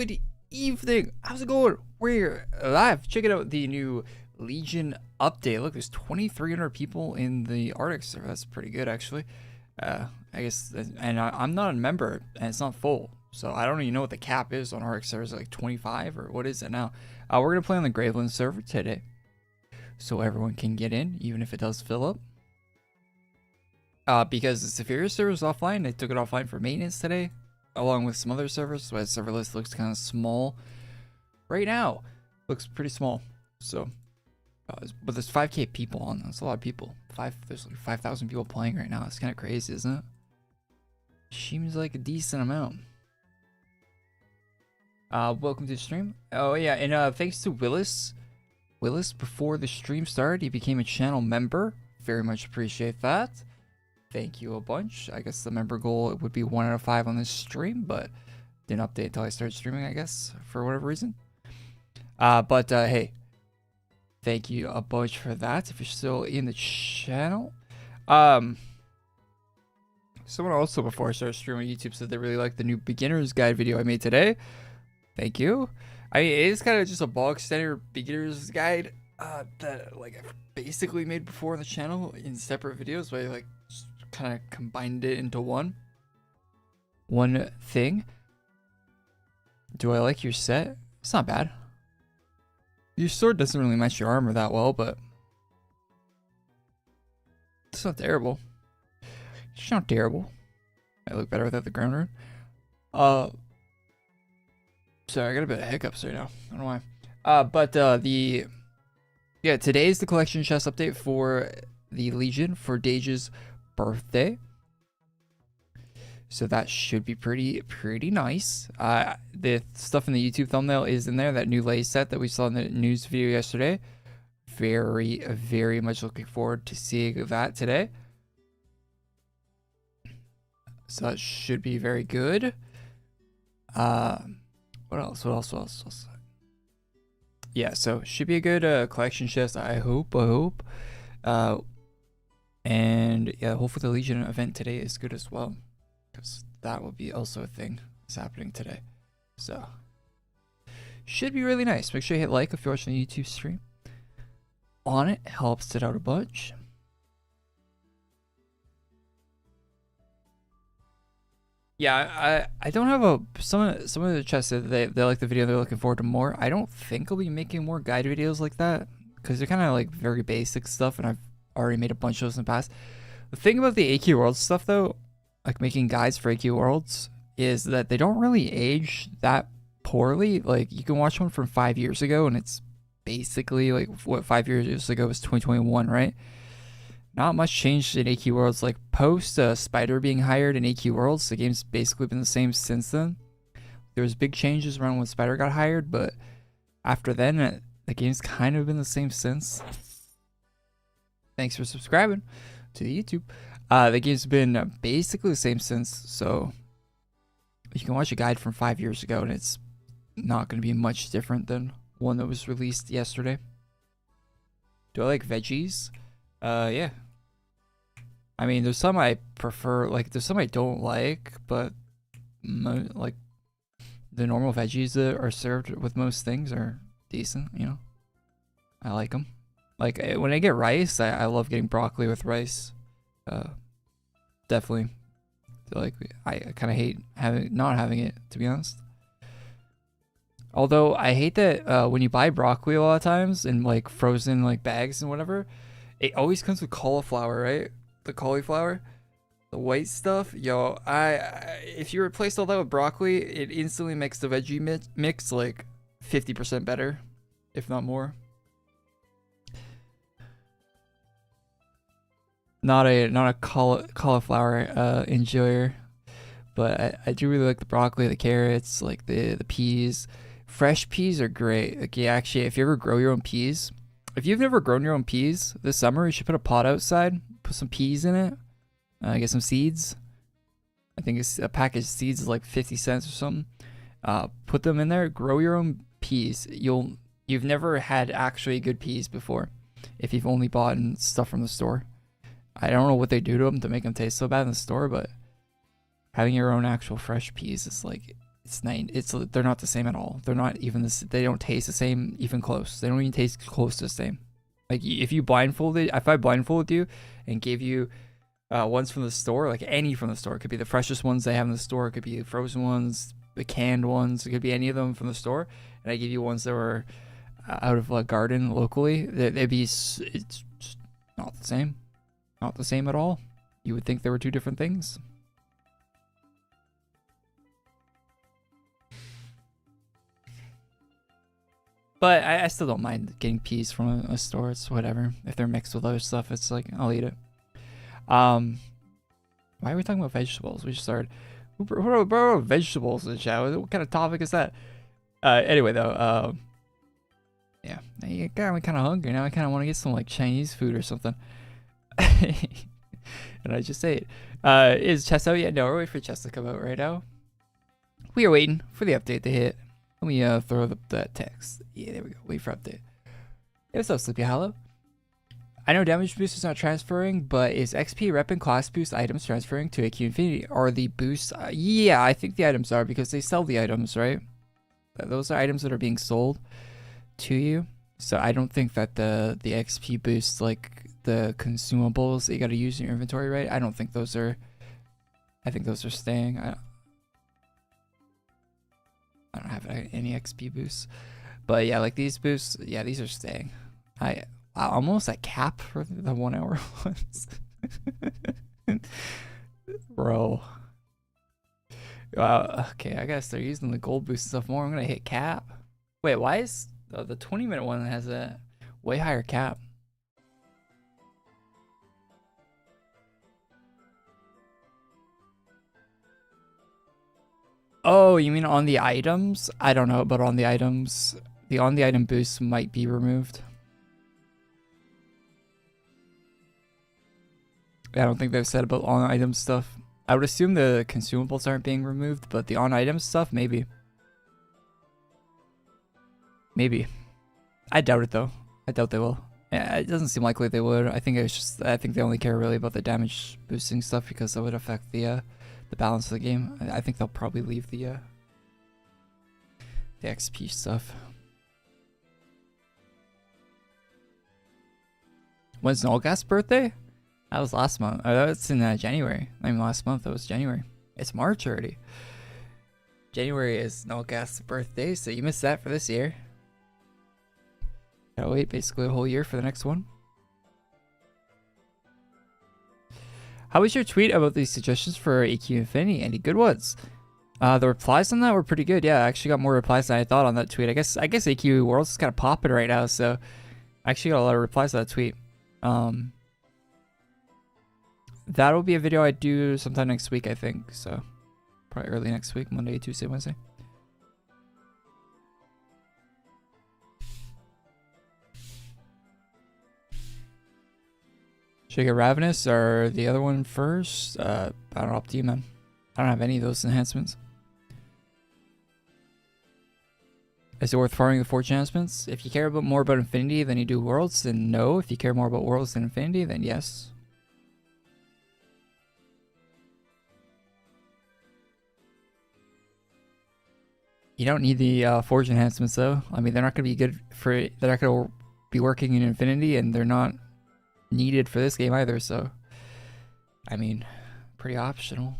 Good evening. How's it going? We're live. Checking out the new Legion update. Look, there's 2,300 people in the Arctic server. That's pretty good, actually. I guess, and I'm not a member, and it's not full, so I don't even know what the cap is on Arctic servers. Like 25 or what is it now? We're gonna play on the Graveland server today, so everyone can get in, even if it does fill up. Because the Superior server is offline. They took it offline for maintenance today, along with some other servers. So the server list looks kind of small right now. Looks pretty small. So, but there's 5K people on. That's a lot of people. There's like 5,000 people playing right now. It's kind of crazy, isn't it? Seems like a decent amount. Welcome to the stream. Oh yeah, and thanks to Willis. Before the stream started, he became a channel member. Very much appreciate that. Thank you a bunch. I guess the member goal would be 1 out of 5 on this stream, but didn't update until I started streaming, I guess, for whatever reason. But hey, thank you a bunch for that. If you're still in the channel, someone also before I started streaming on YouTube said they really liked the new beginner's guide video I made today. Thank you. I mean, it is kind of just a bog standard beginner's guide that like I've basically made before on the channel in separate videos, but I like kind of combined it into one thing. Do I like your set? It's not bad. Your sword doesn't really match your armor that well, but it's not terrible. It's not terrible. I look better without the ground rune. Sorry, I got a bit of hiccups right now. I don't know why. But today's the collection chest update for the Legion for Dages' birthday. So that should be pretty nice. The stuff in the YouTube thumbnail is in there, that new lay set that we saw in the news video yesterday. Very much looking forward to seeing that today. So that should be very good. What else? Yeah, so should be a good collection chest, I hope. And yeah, hopefully the Legion event today is good as well, because that will be also a thing that's happening today. So should be really nice. Make sure you hit like if you're watching the YouTube stream. On it helps it out a bunch. Yeah, I don't have some of the chests that they like the video, they're looking forward to more. I don't think I'll be making more guide videos like that, because they're kind of like very basic stuff, and I've already made a bunch of those in the past. The thing about the AQWorlds stuff though, like making guides for AQWorlds, is that they don't really age that poorly. Like you can watch one from 5 years ago and it's basically like what 5 years ago was 2021, right? Not much changed in AQWorlds. Like post Spider being hired in AQWorlds, the game's basically been the same since then. There was big changes around when Spider got hired, but after then the game's kind of been the same since. Thanks for subscribing to the YouTube. The game's been basically the same since, so you can watch a guide from 5 years ago and it's not going to be much different than one that was released yesterday. Do I like veggies? Yeah. I mean, there's some I prefer, like there's some I don't like, but like the normal veggies that are served with most things are decent, you know. I like them. Like when I get rice, I love getting broccoli with rice. Definitely. Like I kind of hate not having it, to be honest. Although I hate that when you buy broccoli a lot of times in like frozen like bags and whatever, it always comes with cauliflower, right? The cauliflower, the white stuff. Yo, if you replace all that with broccoli, it instantly makes the veggie mix like 50% better, if not more. Not a cauliflower enjoyer, but I do really like the broccoli, the carrots, like the peas. Fresh peas are great. Like yeah, actually, if you ever grow your own peas, if you've never grown your own peas this summer, you should put a pot outside, put some peas in it, get some seeds. I think it's a package of seeds is like 50 cents or something. Put them in there, grow your own peas. You've never had actually good peas before if you've only bought stuff from the store. I don't know what they do to them to make them taste so bad in the store, but having your own actual fresh peas is like, they're not the same at all. They're not even this. They don't taste the same, even close. They don't even taste close to the same. Like if I blindfolded you and gave you ones from the store, like any from the store, it could be the freshest ones they have in the store, it could be frozen ones, the canned ones, it could be any of them from the store, and I give you ones that were out of a garden locally, it's just not the same. Not the same at all. You would think there were two different things. But I still don't mind getting peas from a store. It's whatever. If they're mixed with other stuff, it's like, I'll eat it. Why are we talking about vegetables? We just started. Bro, vegetables in the chat. What kind of topic is that? Anyway, though, yeah, you got me kind of hungry now. I kind of want to get some like Chinese food or something. And I just ate. Is chest out yet? No, we're waiting for chest to come out right now. We are waiting for the update to hit. Let me throw that text. Yeah, there we go. Wait for update. Hey, what's up, Sleepy Hollow? I know damage boost is not transferring, but is XP rep and class boost items transferring to AQ Infinity? Are the boosts? Yeah, I think the items are, because they sell the items, right? Those are items that are being sold to you. So I don't think that the XP boosts, like the consumables that you got to use in your inventory, right? I don't think those are. I think those are staying. I don't have any XP boosts, but yeah, like these boosts, yeah, these are staying. I almost at cap for the 1 hour ones. Bro. Okay, I gotta start using the gold boost stuff more. I'm gonna hit cap. Wait, why is the 20-minute one has a way higher cap? Oh, you mean on the items? I don't know, but on the items, the on the item boost might be removed. I don't think they've said about on item stuff. I would assume the consumables aren't being removed, but the on item stuff, maybe. Maybe. I doubt it though. I doubt they will. Yeah, it doesn't seem likely they would. I think they only care really about the damage boosting stuff because that would affect the balance of the game. I think they'll probably leave the XP stuff. When's Nolgast's birthday? That was last month. Oh, that's in January. Not even last month. That was January. It's March already. January is Nolgast's birthday, so you missed that for this year. Gotta wait basically a whole year for the next one. How was your tweet about these suggestions for AQ Infinity? Any good ones? The replies on that were pretty good. Yeah, I actually got more replies than I thought on that tweet. I guess AQWorlds is kind of popping right now, so I actually got a lot of replies to that tweet. That'll be a video I do sometime next week, I think. So probably early next week, Monday, Tuesday, Wednesday. Should I get Ravenous or the other one first? I don't know, up to you, man. I don't have any of those enhancements. Is it worth farming the Forge enhancements? If you care more about Infinity than you do Worlds, then no. If you care more about Worlds than Infinity, then yes. You don't need the Forge enhancements though. I mean, they're not going to be good for. They're not going to be working in Infinity, and they're not needed for this game either. So, I mean, pretty optional.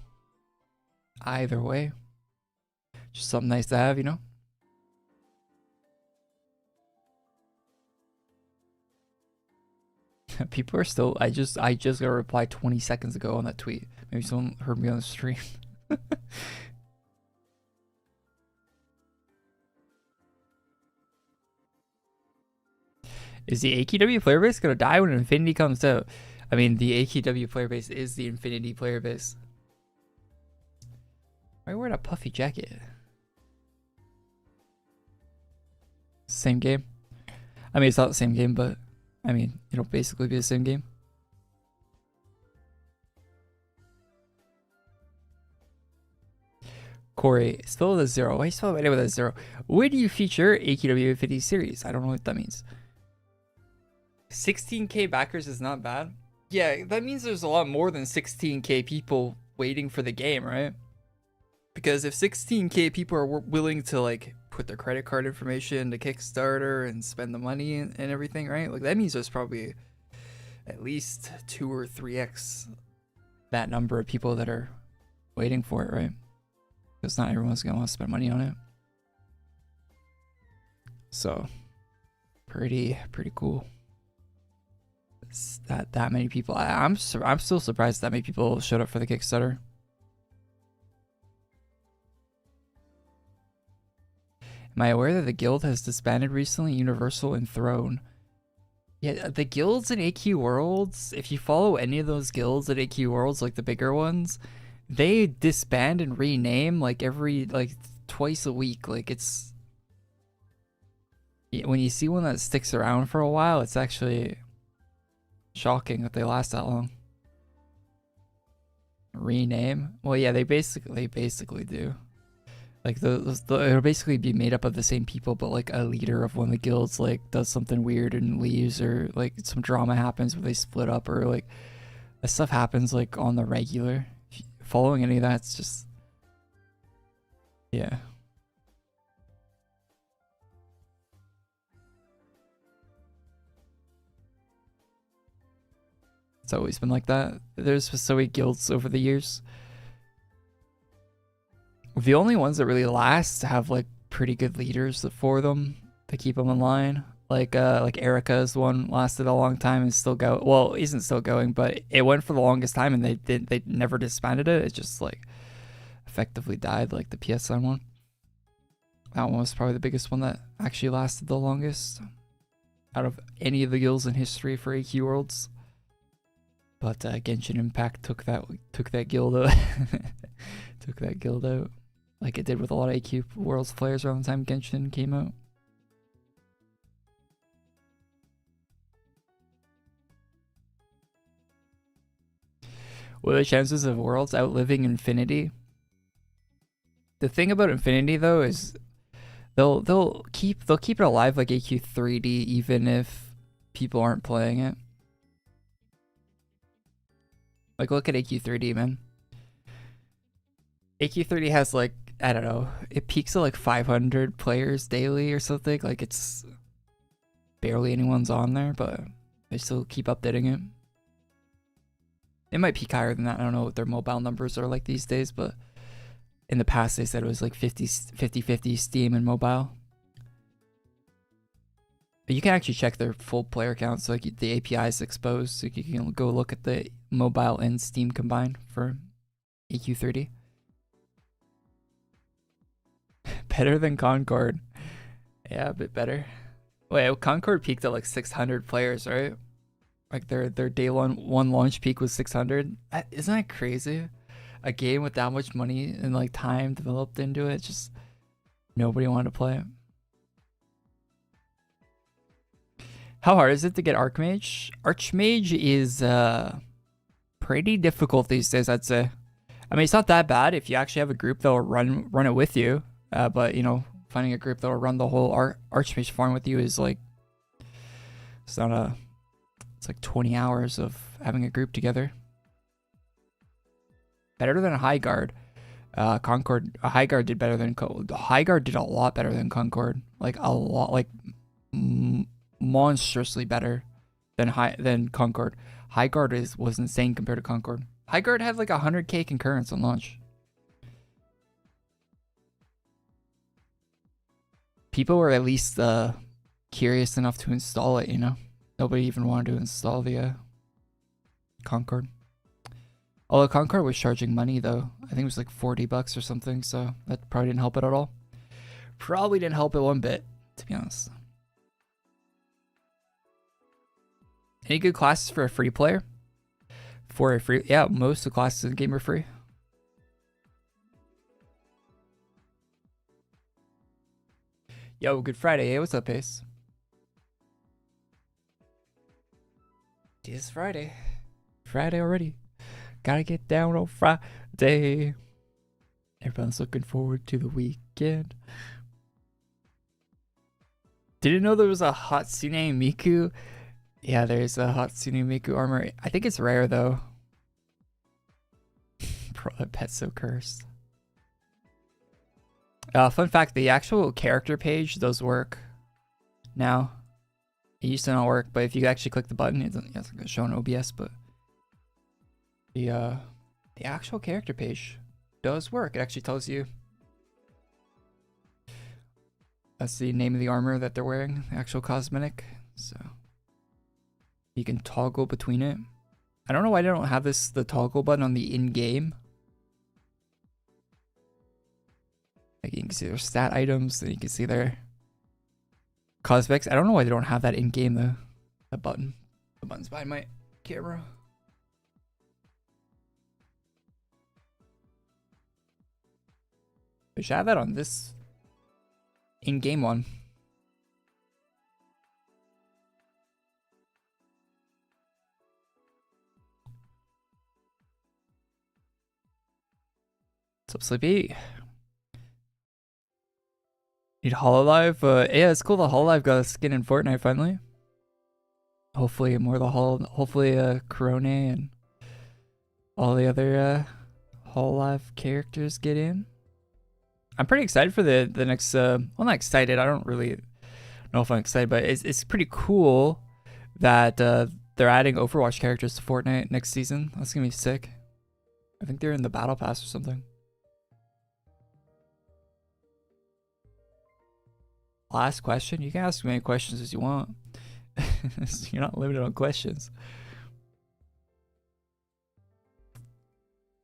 Either way, just something nice to have, you know. People are still. I just got a reply 20 seconds ago on that tweet. Maybe someone heard me on the stream. Is the AQW player base gonna die when Infinity comes out? I mean, the AQW player base is the Infinity player base. Why wearing a puffy jacket? Same game. I mean, it's not the same game, but I mean, it'll basically be the same game. Korey, spell with a 0. Why you spell it with a 0? Where do you feature AQW Infinity series? I don't know what that means. 16k backers is not bad. Yeah, that means there's a lot more than 16k people waiting for the game, right? Because if 16K people are willing to like put their credit card information into Kickstarter and spend the money and everything, right? Like that means there's probably at least 2 or 3x that number of people that are waiting for it, right? Because not everyone's gonna want to spend money on it. So pretty cool. It's that many people. I'm still surprised that many people showed up for the Kickstarter. Am I aware that the guild has disbanded recently? Universal and Throne. Yeah, the guilds in AQWorlds, if you follow any of those guilds at AQWorlds, like the bigger ones, they disband and rename like every, like twice a week. Like it's, when you see one that sticks around for a while, it's actually shocking that they last that long. Rename? Well, yeah, they basically do. Like it'll basically be made up of the same people, but like a leader of one of the guilds like does something weird and leaves, or like some drama happens where they split up, or like that stuff happens like on the regular. Following any of that, it's just, yeah. It's always been like that. There's so many guilds over the years. The only ones that really last have like pretty good leaders for them to keep them in line. Like Erica's one lasted a long time and still go. Well, isn't still going, but it went for the longest time and they never disbanded it. It just like effectively died, like the PSN one. That one was probably the biggest one that actually lasted the longest out of any of the guilds in history for AQWorlds. But Genshin Impact took that guild out. Took that guild out, like it did with a lot of AQWorlds players around the time Genshin came out. What are the chances of Worlds outliving Infinity? The thing about Infinity though is they'll keep it alive like AQ3D even if people aren't playing it. Like look at AQ3D, man. AQ3D has like, I don't know, it peaks at like 500 players daily or something. Like it's barely anyone's on there, but they still keep updating it. It might peak higher than that. I don't know what their mobile numbers are like these days, but in the past they said it was like 50-50 Steam and mobile. But you can actually check their full player count, so like the API is exposed, so you can go look at the mobile and Steam combined for AQ30. Better than Concord. Yeah, a bit better. Wait, Concord peaked at like 600 players, right? Like their day one launch peak was 600. Isn't that crazy? A game with that much money and like time developed into it, just nobody wanted to play it. How hard is it to get Archmage? Archmage is pretty difficult these days, I'd say. I mean, it's not that bad if you actually have a group that will run it with you. But you know, finding a group that will run the whole Archmage farm with you is like, it's like 20 hours of having a group together. Better than a High Guard. Concord, a High Guard did better than High Guard did a lot better than Concord. Like a lot, like monstrously better than Concord. High Guard was insane compared to Concord. High Guard had like 100k concurrence on launch. People were at least curious enough to install it, you know? Nobody even wanted to install the Concord. Although Concord was charging money though. I think it was like 40 bucks or something, so that probably didn't help it at all. Probably didn't help it one bit, to be honest. Any good classes for a free player? For a free, yeah, most of the classes in the game are free. Yo, good Friday. Hey, what's up, Pace? It is Friday. Friday already. Gotta get down on Friday. Everyone's looking forward to the weekend. Didn't know there was a Hatsune Miku. Yeah, there's a Hatsune Miku armor. I think it's rare though. Bro, that pet's so cursed. Fun fact: the actual character page does work now. It used to not work, but if you actually click the button, it's going to show on OBS. But the actual character page does work. It actually tells you that's the name of the armor that they're wearing, the actual cosmetic. So you can toggle between it. I don't know why they don't have the toggle button on the in-game. Like you can see their stat items, and you can see their cosmetics. I don't know why they don't have that in-game though. The button. The button's behind my camera. They should have that on this in-game one. What's up, Sleepy? Need Hololive? Yeah, it's cool. The Hololive got a skin in Fortnite finally. Hopefully more of the hopefully Korey and all the other Hololive characters get in. I'm pretty excited for the next well, not excited. I don't really know if I'm excited, but it's pretty cool that they're adding Overwatch characters to Fortnite next season. That's gonna be sick. I think they're in the battle pass or something. Last question? You can ask as many questions as you want. You're not limited on questions.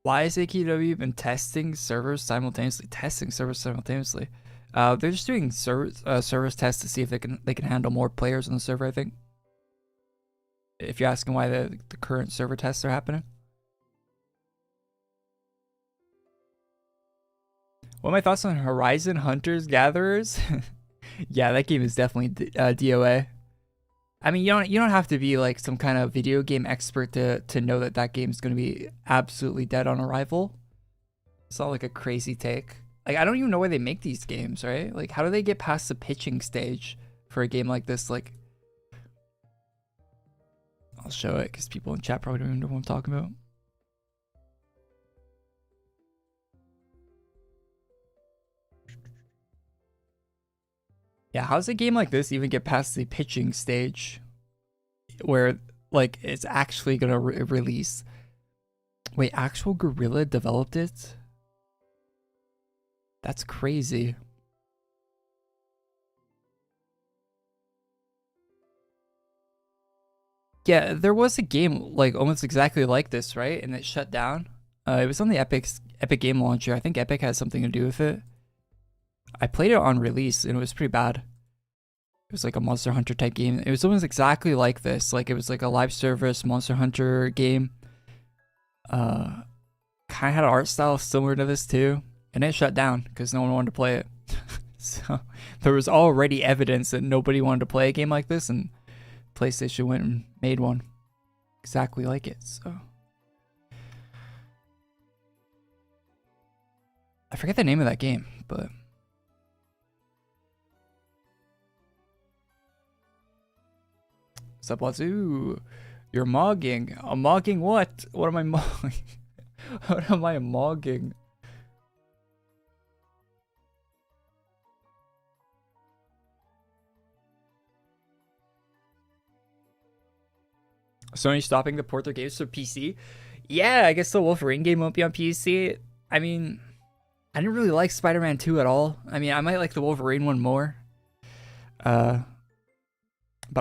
Why has AQW been testing servers simultaneously? They're just doing servers tests to see if they can handle more players on the server, I think. If you're asking why the current server tests are happening. What are my thoughts on Horizon Hunters Gatherers? Yeah, that game is definitely DOA. I mean, you don't have to be like some kind of video game expert to know that game's going to be absolutely dead on arrival. It's not like a crazy take. Like, I don't even know why they make these games, right? Like, how do they get past the pitching stage for a game like this? Like, I'll show it because people in chat probably don't even know what I'm talking about. Yeah, how's a game like this even get past the pitching stage where like it's actually gonna release? Wait, actual Guerrilla developed it? That's crazy. Yeah, there was a game like almost exactly like this, right? And it shut down. It was on the Epic Game Launcher. I think Epic has something to do with it. I played it on release and it was pretty bad. It was like a Monster Hunter type game. It was almost exactly like this. Like it was like a live service Monster Hunter game. Kind of had an art style similar to this too. And it shut down because no one wanted to play it. So there was already evidence that nobody wanted to play a game like this, and PlayStation went and made one exactly like it. So I forget the name of that game, but what's up, Wazoo? You're mogging. I'm mogging what? What am I mogging? What am I mogging? Sony stopping to port their games to PC? Yeah, I guess the Wolverine game won't be on PC. I mean, I didn't really like Spider-Man 2 at all. I mean, I might like the Wolverine one more. But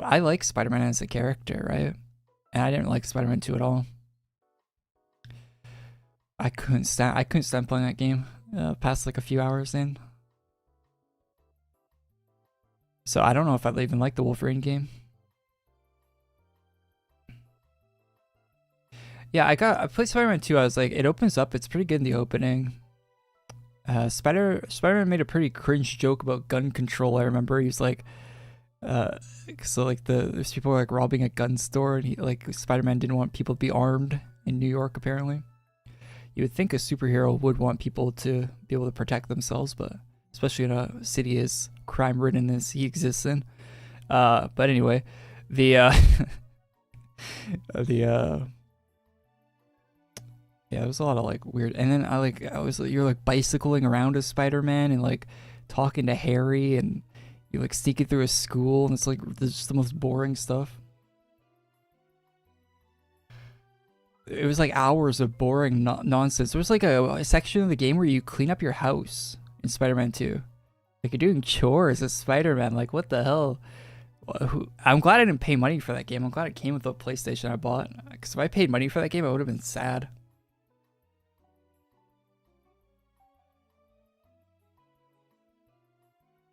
I like Spider-Man as a character, right? And I didn't like Spider-Man 2 at all. I couldn't stand playing that game past like a few hours in. So I don't know if I'd even like the Wolverine game. Yeah, I played Spider-Man 2. I was like, it opens up. It's pretty good in the opening. Spider-Man made a pretty cringe joke about gun control. I remember he's like, so like there's people like robbing a gun store, and Spider-Man didn't want people to be armed in New York. Apparently, you would think a superhero would want people to be able to protect themselves, but especially in a city as crime-ridden as he exists in. But anyway, Yeah, it was a lot of like weird. And then you're like bicycling around as Spider-Man and like talking to Harry, and you like sneaking through a school, and it's like just the most boring stuff. It was like hours of boring nonsense. There was like a section of the game where you clean up your house in Spider-Man 2. Like you're doing chores as Spider-Man. Like what the hell? I'm glad I didn't pay money for that game. I'm glad it came with the PlayStation I bought. Because if I paid money for that game, I would have been sad.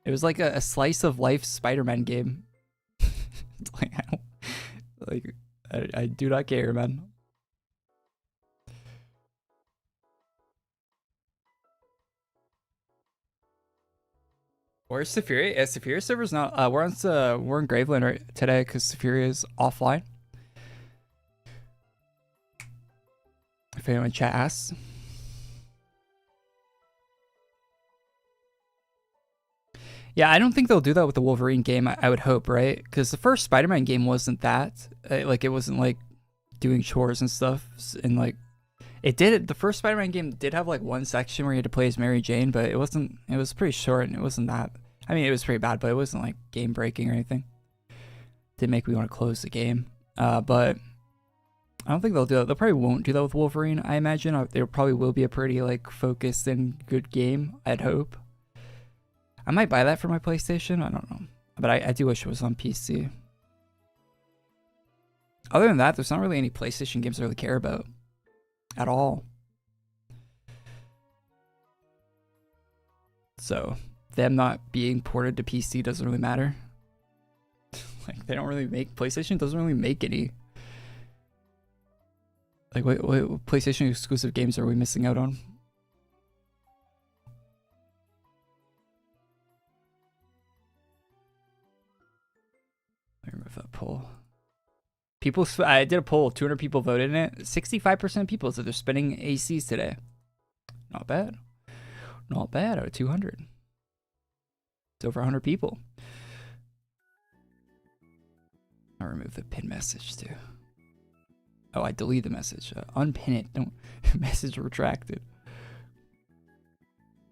It was like a slice of life Spider-Man game. Like, I do not care, man. Where's Safiria? Yeah, Safiria server's not. We're in Graveland right today because Safiria is offline. If anyone in chat asks. Yeah, I don't think they'll do that with the Wolverine game. I would hope, right? Because the first Spider-Man game wasn't that. Like it wasn't like doing chores and stuff. And like it did. The first Spider-Man game did have like one section where you had to play as Mary Jane, but it wasn't. It was pretty short, and it wasn't that. I mean, it was pretty bad, but it wasn't like game breaking or anything. Didn't make me want to close the game. But I don't think they'll do that. They probably won't do that with Wolverine. I imagine there probably will be a pretty like focused and good game. I'd hope. I might buy that for my PlayStation. I don't know, but I do wish it was on PC. Other than that, there's not really any PlayStation games I really care about at all. So them not being ported to PC doesn't really matter. Like they don't really make PlayStation doesn't really make any. Like what PlayStation exclusive games are we missing out on? Let me remove that poll. I did a poll. 200 people voted in it. 65% of people said they're spending ACs today. Not bad. Not bad out of 200. It's over 100 people. I'll remove the pin message too. Oh, I delete the message. Unpin it. Don't. Message retracted.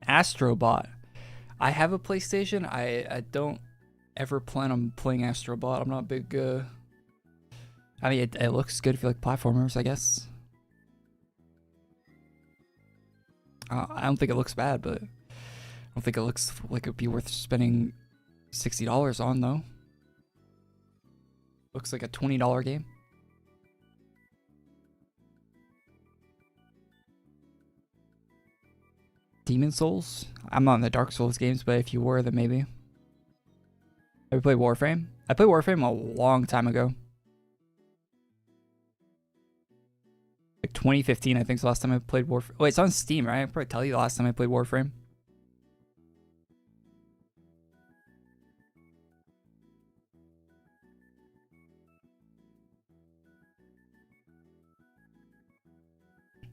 Astrobot. I have a PlayStation. I don't ever plan on playing Astrobot. I'm not big. I mean, it looks good if you like platformers, I guess. I don't think it looks bad, but I don't think it looks like it'd be worth spending $60 on, though. Looks like a $20 game. Demon Souls? I'm not in the Dark Souls games, but if you were, then maybe. Have you played Warframe? I played Warframe a long time ago. Like 2015, I think is the last time I played Warframe. Wait, it's on Steam, right? I'll probably tell you the last time I played Warframe.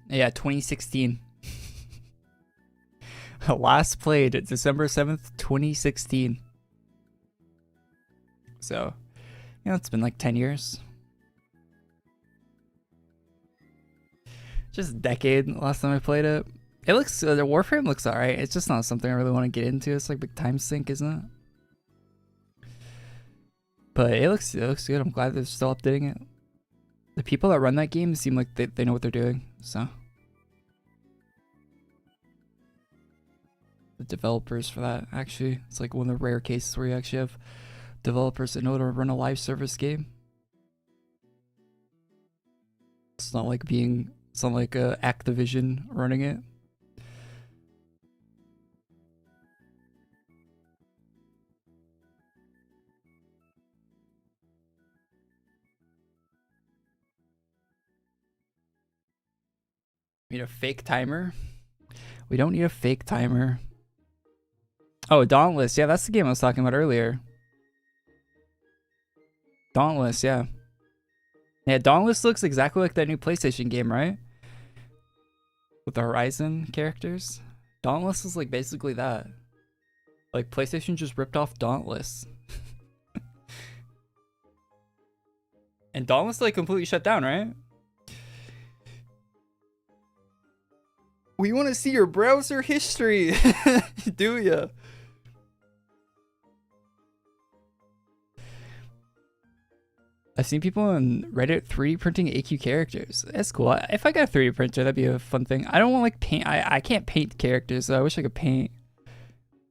Yeah, 2016. Last played December 7th, 2016. So, you know, it's been like 10 years. Just a decade last time I played it. It looks, the Warframe looks alright. It's just not something I really want to get into. It's like big time sink, isn't it? But it looks good. I'm glad they're still updating it. The people that run that game seem like they know what they're doing, so. The developers for that, actually. It's like one of the rare cases where you actually have developers that know how to run a live service game. It's not like Activision running it. We need a fake timer. We don't need a fake timer. Oh, Dauntless. Yeah, that's the game I was talking about earlier. Dauntless, yeah. Yeah, Dauntless looks exactly like that new PlayStation game, right? With the Horizon characters. Dauntless is like basically that. Like PlayStation just ripped off Dauntless. And Dauntless like completely shut down, right? We want to see your browser history. Do ya? I've seen people on Reddit 3D printing AQ characters. That's cool. If I got a 3D printer, that'd be a fun thing. I don't want like paint. I can't paint characters, so I wish I could paint.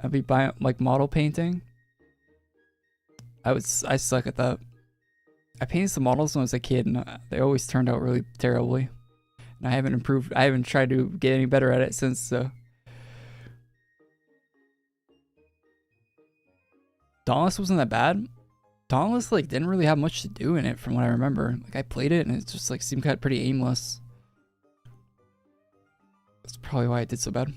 I'd be buying like model painting. I suck at that. I painted some models when I was a kid, and they always turned out really terribly. And I haven't improved. I haven't tried to get any better at it since. So. Dauntless wasn't that bad. Dauntless like didn't really have much to do in it from what I remember. Like I played it and it just like seemed kind of pretty aimless. That's probably why it did so bad.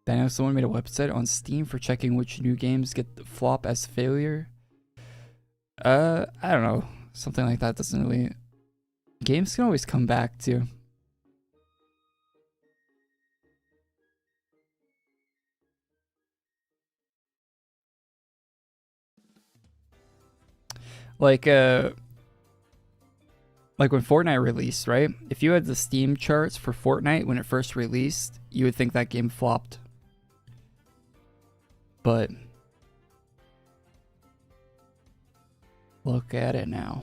Then I know someone made a website on Steam for checking which new games get the flop as failure. I don't know. Something like that doesn't really... Games can always come back too. Like when Fortnite released, right? If you had the Steam charts for Fortnite when it first released, you would think that game flopped. But look at it now.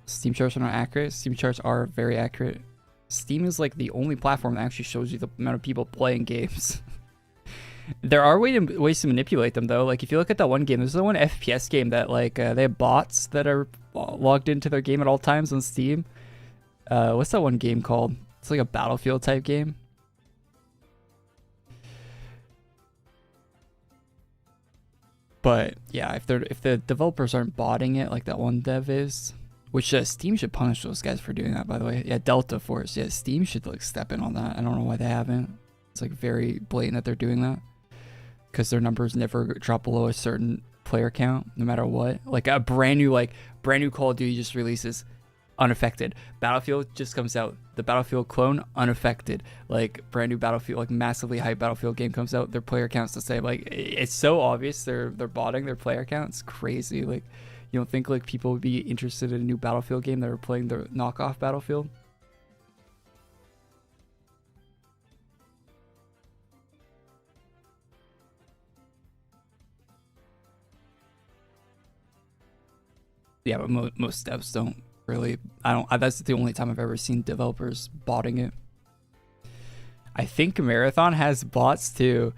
Steam charts are not accurate. Steam charts are very accurate. Steam is like the only platform that actually shows you the amount of people playing games. There are ways to manipulate them though. Like if you look at that one game, there's the one FPS game that like they have bots that are logged into their game at all times on Steam. What's that one game called? It's like a Battlefield type game. But yeah, if the developers aren't botting it like that one dev is, which Steam should punish those guys for doing that, by the way. Yeah, Delta Force. Yeah, Steam should like step in on that. I don't know why they haven't. It's like very blatant that they're doing that because their numbers never drop below a certain player count, no matter what. Like a brand new Call of Duty just releases, unaffected. Battlefield just comes out, the Battlefield clone, unaffected. Like brand new Battlefield, like massively hype Battlefield game comes out, their player count's the same. Like it's so obvious they're botting their player count. It's crazy. Like. You don't think like people would be interested in a new Battlefield game that are playing the knockoff Battlefield? Yeah, but most devs don't really. That's the only time I've ever seen developers botting it. I think Marathon has bots too.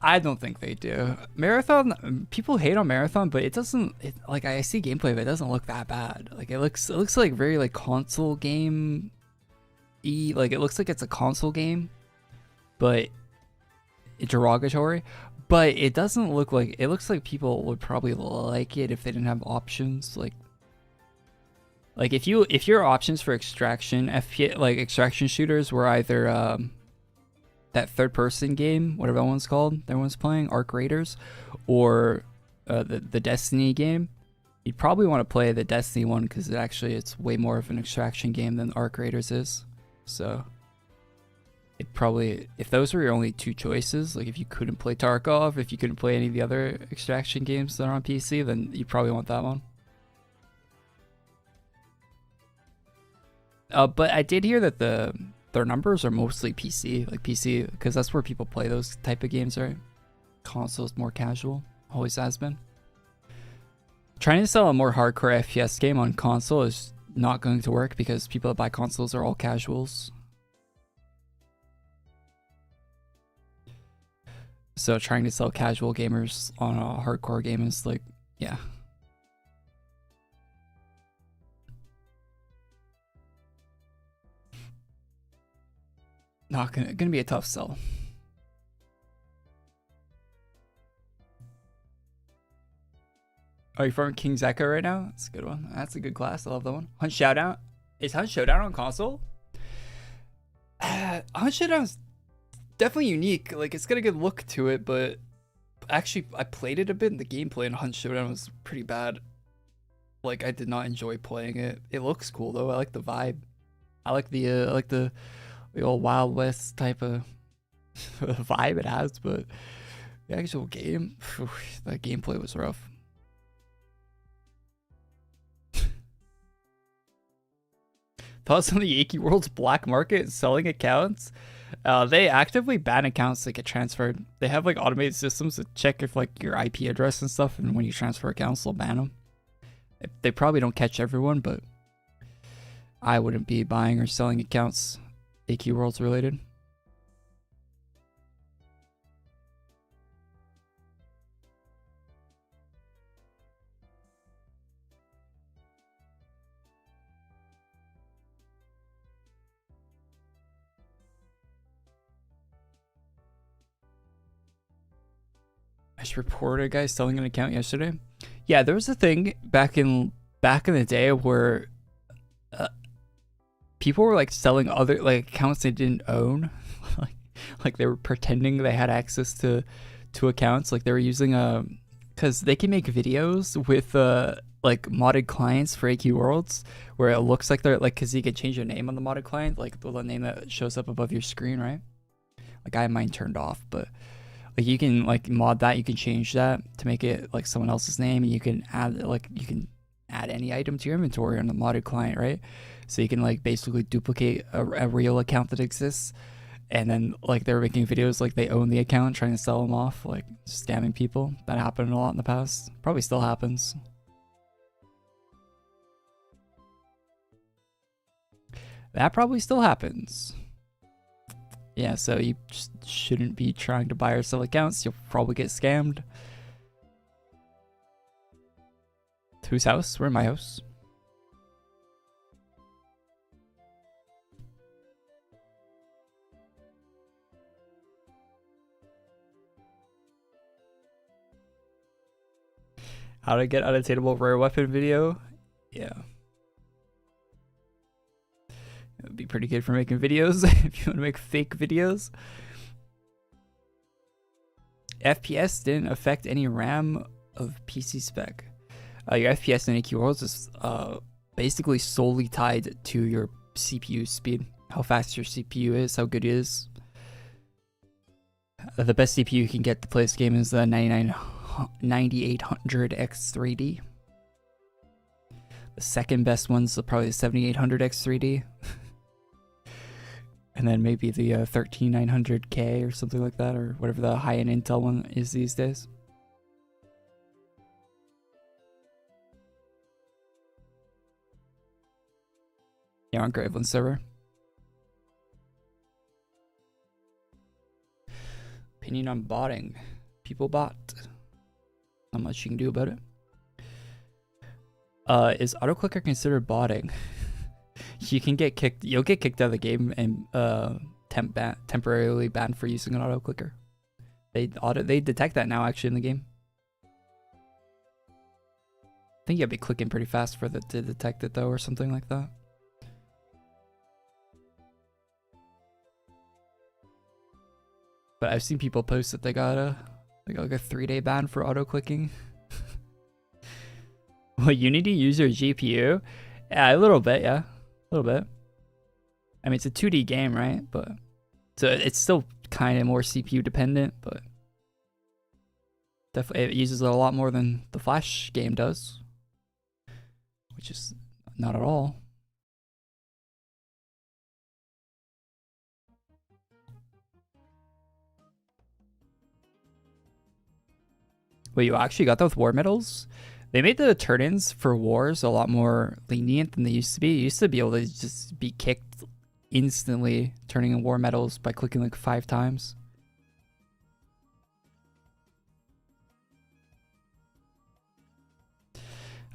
I don't think they do. Marathon, people hate on Marathon, but it doesn't. Like I see gameplay, but it doesn't look that bad. Like it looks like very like console game. Like it looks like it's a console game, but it's derogatory. But it doesn't look like. It looks like people would probably like it if they didn't have options. Like if your options for extraction FPS, like extraction shooters were either that third-person game, whatever that one's called, that one's playing, Arc Raiders, or the Destiny game, you'd probably want to play the Destiny one because it's way more of an extraction game than Arc Raiders is. So it probably, if those were your only two choices, like if you couldn't play Tarkov, if you couldn't play any of the other extraction games that are on PC, then you'd probably want that one. But I did hear that their numbers are mostly PC, because that's where people play those type of games, right? Console's more casual, always has been. Trying to sell a more hardcore FPS game on console is not going to work because people that buy consoles are all casuals. So trying to sell casual gamers on a hardcore game is like, yeah. Not gonna be a tough sell. Are you from King's Echo right now? That's a good one. That's a good class. I love that one. Hunt Showdown. Is Hunt Showdown on console? Hunt Showdown's definitely unique. Like it's got a good look to it, but actually I played it a bit and the gameplay in Hunt Showdown was pretty bad. Like I did not enjoy playing it. It looks cool though. I like the vibe. I like the old Wild West type of The vibe it has, but the actual game, the gameplay was rough. Thoughts on the AQWorlds black market selling accounts? They actively ban accounts that get transferred. They have like automated systems that check if like your IP address and stuff, and when you transfer accounts, they'll ban them. They probably don't catch everyone, but I wouldn't be buying or selling accounts AQWorlds related. I just reported a guy selling an account yesterday. Yeah, there was a thing back in the day where people were like selling other like accounts they didn't own, like they were pretending they had access to accounts. Like they were using because they can make videos with like modded clients for AQWorlds where it looks like they're like, because you can change your name on the modded client, like the name that shows up above your screen, right? Like I have mine turned off, but like you can like mod that, you can change that to make it like someone else's name, and you can add any item to your inventory on the modded client, right? So you can like basically duplicate a real account that exists, and then like they were making videos like they own the account, trying to sell them off, like scamming people. That happened a lot in the past. Probably still happens. That probably still happens. Yeah, so you just shouldn't be trying to buy or sell accounts. You'll probably get scammed. Whose house? We're in my house. How to get unattainable rare weapon video? Yeah. It would be pretty good for making videos if you want to make fake videos. FPS didn't affect any RAM of PC spec. Your FPS in AQWorlds is basically solely tied to your CPU speed, how fast your CPU is, how good it is. The best CPU you can get to play this game is the 9800 X3D. The second best one's probably the 7800 X3D. And then maybe the 13900K or something like that, or whatever the high-end Intel one is these days. Yeah, on Graveland server. Opinion on botting. People bot. Not much you can do about it. Is autoclicker considered botting? You can get kicked. You'll get kicked out of the game and temporarily banned for using an autoclicker. They detect that now actually in the game. I think you gotta be clicking pretty fast for it to detect it though, or something like that. But I've seen people post that they got like a 3-day ban for auto clicking. Well, Unity use your GPU? Yeah, a little bit, yeah. A little bit. I mean, it's a 2D game, right? But so it's still kind of more CPU dependent, but definitely it uses it a lot more than the Flash game does, which is not at all. Wait, you actually got that with war medals? They made the turn-ins for wars a lot more lenient than they used to be. You used to be able to just be kicked instantly turning in war medals by clicking like 5 times.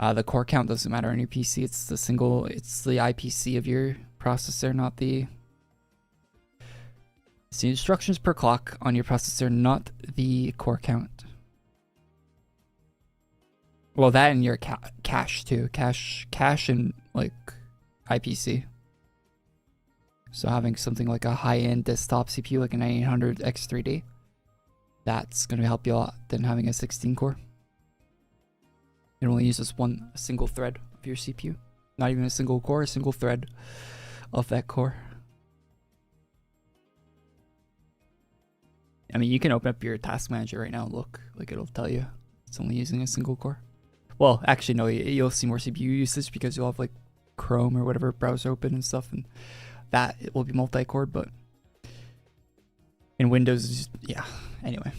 The core count doesn't matter on your PC. It's the IPC of your processor, not the... It's the instructions per clock on your processor, not the core count. Well, that and your cache too. Cache and like IPC. So having something like a high-end desktop CPU like a 9800 X3D, that's going to help you a lot than having a 16 core. It only uses a single thread of your CPU. Not even a single core, a single thread of that core. I mean, you can open up your task manager right now and look, like it'll tell you it's only using a single core. Well, actually, no, you'll see more CPU usage because you'll have like Chrome or whatever browser open and stuff, and that it will be multi-core, but in Windows, yeah, anyway.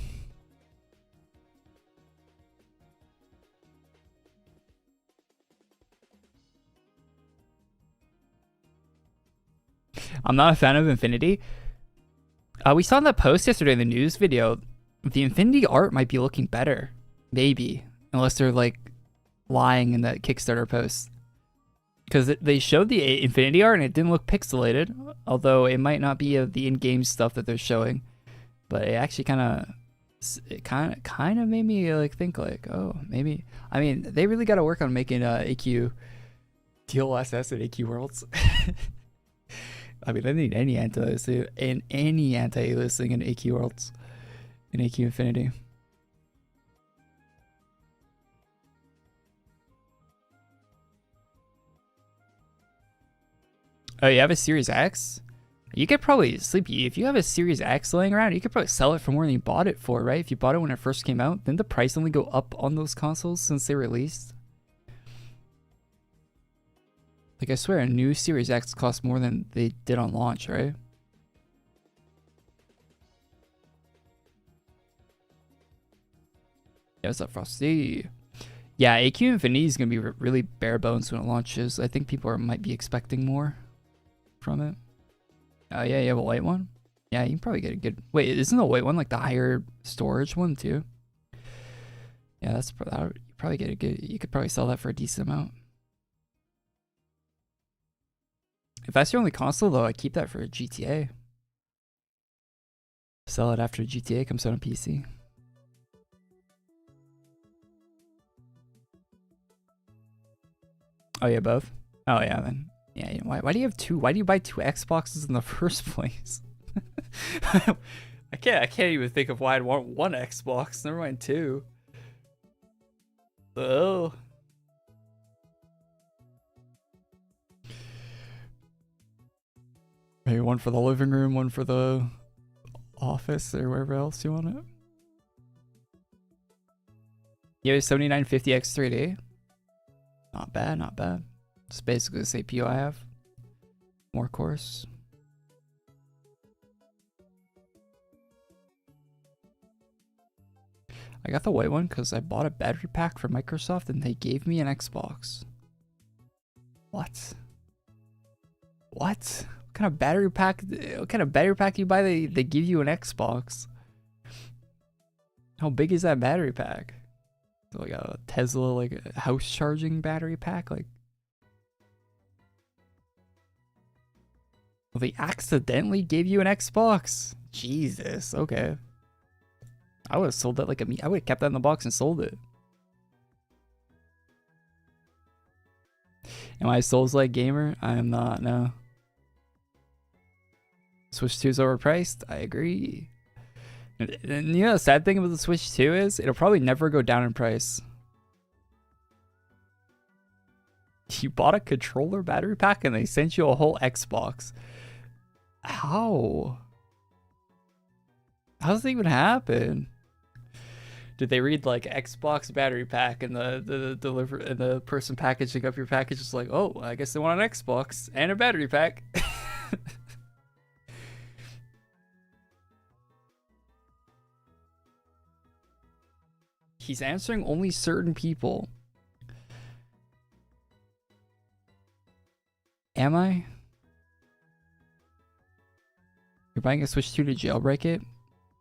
I'm not a fan of Infinity. We saw in that post yesterday in the news video, the Infinity art might be looking better. Maybe. Unless they're like lying in that Kickstarter post. Because they showed the Infinity art and it didn't look pixelated. Although it might not be the in-game stuff that they're showing. But it actually kind of made me like think like, oh, maybe. I mean, they really got to work on making AQ DLSS and AQWorlds. I mean, I need any anti-aliasing and any anti-aliasing in AQWorlds, in AQ Infinity. Oh, you have a Series X? You could probably, Sleepy, if you have a Series X laying around, you could probably sell it for more than you bought it for, right? If you bought it when it first came out, didn't the price only go up on those consoles since they released? Like, I swear, a new Series X costs more than they did on launch, right? Yeah, what's up, Frosty? Yeah, AQ Infinity is going to be really bare bones when it launches. I think people might be expecting more from it. Oh, yeah, you have a white one? Yeah, you can probably get a good... Wait, isn't the white one like the higher storage one, too? Yeah, that's you probably get a good... You could probably sell that for a decent amount. If that's your only console, though, I keep that for a GTA. Sell it after GTA comes out on PC. Oh, yeah, both? Oh, yeah, then. Yeah, why do you have two? Why do you buy two Xboxes in the first place? I can't even think of why I'd want one Xbox. Never mind two. Oh. Maybe one for the living room, one for the office, or wherever else you want it. You have a 7950X3D. Not bad, not bad. It's basically the CPU I have. More cores. I got the white one because I bought a battery pack from Microsoft and they gave me an Xbox. What? What? What kind of battery pack? What kind of battery pack you buy? They give you an Xbox. How big is that battery pack? Like a Tesla, like a house charging battery pack, like. Well, they accidentally gave you an Xbox. Jesus. Okay. I would have sold that like I would have kept that in the box and sold it. Am I a Souls-like gamer? I am not. No. Switch 2 is overpriced. I agree. And you know the sad thing about the Switch 2 is it'll probably never go down in price. You bought a controller battery pack and they sent you a whole Xbox. How? How does that even happen? Did they read like Xbox battery pack and the person packaging up your package is like, oh, I guess they want an Xbox and a battery pack. He's answering only certain people. Am I? You're buying a Switch 2 to jailbreak it?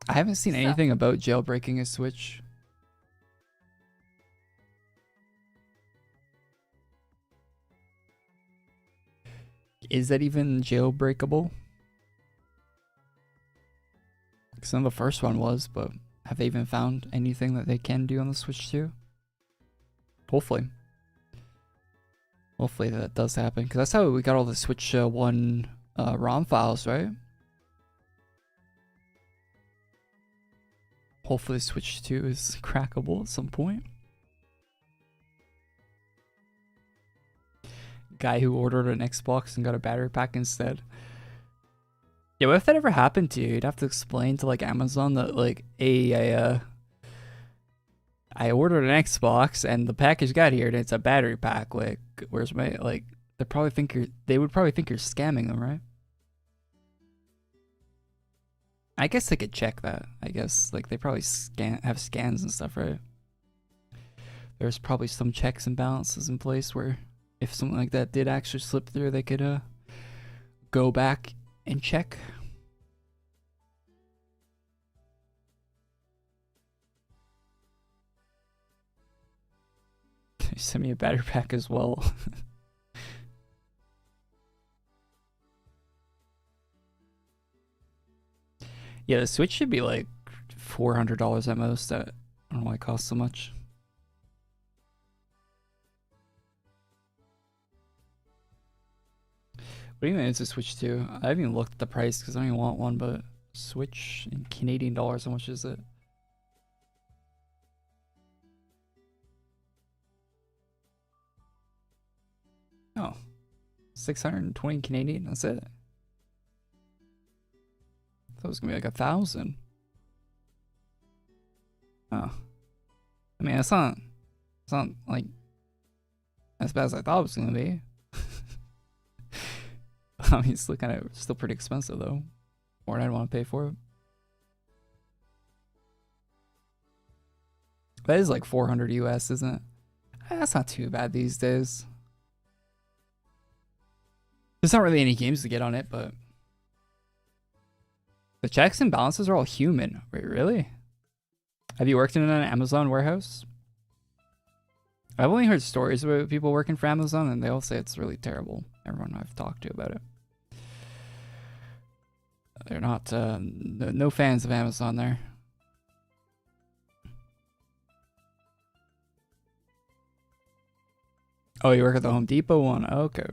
I haven't seen anything about jailbreaking a Switch. Is that even jailbreakable? Some of the first one was, but have they even found anything that they can do on the Switch 2? Hopefully. Hopefully that does happen, because that's how we got all the Switch 1 ROM files, right? Hopefully Switch 2 is crackable at some point. Guy who ordered an Xbox and got a battery pack instead. Yeah, what if that ever happened to you? You'd have to explain to like Amazon that like, hey, I ordered an Xbox and the package got here and it's a battery pack. Like, where's my like? They would probably think you're scamming them, right? I guess they could check that. I guess like they probably have scans and stuff, right? There's probably some checks and balances in place where if something like that did actually slip through, they could go back and check. Send me a battery pack as well. Yeah, the Switch should be like $400 at most. I don't know why it costs so much. What do you mean it's a Switch 2? I haven't even looked at the price because I don't even want one, but Switch in Canadian dollars, how much is it? Oh, 620 Canadian, that's it. I thought it was gonna be like 1,000. Oh. I mean, it's not like as bad as I thought it was gonna be. I mean, it's still pretty expensive though. More than I'd want to pay for it. That is like 400 US, isn't it? That's not too bad these days. There's not really any games to get on it, but the checks and balances are all human. Wait, really? Have you worked in an Amazon warehouse? I've only heard stories about people working for Amazon, and they all say it's really terrible. Everyone I've talked to about it. They're not, no fans of Amazon there. Oh, you work at the Home Depot one? Okay.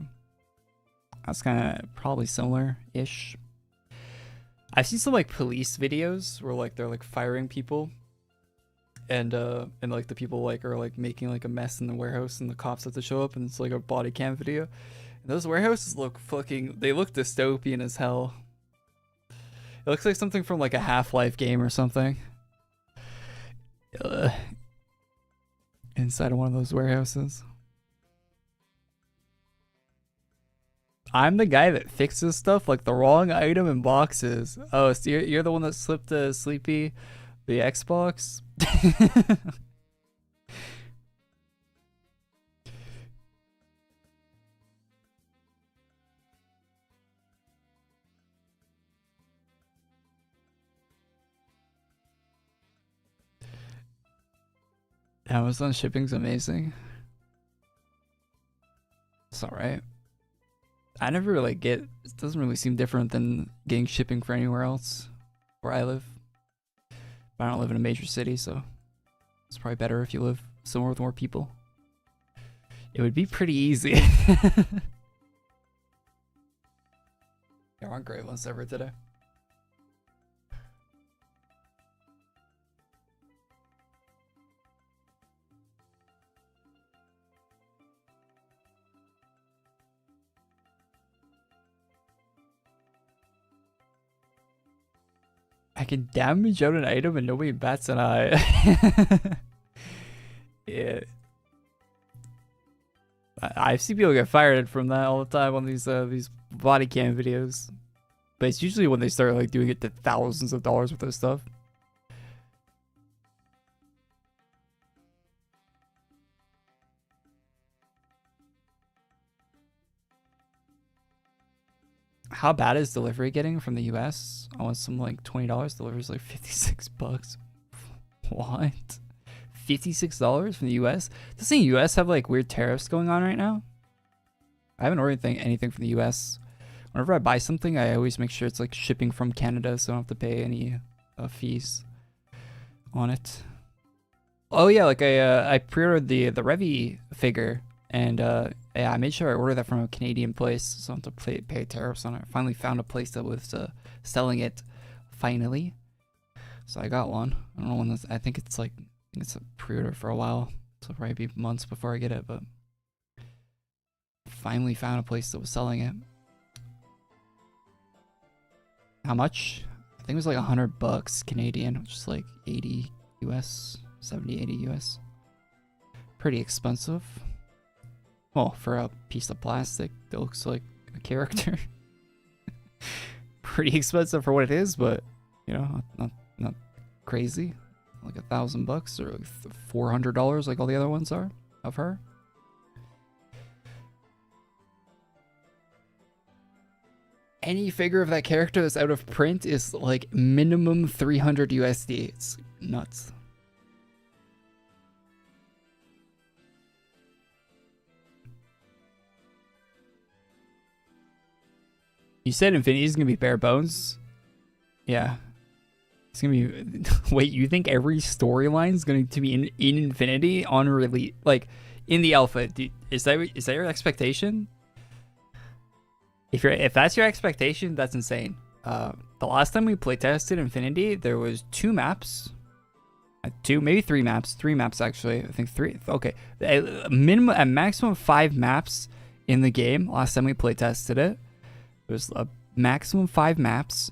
That's kind of probably similar-ish. I've seen some like police videos where like they're like firing people, and like the people like are like making like a mess in the warehouse, and the cops have to show up, and it's like a body cam video. And those warehouses look they look dystopian as hell. It looks like something from like a Half-Life game or something. Inside of one of those warehouses. I'm the guy that fixes stuff like the wrong item in boxes. Oh, so you're the one that slipped Sleepy the Xbox? Amazon shipping's amazing. It's alright. I never really it doesn't really seem different than getting shipping for anywhere else where I live. But I don't live in a major city, so it's probably better if you live somewhere with more people. It would be pretty easy. There aren't great ones ever today. I can damage out an item and nobody bats an eye. Yeah. I've seen people get fired from that all the time on these body cam videos. But it's usually when they start like doing it to thousands of dollars worth of stuff. How bad is delivery getting from the US? I want some like $20. Delivery's like 56 bucks. What? $56 from the US? Doesn't the US have like weird tariffs going on right now? I haven't ordered anything from the US. Whenever I buy something, I always make sure it's like shipping from Canada, so I don't have to pay any fees on it. Oh yeah, like I pre-ordered the Revy figure, and yeah, I made sure I ordered that from a Canadian place, so I don't have to pay tariffs on it. I finally found a place that was selling it, finally. So I got one. I don't know when this. I think it's a pre-order for a while, so it'll probably be months before I get it. But finally found a place that was selling it. How much? I think it was like $100 Canadian, which is like 80 US, 70, 80 US. Pretty expensive. Well, for a piece of plastic that looks like a character. Pretty expensive for what it is, but you know, not crazy. Like $1,000 or like $400 like all the other ones are of her. Any figure of that character that's out of print is like minimum 300 USD. It's nuts. You said Infinity is gonna be bare bones. Yeah, it's gonna be. Wait, you think every storyline is going to be in Infinity on release, like in the alpha? Is that your expectation? If that's your expectation, that's insane. The last time we playtested Infinity, there was 2 maps, maybe 3 maps, 3 maps actually. I think 3. Okay, a maximum 5 maps in the game. Last time we playtested it, there's a maximum 5 maps,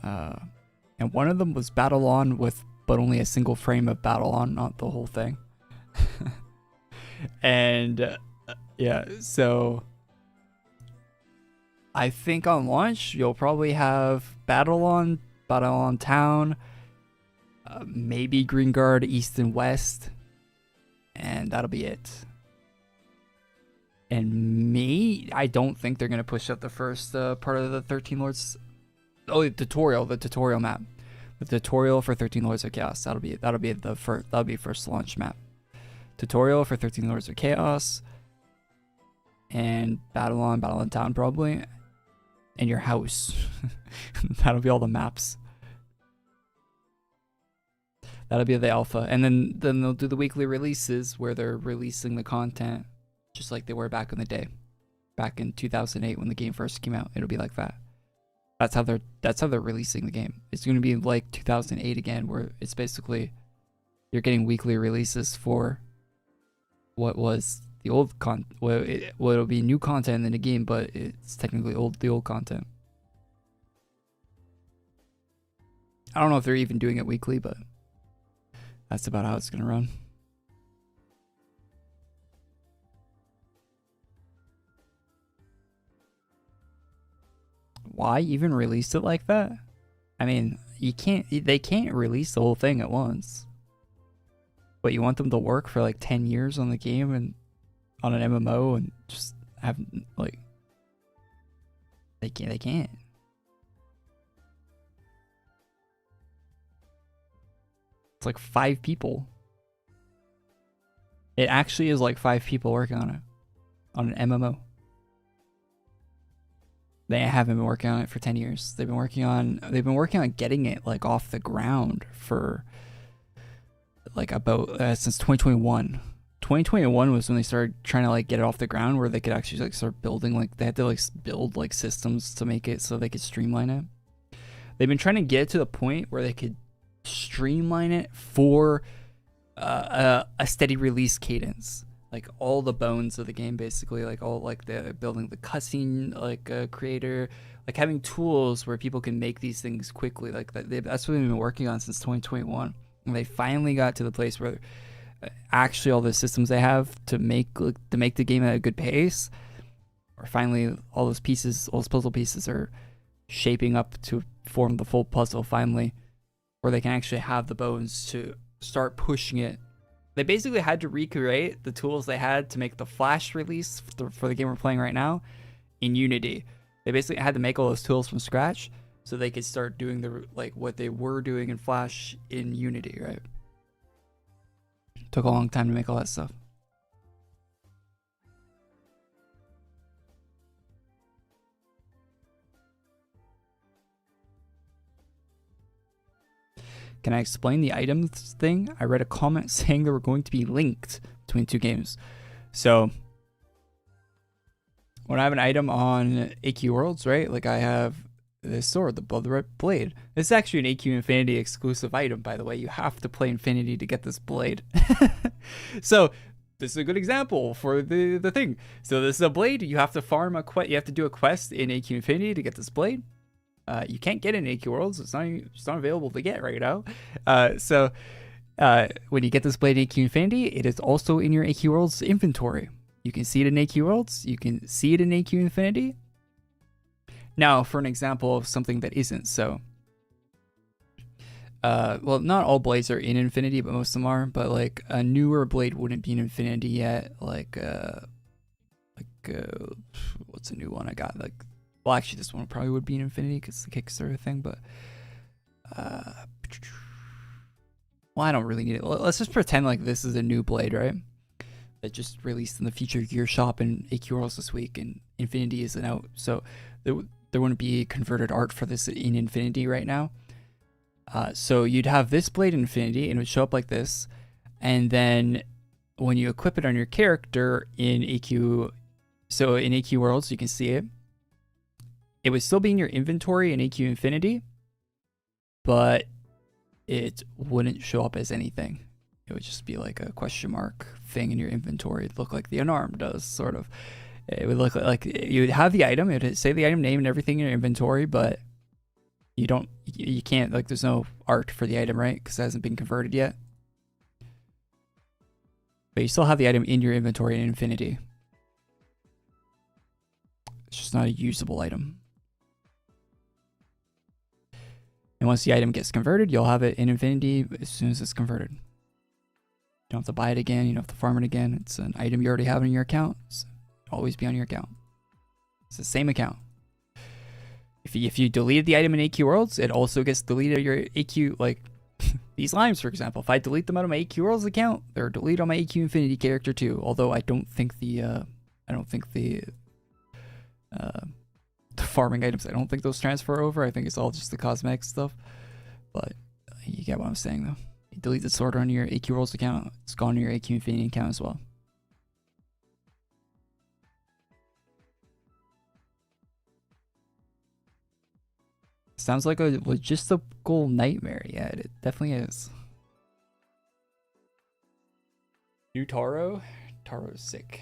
and one of them was Battle On but only a single frame of Battle On, not the whole thing. And yeah, so I think on launch you'll probably have Battle On Town, maybe Green Guard East and West, and that'll be it. And I don't think they're gonna push out the first part of the 13 Lords. Oh, the tutorial map, the tutorial for 13 Lords of Chaos. That'll be first launch map. Tutorial for 13 Lords of Chaos, and Battle on Town probably, and your house. That'll be all the maps. That'll be the alpha, and then they'll do the weekly releases where they're releasing the content just like they were back in the day, back in 2008 when the game first came out. It'll be like that. That's how they're releasing the game. It's going to be like 2008 again, where it's basically you're getting weekly releases for what was the old it'll be new content in the game, but it's technically the old content. I don't know if they're even doing it weekly, but that's about how it's going to run. Why even release it like that? I mean, they can't release the whole thing at once. But you want them to work for like 10 years on the game and on an MMO and just have like they can't. It's like 5 people. It actually is like 5 people working on it on an MMO. They haven't been working on it for 10 years. They've been working on getting it like off the ground for like about since 2021. 2021 was when they started trying to like get it off the ground where they could actually like start building, like they had to like build like systems to make it so they could streamline it. They've been trying to get it to the point where they could streamline it for a steady release cadence. Like all the bones of the game, basically, like all like the building the cutscene, like creator, like having tools where people can make these things quickly. Like that's what they've been working on since 2021, and they finally got to the place where actually all the systems they have to make the game at a good pace, or finally all those puzzle pieces are shaping up to form the full puzzle. Finally, where they can actually have the bones to start pushing it. They basically had to recreate the tools they had to make the Flash release for the game we're playing right now in Unity. They basically had to make all those tools from scratch so they could start doing what they were doing in Flash in Unity, right? Took a long time to make all that stuff. Can I explain the items thing? I read a comment saying they were going to be linked between 2 games. So when I have an item on AQWorlds, right? Like I have this sword, the Blood Blade. This is actually an AQ Infinity exclusive item, by the way. You have to play Infinity to get this blade. So this is a good example for the thing. So this is a blade. You have to farm you have to do a quest in AQ Infinity to get this blade. You can't get it in AQWorlds. It's not available to get right now. When you get this blade in AQ Infinity, it is also in your AQWorlds inventory. You can see it in AQWorlds. You can see it in AQ Infinity. Now, for an example of something that isn't, so well, not all blades are in Infinity, but most of them are. But like a newer blade wouldn't be in Infinity yet. Like what's a new one I got? Like, well, actually, this one probably would be in Infinity because it's the Kickstarter thing. But well, I don't really need it. Let's just pretend like this is a new blade, right? That just released in the Future Gear Shop and AQWorlds this week, and Infinity isn't out, so there wouldn't be converted art for this in Infinity right now. So you'd have this blade in Infinity, and it would show up like this, and then when you equip it on your character in AQ, so in AQWorlds you can see it. It would still be in your inventory in AQ Infinity, but it wouldn't show up as anything. It would just be like a question mark thing in your inventory. It'd look like the Unarmed does, sort of. It would look like you would have the item. It would say the item name and everything in your inventory, but you can't, like, there's no art for the item, right? Because it hasn't been converted yet. But you still have the item in your inventory in Infinity. It's just not a usable item. And once the item gets converted, you'll have it in Infinity as soon as it's converted. You don't have to buy it again. You don't have to farm it again. It's an item you already have in your account. It'll always be on your account. It's the same account. If you deleted the item in AQWorlds, it also gets deleted on your AQ, like these limes, for example. If I delete them out of my AQWorlds account, they're deleted on my AQ Infinity character too. Although I don't think the farming items, I don't think those transfer over. I think it's all just the cosmetic stuff. But you get what I'm saying, though. You delete the sword on your AQWorlds account, it's gone on your AQ Infinity account as well. Sounds like a logistical nightmare. Yeah, it definitely is. New Taro? Taro's sick.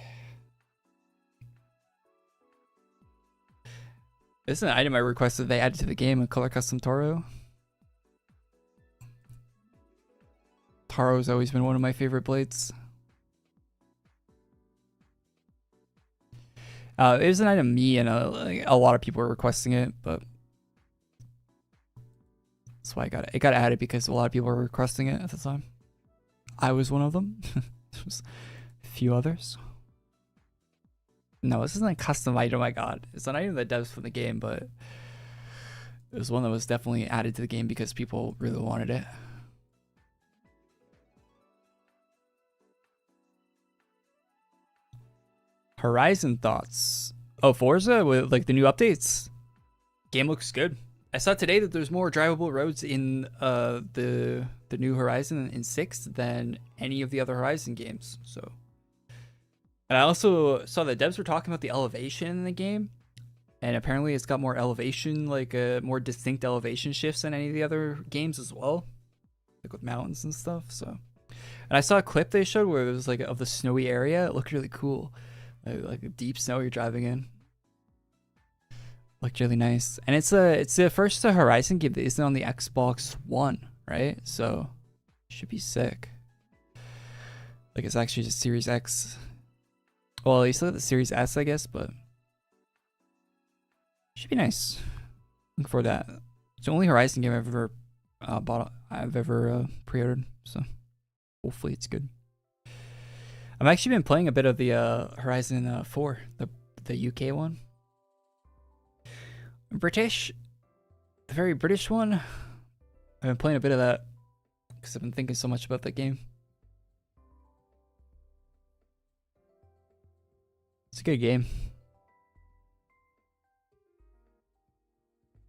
This is an item I requested they added to the game, a color custom Taro. Taro's always been one of my favorite blades. It was an item me and a lot of people were requesting it, but that's why it got added, because a lot of people were requesting it at the time. I was one of them. There was a few others. No, this isn't a custom item I got. It's an item that devs from the game, but it was one that was definitely added to the game because people really wanted it. Horizon thoughts. Oh, Forza with like the new updates. Game looks good. I saw today that there's more drivable roads in the new Horizon in 6 than any of the other Horizon games. So, and I also saw that devs were talking about the elevation in the game, and apparently it's got more elevation, like more distinct elevation shifts than any of the other games as well, like with mountains and stuff. So, and I saw a clip they showed where it was like of the snowy area. It looked really cool, like a deep snow you're driving in. Looked really nice, and it's the first Horizon game that isn't on the Xbox One, right? So it should be sick. Like, it's actually just Series X. Well, you still got the Series S, I guess, but should be nice. Looking forward to that. It's the only Horizon game I've ever pre-ordered, so hopefully it's good. I've actually been playing a bit of the Horizon 4, the UK one. British, the very British one. I've been playing a bit of that because I've been thinking so much about that game. It's a good game.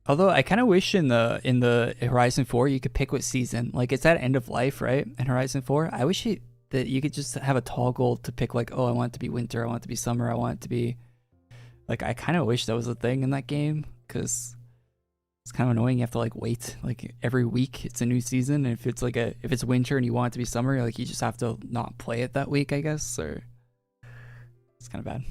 Although I kind of wish in the Horizon 4 you could pick what season. Like, it's at end of life, right? In Horizon 4, I wish that you could just have a toggle to pick, like, oh, I want it to be winter, I want it to be summer, I want it to be, like, I kind of wish that was a thing in that game, because it's kind of annoying. You have to like wait, like every week it's a new season, and if it's winter and you want it to be summer, like, you just have to not play it that week, I guess, or it's kind of bad.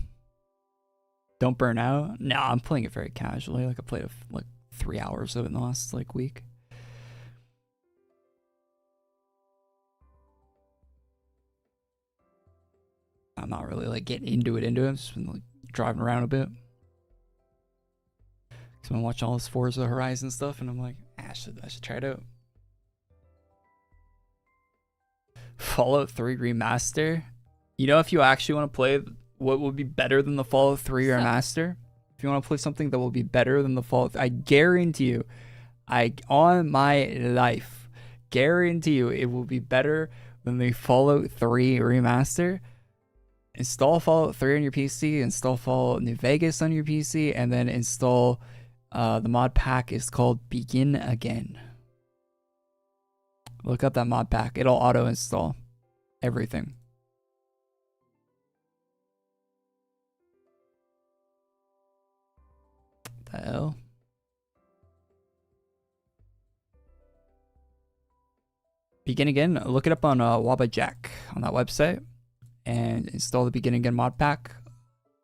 Don't burn out. No, I'm playing it very casually. Like, I played like 3 hours of it in the last like week. I'm not really like getting into it. I've just been like driving around a bit. So I'm watching all this Forza Horizon stuff, and I'm like, I should try it out. Fallout 3 remaster. You know, if you actually want to play what would be better than the Fallout 3 remaster, if you want to play something that will be better than the Fallout, I guarantee you, on my life, guarantee you, it will be better than the Fallout 3 remaster. Install Fallout 3 on your PC, install Fallout New Vegas on your PC, and then install the mod pack is called Begin Again. Look up that mod pack. It'll auto install everything. The hell? Begin Again. Look it up on Wabajack on that website and install the Begin Again mod pack.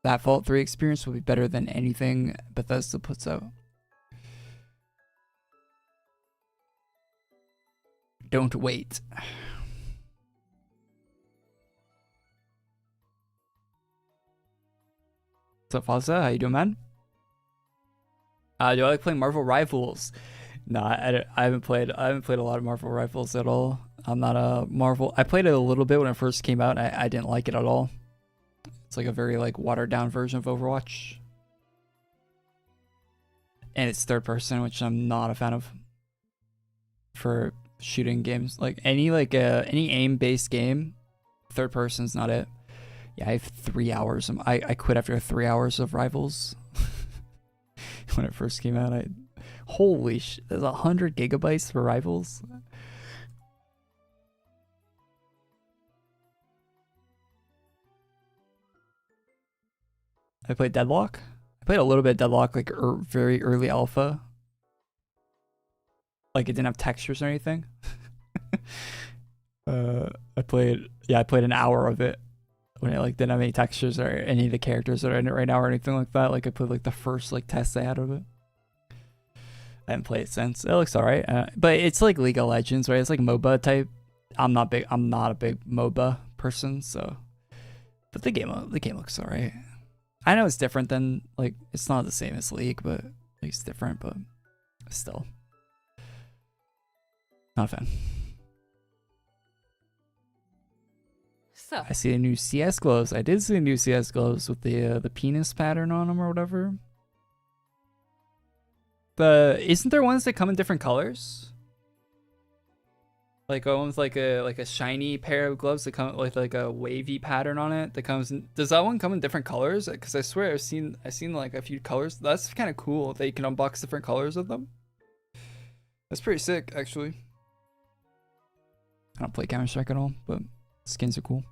That Fallout 3 experience will be better than anything Bethesda puts out. Don't wait. What's up, Forza? How you doing, man? Do I like playing Marvel Rivals? Nah, I haven't played a lot of Marvel Rivals at all. I'm not a Marvel. I played it a little bit when it first came out. I didn't like it at all. It's like a very like watered down version of Overwatch. And it's third person, which I'm not a fan of for shooting games. Like any aim based game, third person's not it. Yeah, I have 3 hours. I quit after 3 hours of Rivals. When it first came out, holy shit, there's 100 gigabytes for Rivals. I played Deadlock. I played a little bit of Deadlock, like very early alpha. Like it didn't have textures or anything. I played an hour of it when it like didn't have any textures or any of the characters that are in it right now or anything like that. Like I played like the first like test I had of it. I haven't played it since. It looks alright, but it's like League of Legends, right? It's like MOBA type. I'm not a big MOBA person, so. But the game looks alright. I know it's different than like it's not the same as League, but it's different. But still, not a fan. So I see a new CS gloves. I did see a new CS gloves with the penis pattern on them or whatever. Isn't there ones that come in different colors? Like one with like a shiny pair of gloves that come with like a wavy pattern on it that comes in. Does that one come in different colors? Because I swear I've seen like a few colors. That's kind of cool that you can unbox different colors of them. That's pretty sick, actually. I don't play Counter-Strike at all, but skins are cool.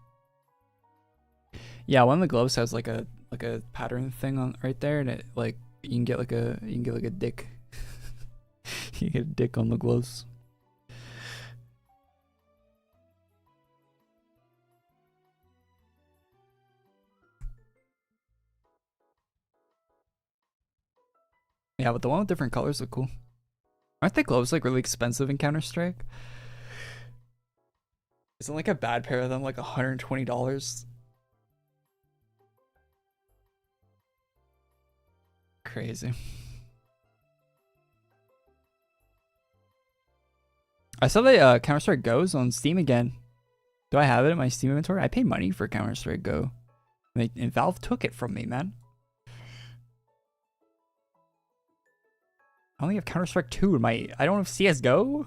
Yeah, one of the gloves has like a pattern thing on right there, and it like you can get like a dick. You get a dick on the gloves. Yeah, but the one with different colors look cool. Aren't the gloves like really expensive in Counter-Strike? Isn't like a bad pair of them like $120? Crazy. I saw that Counter-Strike Go's on Steam again. Do I have it in my Steam inventory? I paid money for Counter-Strike Go. And Valve took it from me, man. I only have Counter-Strike 2 in my... I don't have CSGO?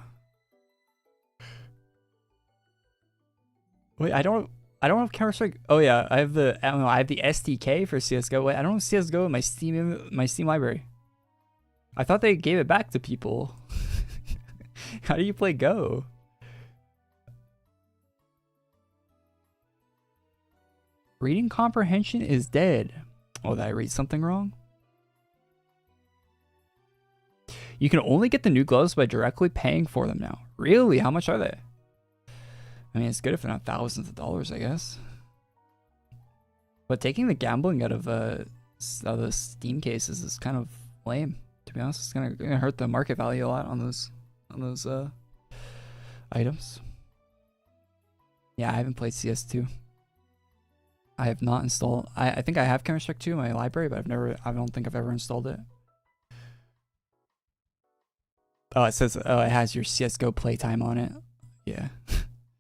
Wait, I don't have Counter-Strike... Oh yeah, I have the SDK for CSGO. Wait, I don't have CSGO in my Steam library. I thought they gave it back to people. How do you play Go? Reading comprehension is dead. Oh, did I read something wrong? You can only get the new gloves by directly paying for them now. Really? How much are they? I mean, it's good if they're not thousands of dollars, I guess. But taking the gambling out of the Steam cases is kind of lame, to be be honest. It's gonna hurt the market value a lot on those items. Yeah, I haven't played CS2. I have not installed. I think I have Counter-Strike 2 in my library, but I don't think I've ever installed it. Oh, it says, oh, it has your CSGO playtime on it. Yeah.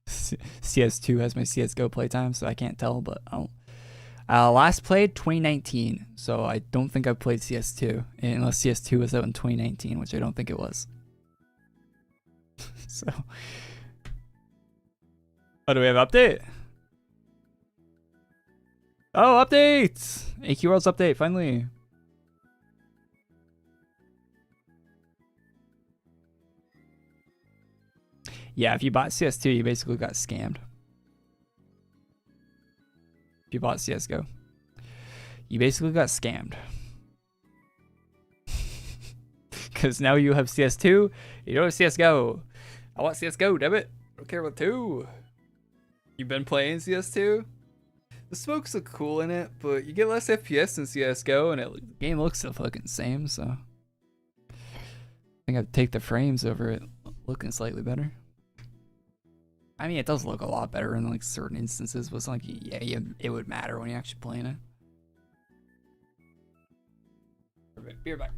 CS2 has my CSGO playtime, so I can't tell, but last played 2019, so I don't think I've played CS2, unless CS2 was out in 2019, which I don't think it was. So, oh, do we have an update? Oh, updates! AQWorlds update, finally. Yeah, if you bought CS2, you basically got scammed. If you bought CSGO, you basically got scammed. Because now you have CS2, you don't have CSGO. I want CSGO, damn it. I don't care about 2. You've been playing CS2? The smokes look cool in it, but you get less FPS than CSGO, and the game looks the fucking same, so I think I'd take the frames over it looking slightly better. I mean, it does look a lot better in like certain instances, but it's like, yeah, it would matter when you're actually playing it. Be right back.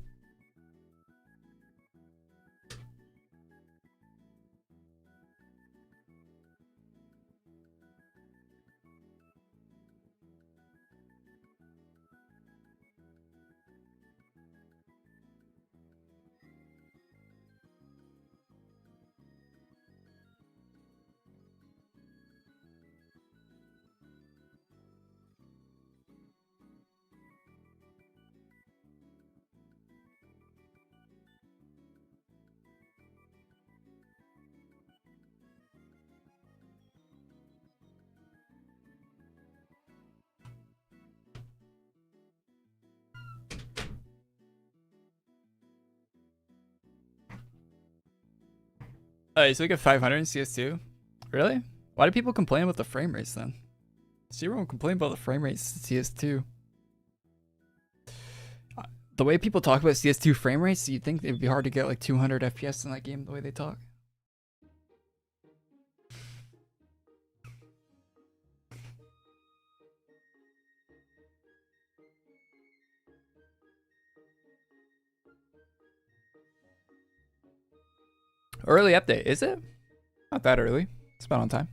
Alright, so we get 500 in CS2. Really? Why do people complain about the frame rates then? See, everyone complain about the frame rates in CS2. The way people talk about CS2 frame rates, you'd think it'd be hard to get like 200 FPS in that game the way they talk. Early update, is it? Not that early. It's about on time.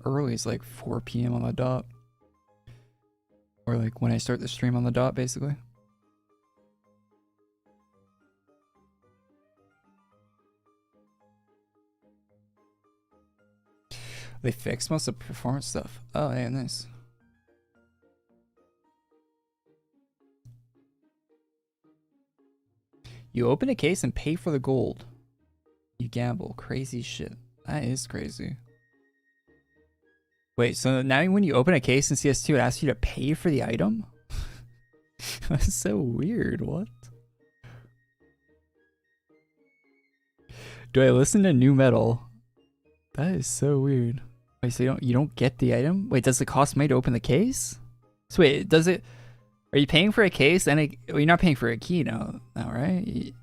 Early is like 4 PM on the dot. Or like when I start the stream on the dot, basically. They fixed most of the performance stuff. Oh, yeah, nice. You open a case and pay for the gold. You gamble. Crazy shit. That is crazy. Wait, so now when you open a case in CS2, it asks you to pay for the item? That's so weird. What? Do I listen to new metal? That is so weird. Wait, so you don't get the item? Wait, does it cost money to open the case? So wait, does it? Are you paying for a case and well, you're not paying for a key now, right?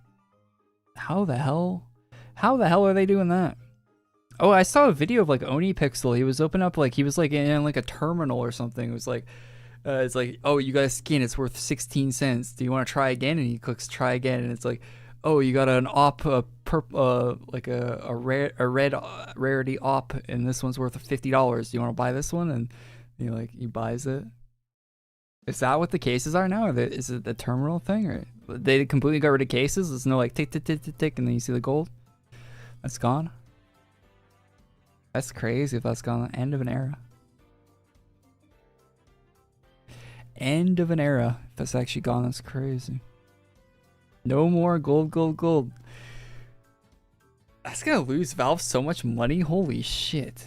How the hell? How the hell are they doing that? Oh, I saw a video of like Oni Pixel. He was open up like he was like in like a terminal or something. It was like, it's like, oh, you got a skin. It's worth 16 cents. Do you want to try again? And he clicks try again, and it's like, oh, you got an op, like a red rarity op, and this one's worth $50. Do you want to buy this one? And he buys it. Is that what the cases are now? Is it the terminal thing, or they completely got rid of cases? There's no like tick tick tick tick tick, and then you see the gold. That's gone. That's crazy if that's gone. End of an era. End of an era. If that's actually gone, that's crazy. No more gold, gold, gold. That's gonna lose Valve so much money. Holy shit.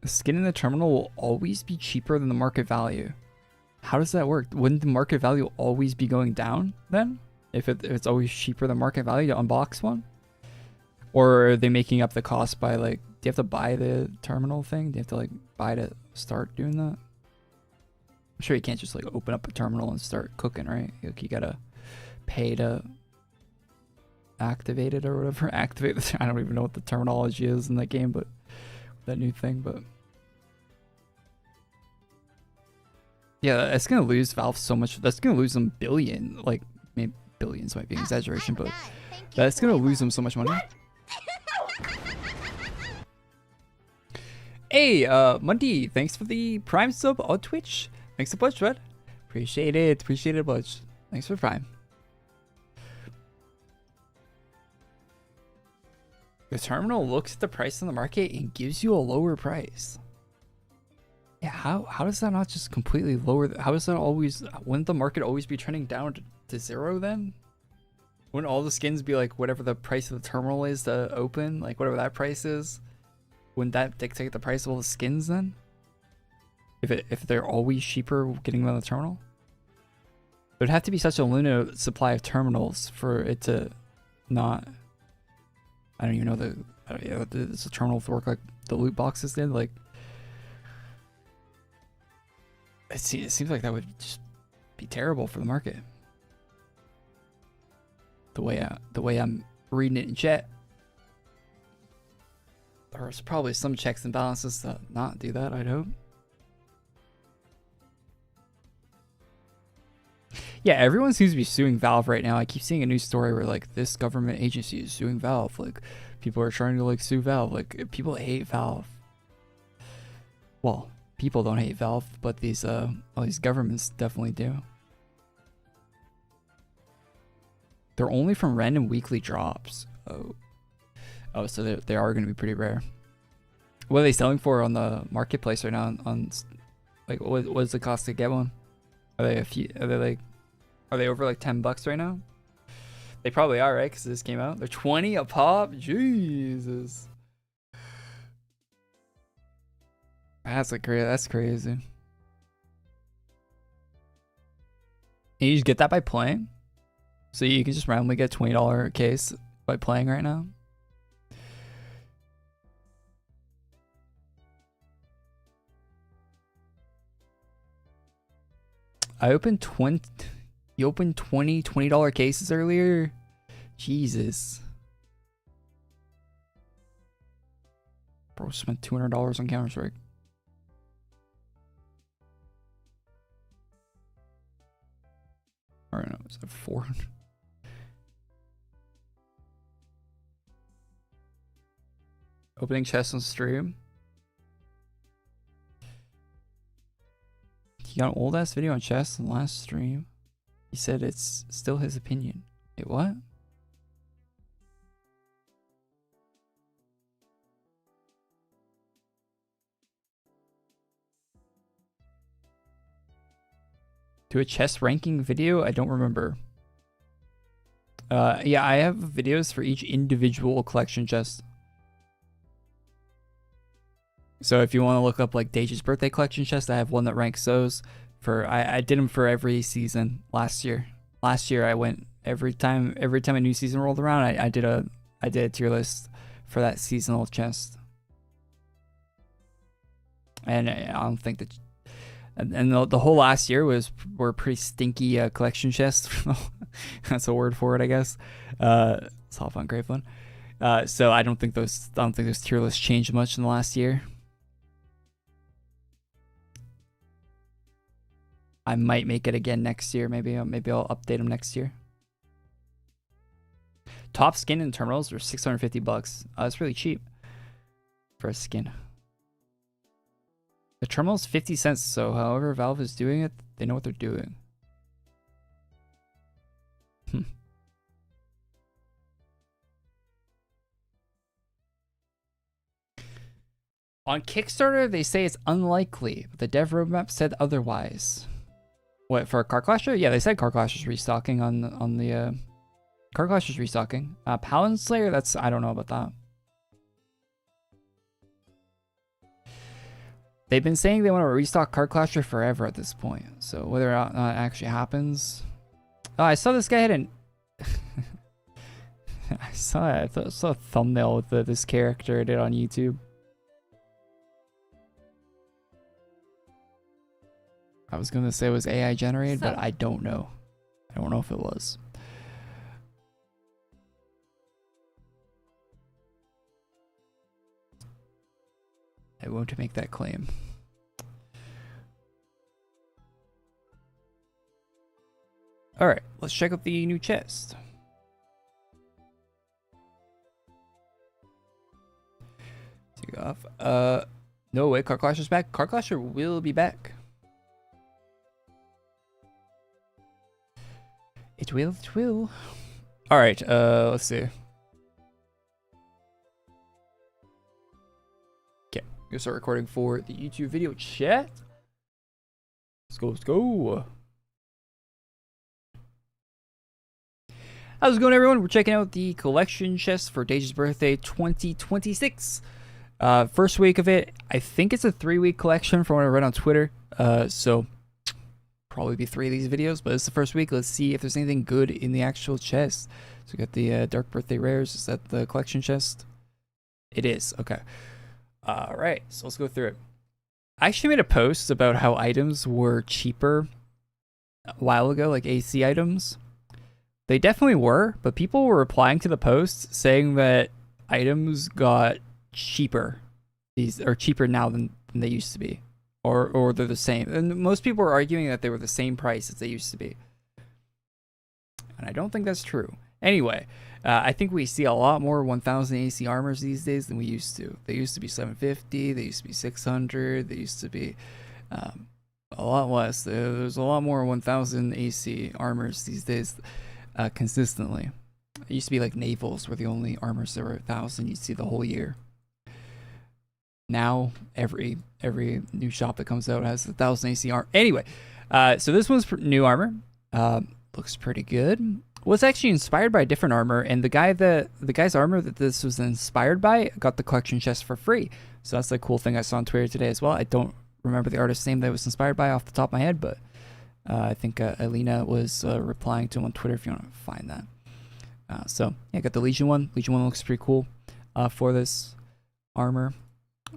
The skin in the terminal will always be cheaper than the market value. How does that work? Wouldn't the market value always be going down then? If it's always cheaper than market value to unbox one? Or are they making up the cost by like you have to buy the terminal thing? Do you have to like buy to start doing that? I'm sure you can't just like open up a terminal and start cooking, right? Like you gotta pay to activate it or whatever. Activate the, I don't even know what the terminology is in that game, but that new thing. But yeah, it's gonna lose Valve so much. That's gonna lose them billion, like maybe billions might be an exaggeration, but that's gonna lose them so much money. Hey, Mundy, thanks for the Prime sub on Twitch. Thanks so much, bud. Appreciate it. Appreciate it much. Thanks for Prime. The terminal looks at the price in the market and gives you a lower price. Yeah, how does that not just completely lower? How is that always? Wouldn't the market always be trending down to zero then? Wouldn't all the skins be like whatever the price of the terminal is to open, like whatever that price is? Wouldn't that dictate the price of all the skins then? If they're always cheaper getting them on the terminal? There'd have to be such a limited supply of terminals for it to not. I don't even know does the terminal work like the loot boxes did? Like, it seems like that would just be terrible for the market. The way I'm reading it in chat. There's probably some checks and balances to not do that, I'd hope. Yeah, everyone seems to be suing Valve right now. I keep seeing a news story where like this government agency is suing Valve. Like people are trying to like sue Valve. Like people hate Valve. Well, people don't hate Valve, but these all these governments definitely do. They're only from random weekly drops. Oh, so they are going to be pretty rare. What are they selling for on the marketplace right now? On like what is the cost to get one? Are they over like $10 right now? They probably are, right? Because this came out. They're 20 a pop. Jesus. That's like crazy. That's crazy. And you just get that by playing. So you can just randomly get $20 case by playing right now. I opened You opened $20 cases earlier? Jesus. Bro spent $200 on Counter-Strike. Or no, it's 400. Opening chests on stream. He got an old ass video on chests in the last stream. He said it's still his opinion. Wait, what? Do a chest ranking video? I don't remember. Yeah, I have videos for each individual collection chest. So if you want to look up like Dages birthday collection chest, I have one that ranks those. I did them for every season last year. Last year I went every time a new season rolled around, I did a tier list for that seasonal chest. And I don't think that, and the whole last year were pretty stinky collection chests. That's a word for it, I guess. It's all fun, great fun. So I don't think those tier lists changed much in the last year. I might make it again next year. Maybe I'll update them next year. Top skin in terminals are $650. That's really cheap for a skin. The terminal's 50 cents. So however Valve is doing it, they know what they're doing. On Kickstarter, they say it's unlikely, but the dev roadmap said otherwise. What, for Car Clasher? Yeah, they said Car Clasher's restocking on the Car Clasher's restocking. Paladin Slayer, I don't know about that. They've been saying they want to restock Car Clasher forever at this point. So whether or not that actually happens. Oh, I saw this guy had an I saw a thumbnail with this character I did on YouTube. I was gonna say it was AI generated, So. but I don't know. I don't know if it was. I won't make that claim. All right, let's check out the new chest. Take it off. No way, Car Clasher's back. Car Clasher will be back. It will, it will. All right, let's see. Okay, gonna start recording for the YouTube video chat. Let's go, let's go. How's it going, everyone? We're checking out the collection chest for Dages' birthday 2026. First week of it. I think it's a 3-week collection from what I read on Twitter. So probably be 3 of these videos, but it's the first week. Let's see if there's anything good in the actual chest. So we got the Dark Birthday Rares. Is that the collection chest? It is. Okay. All right. So let's go through it. I actually made a post about how items were cheaper a while ago, like AC items. They definitely were, but people were replying to the post saying that items got cheaper. These are cheaper now than they used to be. Or they're the same. And most people are arguing that they were the same price as they used to be. And I don't think that's true. Anyway, I think we see a lot more 1000 AC armors these days than we used to. They used to be 750, they used to be 600, they used to be a lot less. There's a lot more 1000 AC armors these days consistently. It used to be like navals were the only armors that were 1000 you'd see the whole year. Now every new shop that comes out has 1000 AC armor. Anyway, so this one's new armor. Looks pretty good. Was actually inspired by a different armor, and the guy's armor that this was inspired by got the collection chest for free. So that's the cool thing I saw on Twitter today as well. I don't remember the artist's name that it was inspired by off the top of my head, but I think Alina was replying to him on Twitter if you want to find that. So yeah, I got the Legion one. Legion one looks pretty cool for this armor.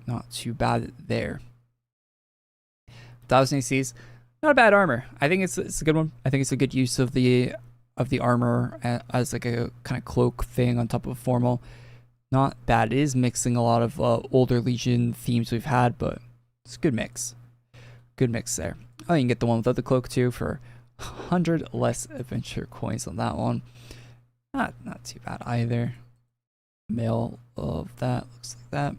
Not too bad there. 1000 ACs, not a bad armor. I think it's a good one. I think it's a good use of the armor as like a kind of cloak thing on top of a formal. Not bad. It is mixing a lot of older Legion themes we've had, but it's a good mix. Good mix there. Oh, you can get the one without the cloak too for 100 less adventure coins on that one. Not too bad either. Male of that looks like that.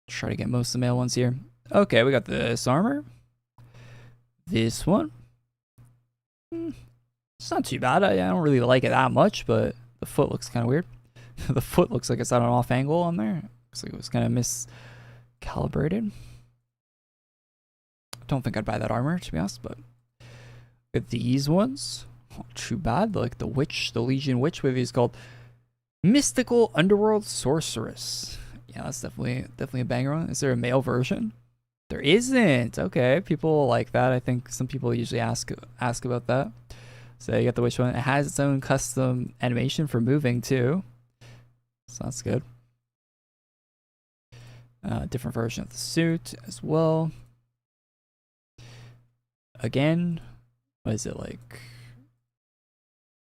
Try to get most of the male ones here. Okay, we got this armor. This one. It's not too bad. I don't really like it that much, but the foot looks kind of weird. The foot looks like it's at an off angle on there. Looks like it was kind of miscalibrated. Don't think I'd buy that armor, to be honest, but with these ones, not too bad. Like the witch, the Legion witch, whatever he's called. Mystical Underworld Sorceress. Yeah, that's definitely a banger one. Is there a male version? There isn't. Okay, people like that. I think some people usually ask about that. So you got the witch one. It has its own custom animation for moving too, so that's good. Different version of the suit as well. Again, what is it like?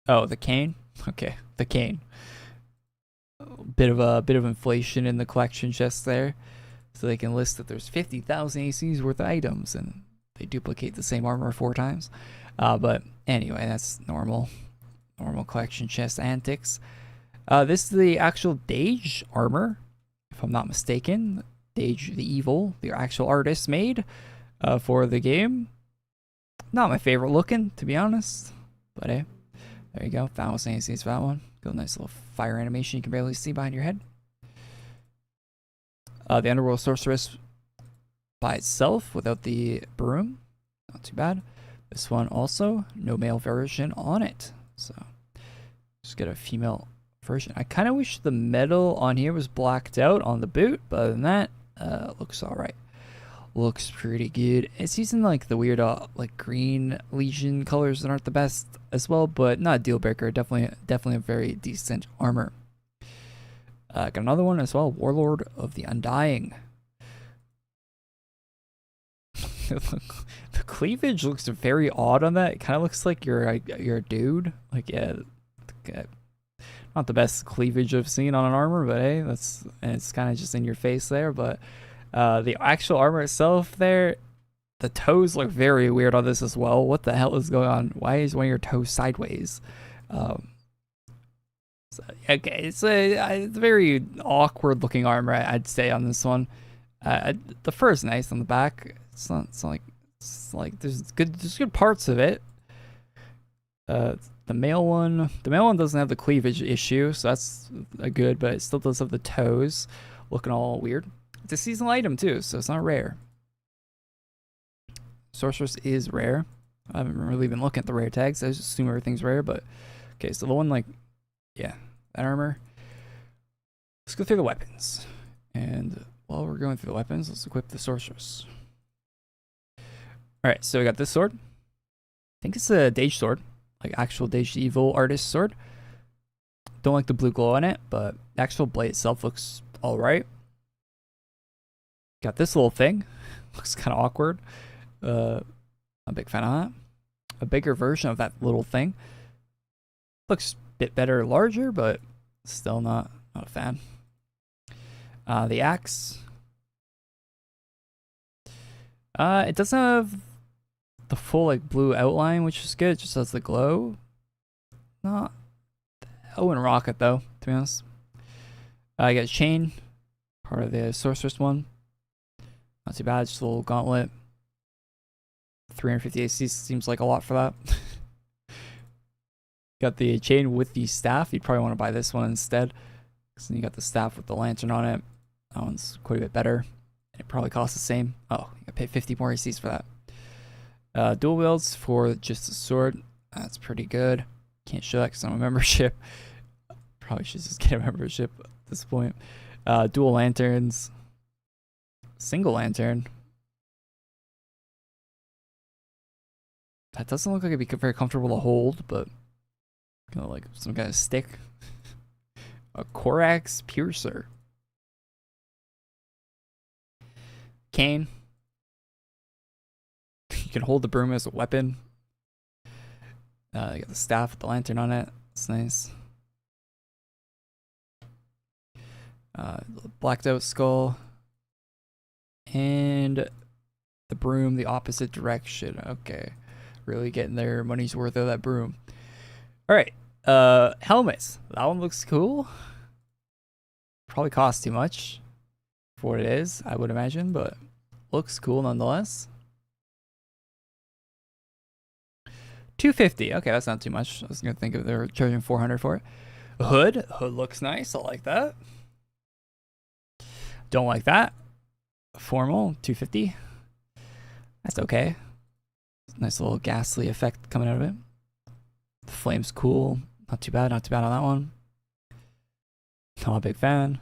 Oh, the cane. Okay, the cane. Bit of inflation in the collection chest there, so they can list that there's 50,000 ACs worth of items, and they duplicate the same armor 4 times. But anyway, that's normal collection chest antics. This is the actual Dages armor, if I'm not mistaken. Dages the Evil, the actual artist made for the game. Not my favorite looking, to be honest, but hey, there you go. 1000 ACs for that one. Got a nice little fire animation you can barely see behind your head. The Underworld Sorceress by itself without the broom. Not too bad. This one also, no male version on it. So just get a female version. I kind of wish the metal on here was blacked out on the boot, but other than that, looks alright. Looks pretty good. It's using like the weird like green Legion colors that aren't the best as well, but not a deal breaker. Definitely a very decent armor. Got another one as well, Warlord of the Undying. The cleavage looks very odd on that. It kind of looks like you're a dude. Like, yeah, not the best cleavage I've seen on an armor, but hey, it's kind of just in your face there. But the actual armor itself there, the toes look very weird on this as well. What the hell is going on? Why is one of your toes sideways? Okay, it's a very awkward looking armor, I'd say, on this one. The fur is nice on the back. It's not like there's good parts of it. The male one doesn't have the cleavage issue, so that's a good, but it still does have the toes looking all weird. It's a seasonal item too, so it's not rare. Sorceress is rare. I haven't really been looking at the rare tags. I just assume everything's rare, but okay, so the one like, yeah, that armor. Let's go through the weapons. And while we're going through the weapons, let's equip the sorceress. Alright, so we got this sword. I think it's a Dage sword. Like actual Dage Evil artist sword. Don't like the blue glow on it, but the actual blade itself looks alright. Got this little thing. Looks kind of awkward. I'm a big fan of that. A bigger version of that little thing. Looks a bit better, larger, but still not a fan. The axe. It doesn't have the full like blue outline, which is good. It just has the glow. Not. I wouldn't rock it though, to be honest. I got a chain, part of the sorceress one. Not too bad. Just a little gauntlet. 350 AC seems like a lot for that. Got the chain with the staff. You'd probably want to buy this one instead, because then you got the staff with the lantern on it. That one's quite a bit better. It probably costs the same. Oh, you gotta pay 50 more ACs for that. Dual wields for just the sword. That's pretty good. Can't show that because I'm a membership. Probably should just get a membership at this point. Dual lanterns. Single lantern. That doesn't look like it'd be very comfortable to hold, but you know, like some kind of stick. A Korax piercer. Cane. You can hold the broom as a weapon. You got the staff with the lantern on it. It's nice. Blacked out skull. And the broom the opposite direction. Okay. Really getting their money's worth out of that broom. Alright. Helmets. That one looks cool. Probably costs too much for what it is, I would imagine, but looks cool nonetheless. $250. Okay, that's not too much. I was gonna think if they were charging $400 for it. Hood looks nice. I like that. Don't like that. Formal, $250. That's okay. Nice little ghastly effect coming out of it. The flame's cool. Not too bad. Not too bad on that one. Not a big fan.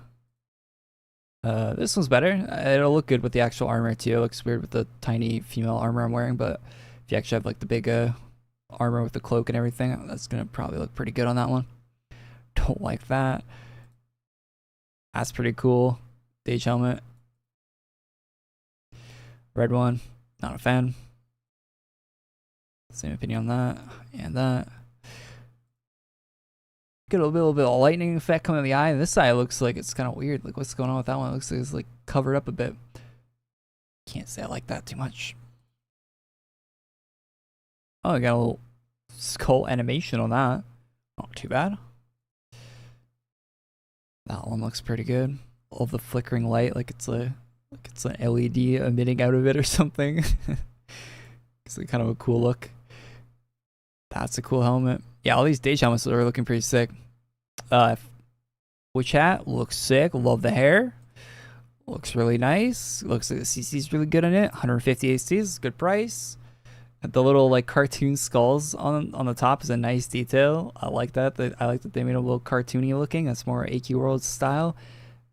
This one's better. It'll look good with the actual armor too. It looks weird with the tiny female armor I'm wearing, but if you actually have like the big armor with the cloak and everything, that's gonna probably look pretty good on that one. Don't like that. That's pretty cool. Dage helmet. Red one. Not a fan. Same opinion on that and that. Get a little bit of lightning effect coming in the eye. And this side looks like it's kind of weird. Like, what's going on with that one? It looks like it's like covered up a bit. Can't say I like that too much. Oh, I got a little skull animation on that. Not too bad. That one looks pretty good. All the flickering light, like it's an LED emitting out of it or something. It's like kind of a cool look. That's a cool helmet. Yeah, all these Dage helmets are looking pretty sick. Witch hat looks sick. Love the hair. Looks really nice. Looks like the CC's really good in it. 150 AC is a good price. The little like cartoon skulls on the top is a nice detail. I like that. I like that they made it a little cartoony looking. That's more AQWorlds style.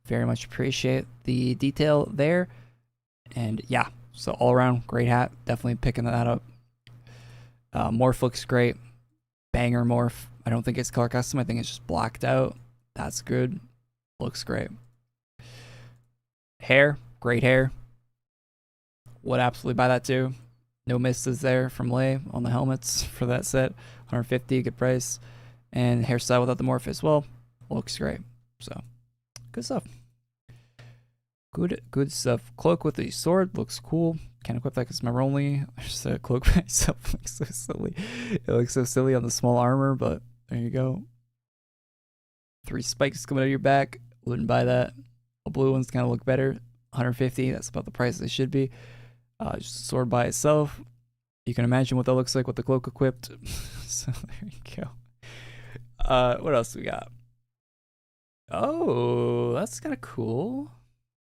Very much appreciate the detail there. And yeah, so all around great hat. Definitely picking that up. Morph looks great. Banger morph. I don't think it's color custom. I think it's just blacked out. That's good. Looks great. Hair, great hair. Would absolutely buy that too. No misses there from Lay on the helmets for that set. 150, good price. And hairstyle without the morph as well. Looks great. So, good stuff. Good stuff. Cloak with the sword looks cool. Can't equip that because it's member only. Just a cloak by itself looks so silly. It looks so silly on the small armor, but there you go. 3 spikes coming out of your back. Wouldn't buy that. The blue ones kind of look better. 150. That's about the price they should be. Just a sword by itself. You can imagine what that looks like with the cloak equipped. So there you go. What else we got? Oh, that's kind of cool.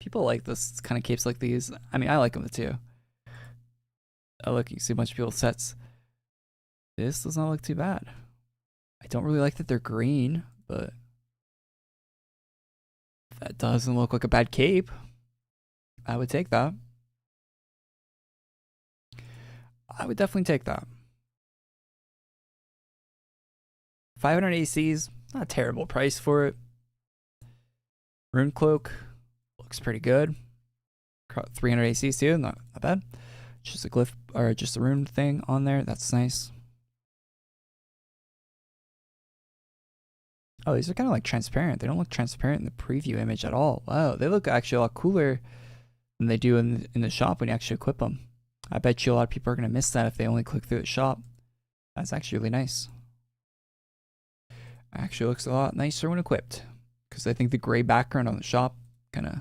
People like this kind of capes like these. I mean, I like them too. Look, you can see a bunch of people's sets. This does not look too bad. I don't really like that they're green, but that doesn't look like a bad cape. I would take that. I would definitely take that. 500 ACs, not a terrible price for it. Rune Cloak looks pretty good. 300 ACs too, not bad. Just a glyph or just a rune thing on there. That's nice. Oh, these are kind of like transparent. They don't look transparent in the preview image at all. Wow, they look actually a lot cooler than they do in the shop when you actually equip them. I bet you a lot of people are going to miss that if they only click through the shop. That's actually really nice. Actually looks a lot nicer when equipped. Because I think the gray background on the shop kind of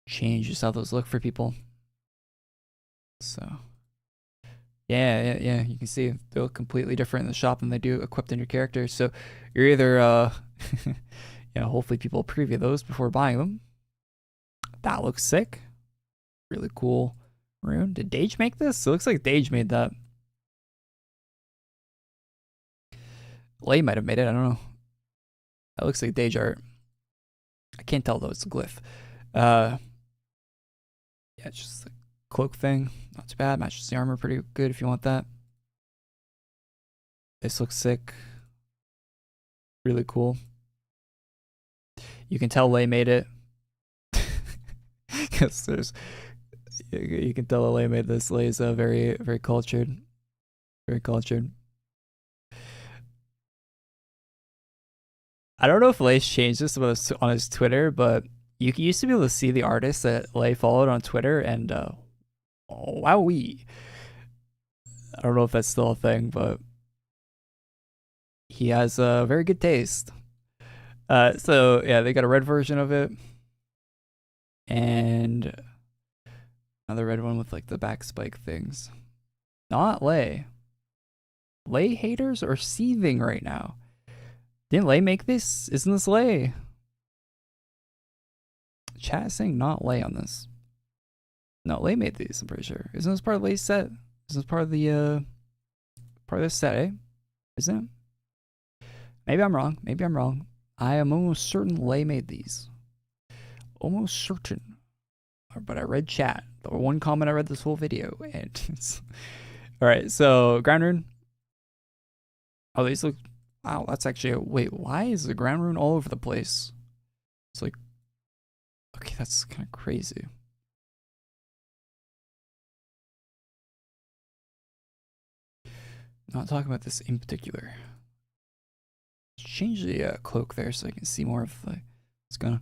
changes how those look for people. So, yeah, you can see they look completely different in the shop than they do equipped in your character. So you're either, hopefully people preview those before buying them. That looks sick. Really cool rune. Did Dage make this? It looks like Dage made that. Lay might have made it. I don't know. That looks like Dage art. I can't tell though. It's a glyph. Yeah, it's just a cloak thing. Not too bad. Matches the armor pretty good if you want that. This looks sick. Really cool. You can tell Lay made it. Because you can tell Lay made this. Lay is very, very cultured. Very cultured. I don't know if Lay's changed this on his Twitter, but you used to be able to see the artists that Lay followed on Twitter, and wowee. I don't know if that's still a thing, but he has a very good taste. So yeah, they got a red version of it, and another red one with like the back spike things. Not Lay. Lay haters are seething right now. Didn't Lay make this? Isn't this Lay? Chat is saying not Lay on this. No, Lay made these, I'm pretty sure. Isn't this part of Lay's set? Isn't this part of the this set, eh? Isn't it? Maybe I'm wrong. Maybe I'm wrong. I am almost certain Lay made these. Almost certain. But I read chat. The one comment I read this whole video, and it's alright, so ground rune. Oh, these look. Wow, that's actually wait, why is the ground rune all over the place? It's like, okay, that's kind of crazy. Not talking about this in particular. Let's change the cloak there so I can see more of what's going on.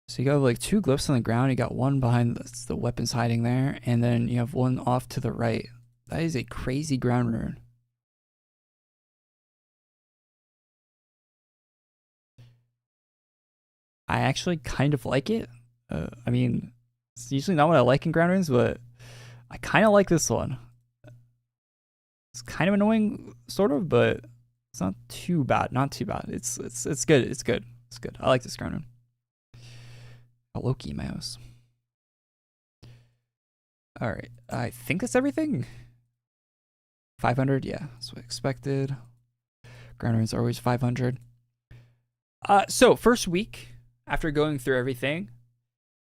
So you got like 2 glyphs on the ground. You got one behind the weapons hiding there, and then you have one off to the right. That is a crazy ground rune. I actually kind of like it. I mean, it's usually not what I like in ground runes, but I kind of like this one. It's kind of annoying, sort of, but it's not too bad. Not too bad. It's good. It's good. It's good. I like this ground rune. A Loki mouse. All right. I think that's everything. 500. Yeah, that's what I expected. Ground runes are always 500. So first week. After going through everything,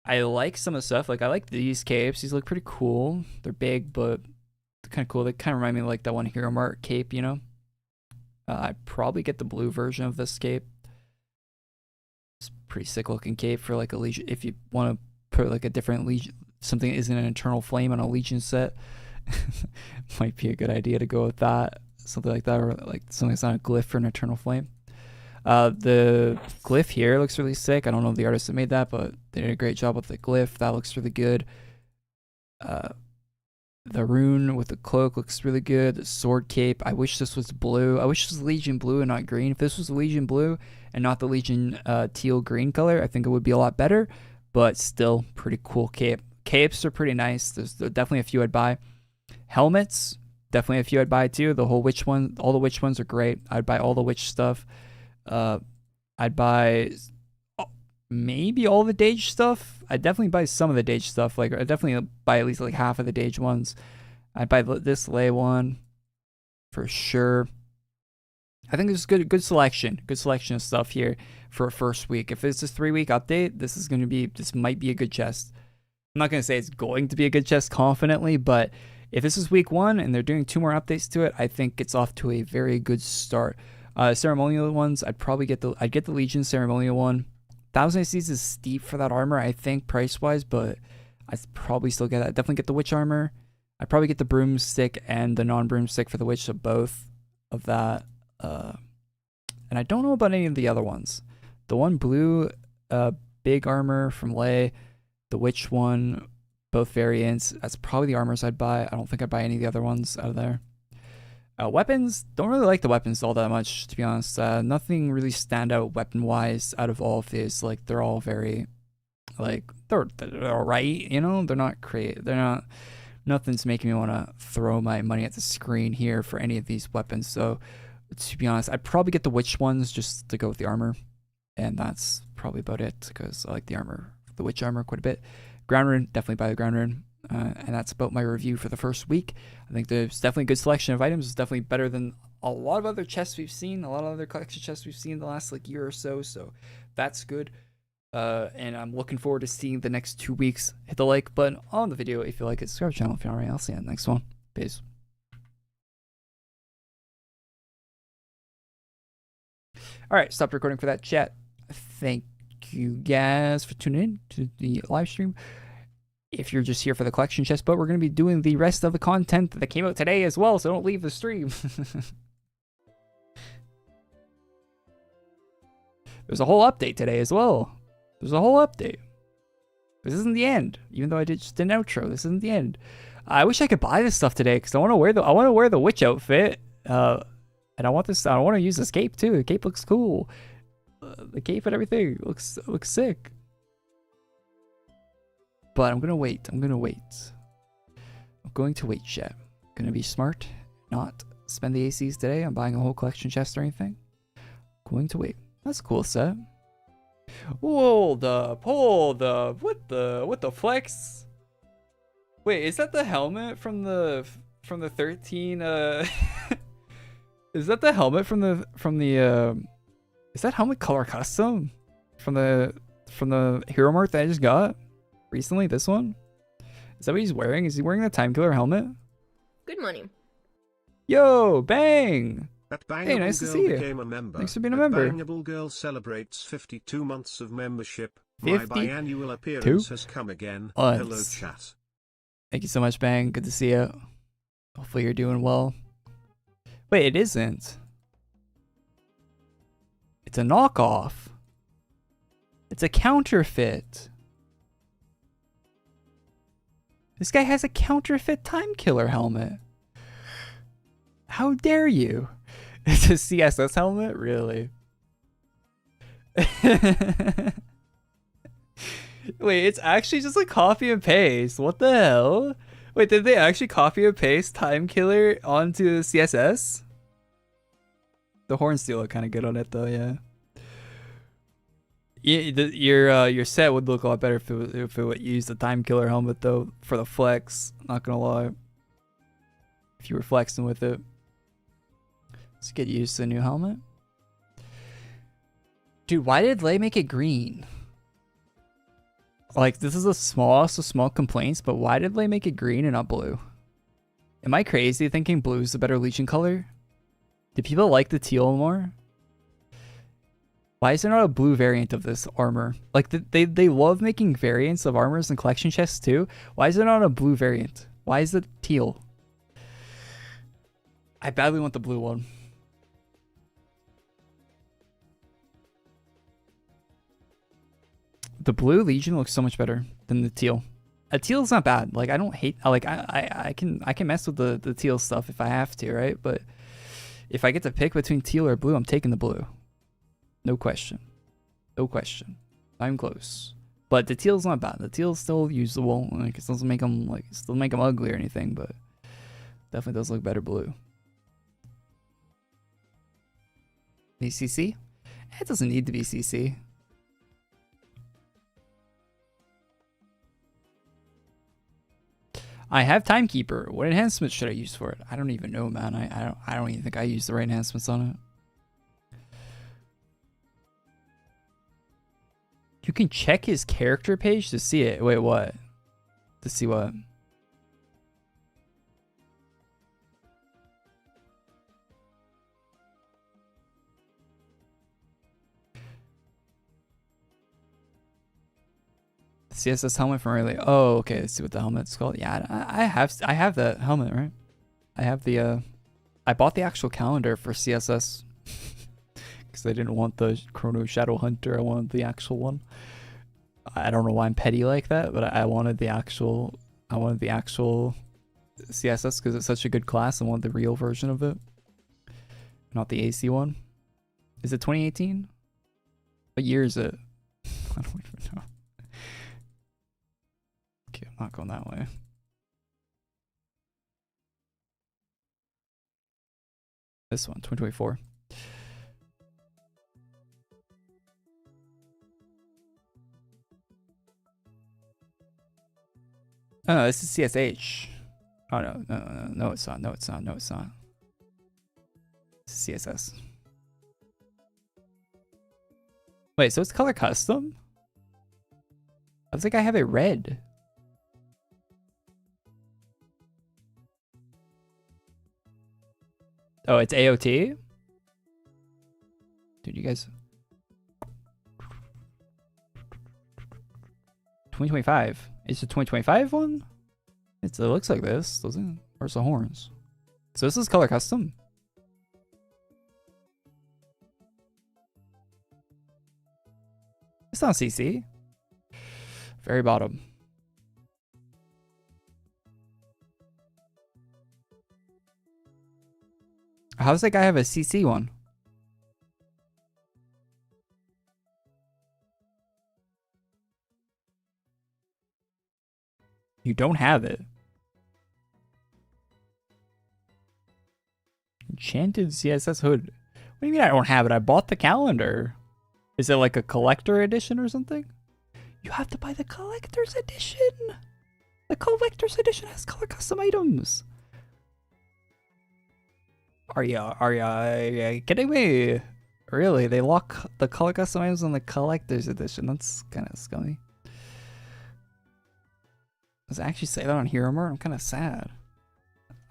I like some of the stuff. Like, I like these capes. These look pretty cool. They're big, but they're kind of cool. They kind of remind me of like that one Hero Mart cape, you know? I'd probably get the blue version of this cape. It's a pretty sick looking cape for like a Legion. If you want to put like a different something isn't an Eternal Flame on a Legion set, might be a good idea to go with that. Something like that, or like something that's not a glyph for an Eternal Flame. The glyph here looks really sick. I don't know the artist that made that, but they did a great job with the glyph. That looks really good. The rune with the cloak looks really good. The sword cape. I wish this was blue. I wish this was Legion blue and not green. If this was Legion blue and not the Legion teal green color, I think it would be a lot better. But still, pretty cool cape. Capes are pretty nice. There's definitely a few I'd buy. Helmets, definitely a few I'd buy too. The whole witch one, all the witch ones are great. I'd buy all the witch stuff. I'd buy maybe all the Dage stuff. I'd definitely buy some of the Dage stuff. Like I'd definitely buy at least like half of the Dage ones. I'd buy this lay one for sure. I think there's good selection of stuff here for a first week. If it's a 3-week update, this might be a good chest. I'm not gonna say it's going to be a good chest confidently, but if this is week 1 and they're doing 2 more updates to it, I think it's off to a very good start. Ceremonial ones, I'd get the Legion ceremonial one. 1000 ACs is steep for that armor, I think, price wise, but I'd probably still get that. I'd definitely get the witch armor. I'd probably get the broomstick and the non-broomstick for the witch, so both of that. And I don't know about any of the other ones. The one blue big armor from Lay, the witch one, both variants. That's probably the armors I'd buy. I don't think I'd buy any of the other ones out of there. Weapons, don't really like the weapons all that much, to be honest. Nothing really stand out weapon wise out of all of these. Like they're all very, like they're alright, you know. They're not great. They're not. Nothing's making me want to throw my money at the screen here for any of these weapons. So, to be honest, I'd probably get the witch ones just to go with the armor, and that's probably about it because I like the armor, the witch armor quite a bit. Ground rune, definitely buy the ground rune. And that's about my review for the first week. I think there's definitely a good selection of items. It's definitely better than a lot of other chests we've seen, a lot of other collection chests we've seen in the last like year or so. So that's good. And I'm looking forward to seeing the next 2 weeks. Hit the like button on the video if you like it. Subscribe to the channel if you're not already. I'll see you in the next one. Peace. All right, stop recording for that chat. Thank you guys for tuning in to the live stream. If you're just here for the collection chest, but we're going to be doing the rest of the content that came out today as well, so don't leave the stream. There's a whole update today as well. There's a whole update. This isn't the end, even though I did just an outro. This isn't the end. I wish I could buy this stuff today because I want to wear the witch outfit, and I want to use this cape too. The cape looks cool. The cape and everything looks sick. But I'm gonna wait. I'm going to wait, chat. I'm gonna be smart, not spend the ACs today on buying a whole collection chest or anything. Going to wait. That's a cool set. Hold up. What the flex? Wait, is that the helmet from the 13? Is that the helmet from the? Is that helmet color custom from the hero mark that I just got? Recently, this one? Is that what he's wearing? Is he wearing the Time Killer helmet? Good morning. Yo, Bang! Hey, nice to see you. A member. Thanks for being a member. Bangable Girl celebrates 52 months of membership. 52? My biannual appearance has come again. Months. Hello, chat. Thank you so much, Bang. Good to see you. Hopefully you're doing well. Wait, it isn't. It's a knockoff. It's a counterfeit. This guy has a counterfeit Time Killer helmet. How dare you? It's a CSS helmet? Really? Wait, it's actually just a copy and paste. What the hell? Wait, did they actually copy and paste Time Killer onto CSS? The horns still look kind of good on it though, yeah. Your set would look a lot better if it would use the Time Killer helmet though for the flex. Not gonna lie. If you were flexing with it. Let's get used to the new helmet. Dude, why did Lay make it green? Like, this is a small complaints, but why did Lay make it green and not blue? Am I crazy thinking blue is the better Legion color? Do people like the teal more? Why is there not a blue variant of this armor? Like, they love making variants of armors and collection chests too. Why is there not a blue variant? Why is it teal? I badly want the blue one. The blue Legion looks so much better than the teal. A teal is not bad. Like, I don't hate. Like, I can mess with the teal stuff if I have to, right? But if I get to pick between teal or blue, I'm taking the blue. No question. No question. I'm close. But the teal's not bad. The teal's still usable. Like, it doesn't make them ugly or anything, but definitely does look better blue. BCC? It doesn't need to be CC. I have Timekeeper. What enhancements should I use for it? I don't even know, man. I don't even think I used the right enhancements on it. You can check his character page to see it. Wait, what? To see what? CSS helmet from early. Oh, okay. Let's see what the helmet's called. Yeah, I have that helmet, right? I have the I bought the actual calendar for CSS because I didn't want the Chrono Shadow Hunter. I wanted the actual one. I don't know why I'm petty like that, but I wanted the actual CSS because it's such a good class. I want the real version of it, not the AC one. Is it 2018? What year is it? I don't even know. Okay, I'm not going that way. This one, 2024. Oh, no, this is CSH. Oh, no, it's not. No, it's not. No, it's not. This is CSS. Wait, so it's color custom? I was like, I have it red. Oh, it's AOT? Dude, you guys... 2025. It's the 2025 one? It looks like this, doesn't it? Where's the horns? So this is color custom? It's not CC. Very bottom. How does that guy have a CC one? You don't have it. Enchanted CSS hood. What do you mean I don't have it? I bought the calendar. Is it like a collector edition or something? You have to buy the collector's edition. The collector's edition has color custom items. Are ya kidding me? Really? They lock the color custom items on the collector's edition. That's kind of scummy. Does it actually say that on Hero Mart? I'm kind of sad.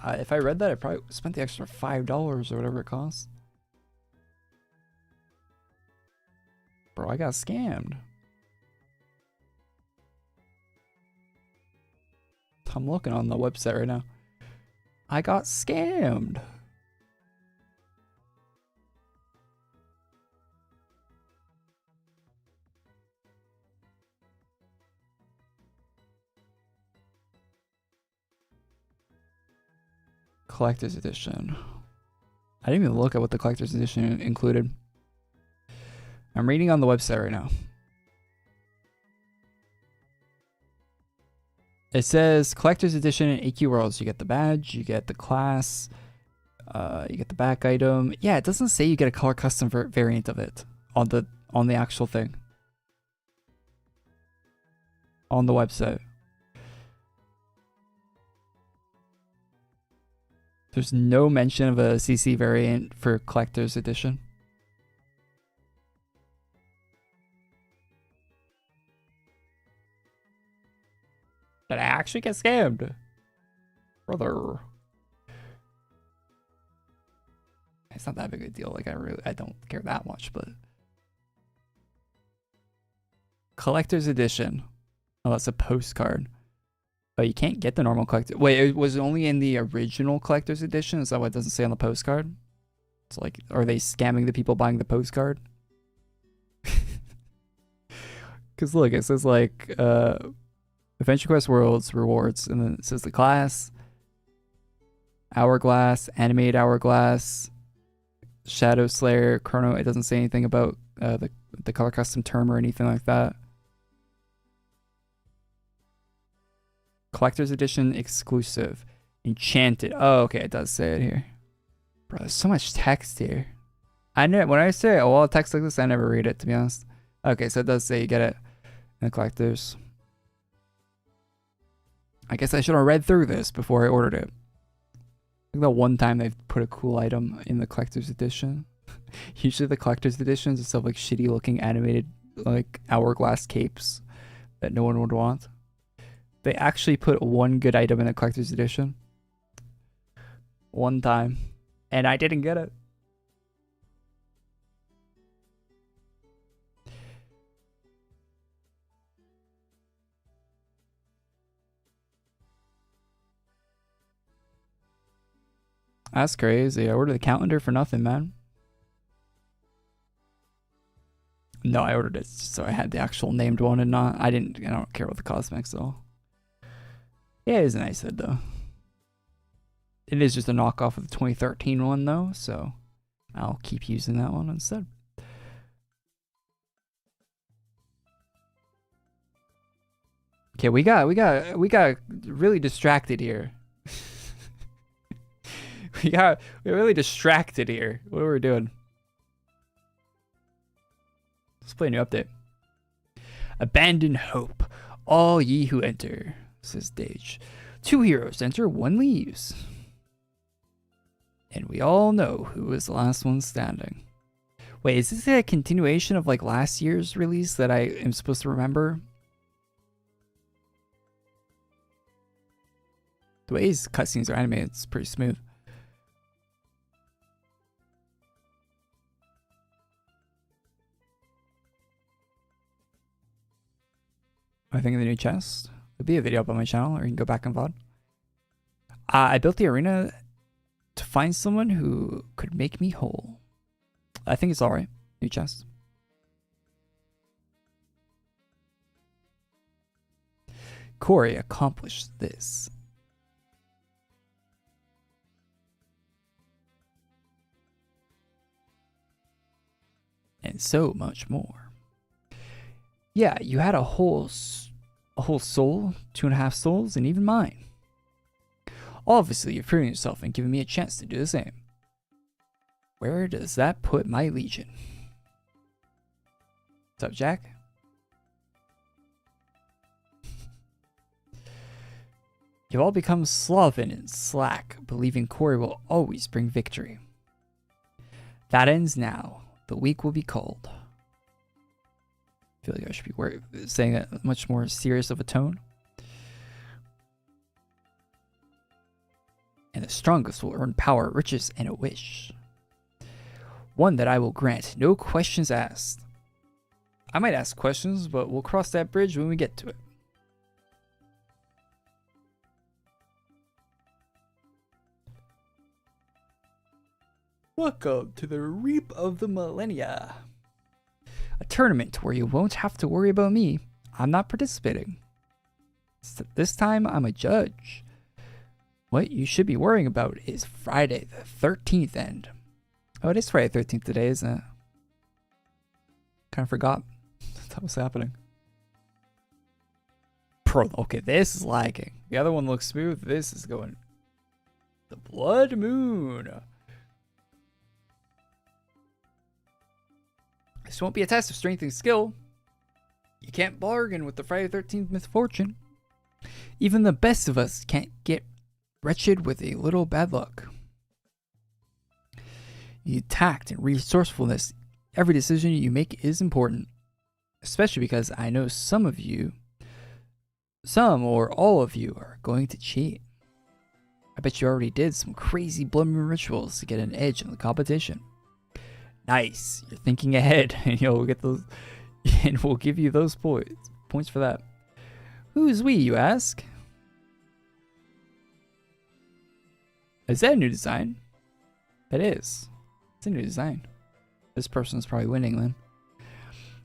If I read that, I probably spent the extra $5 or whatever it costs. Bro, I got scammed. I'm looking on the website right now. I got scammed. Collector's edition. I didn't even look at what the collector's edition included. I'm reading on the website right now. It says collector's edition in AQWorlds. You get the badge, you get the class, you get the back item. Yeah, it doesn't say you get a color custom variant of it on the actual thing. On the website. There's no mention of a CC variant for collector's edition. Did I actually get scammed? Brother. It's not that big a deal. Like, I don't care that much, but Collector's edition. Oh, that's a postcard. Oh, you can't get the normal collector. Wait, it was only in the original collector's edition? Is that what it doesn't say on the postcard? It's like, are they scamming the people buying the postcard? Because look, it says like Adventure Quest Worlds rewards, and then it says the class, Hourglass, Animated Hourglass, Shadow Slayer, Chrono. It doesn't say anything about the color custom term or anything like that. Collector's edition exclusive, Enchanted. Oh, okay, it does say it here. Bro, there's so much text here. When I say a lot of text like this, I never read it, to be honest. Okay, so it does say you get it in the collectors. I guess I should have read through this before I ordered it. I think the one time they've put a cool item in the collector's edition. Usually the collector's editions is stuff like shitty looking animated like hourglass capes that no one would want. They actually put one good item in a collector's edition. One time. And I didn't get it. That's crazy. I ordered the calendar for nothing, man. No, I ordered it so I had the actual named one and not. I don't care about the cosmetics though. Yeah, it is a nice hood though. It is just a knockoff of the 2013 one though, so I'll keep using that one instead. Okay, we got really distracted here. We're really distracted here. What are we doing? Let's play a new update. Abandon hope, all ye who enter, says Dages. 2 heroes enter, 1 leaves. And we all know who is the last one standing. Wait, is this a continuation of like last year's release that I am supposed to remember? The way his cutscenes are animated, it's pretty smooth. I think of the new chest. There'll be a video up on my channel, or you can go back and VOD. I built the arena to find someone who could make me whole. I think it's alright. New chest. Korey accomplished this. And so much more. Yeah, you had a whole soul, 2.5 souls, and even mine. Obviously, you've proven yourself and given me a chance to do the same. Where does that put my legion? What's up, Jack? You've all become sloven and slack, believing Korey will always bring victory. That ends now. The week will be cold. I feel like I should be saying that much more serious of a tone. And the strongest will earn power, riches, and a wish. One that I will grant, no questions asked. I might ask questions, but we'll cross that bridge when we get to it. Welcome to the Reap of the Millennia. A tournament where you won't have to worry about me. I'm not participating. This time, I'm a judge. What you should be worrying about is Friday the 13th end. Oh, it is Friday the 13th today, isn't it? Kind of forgot that was happening. Okay, this is lagging. The other one looks smooth. This is going... The Blood Moon. This won't be a test of strength and skill. You can't bargain with the Friday the 13th misfortune. Even the best of us can't get wretched with a little bad luck. You need tact and resourcefulness. Every decision you make is important. Especially because I know some or all of you are going to cheat. I bet you already did some crazy blood moon rituals to get an edge in the competition. Nice, you're thinking ahead, and you'll get those. And we'll give you those points for that. Who's we, you ask? Is that a new design? It is. It's a new design. This person's probably winning then.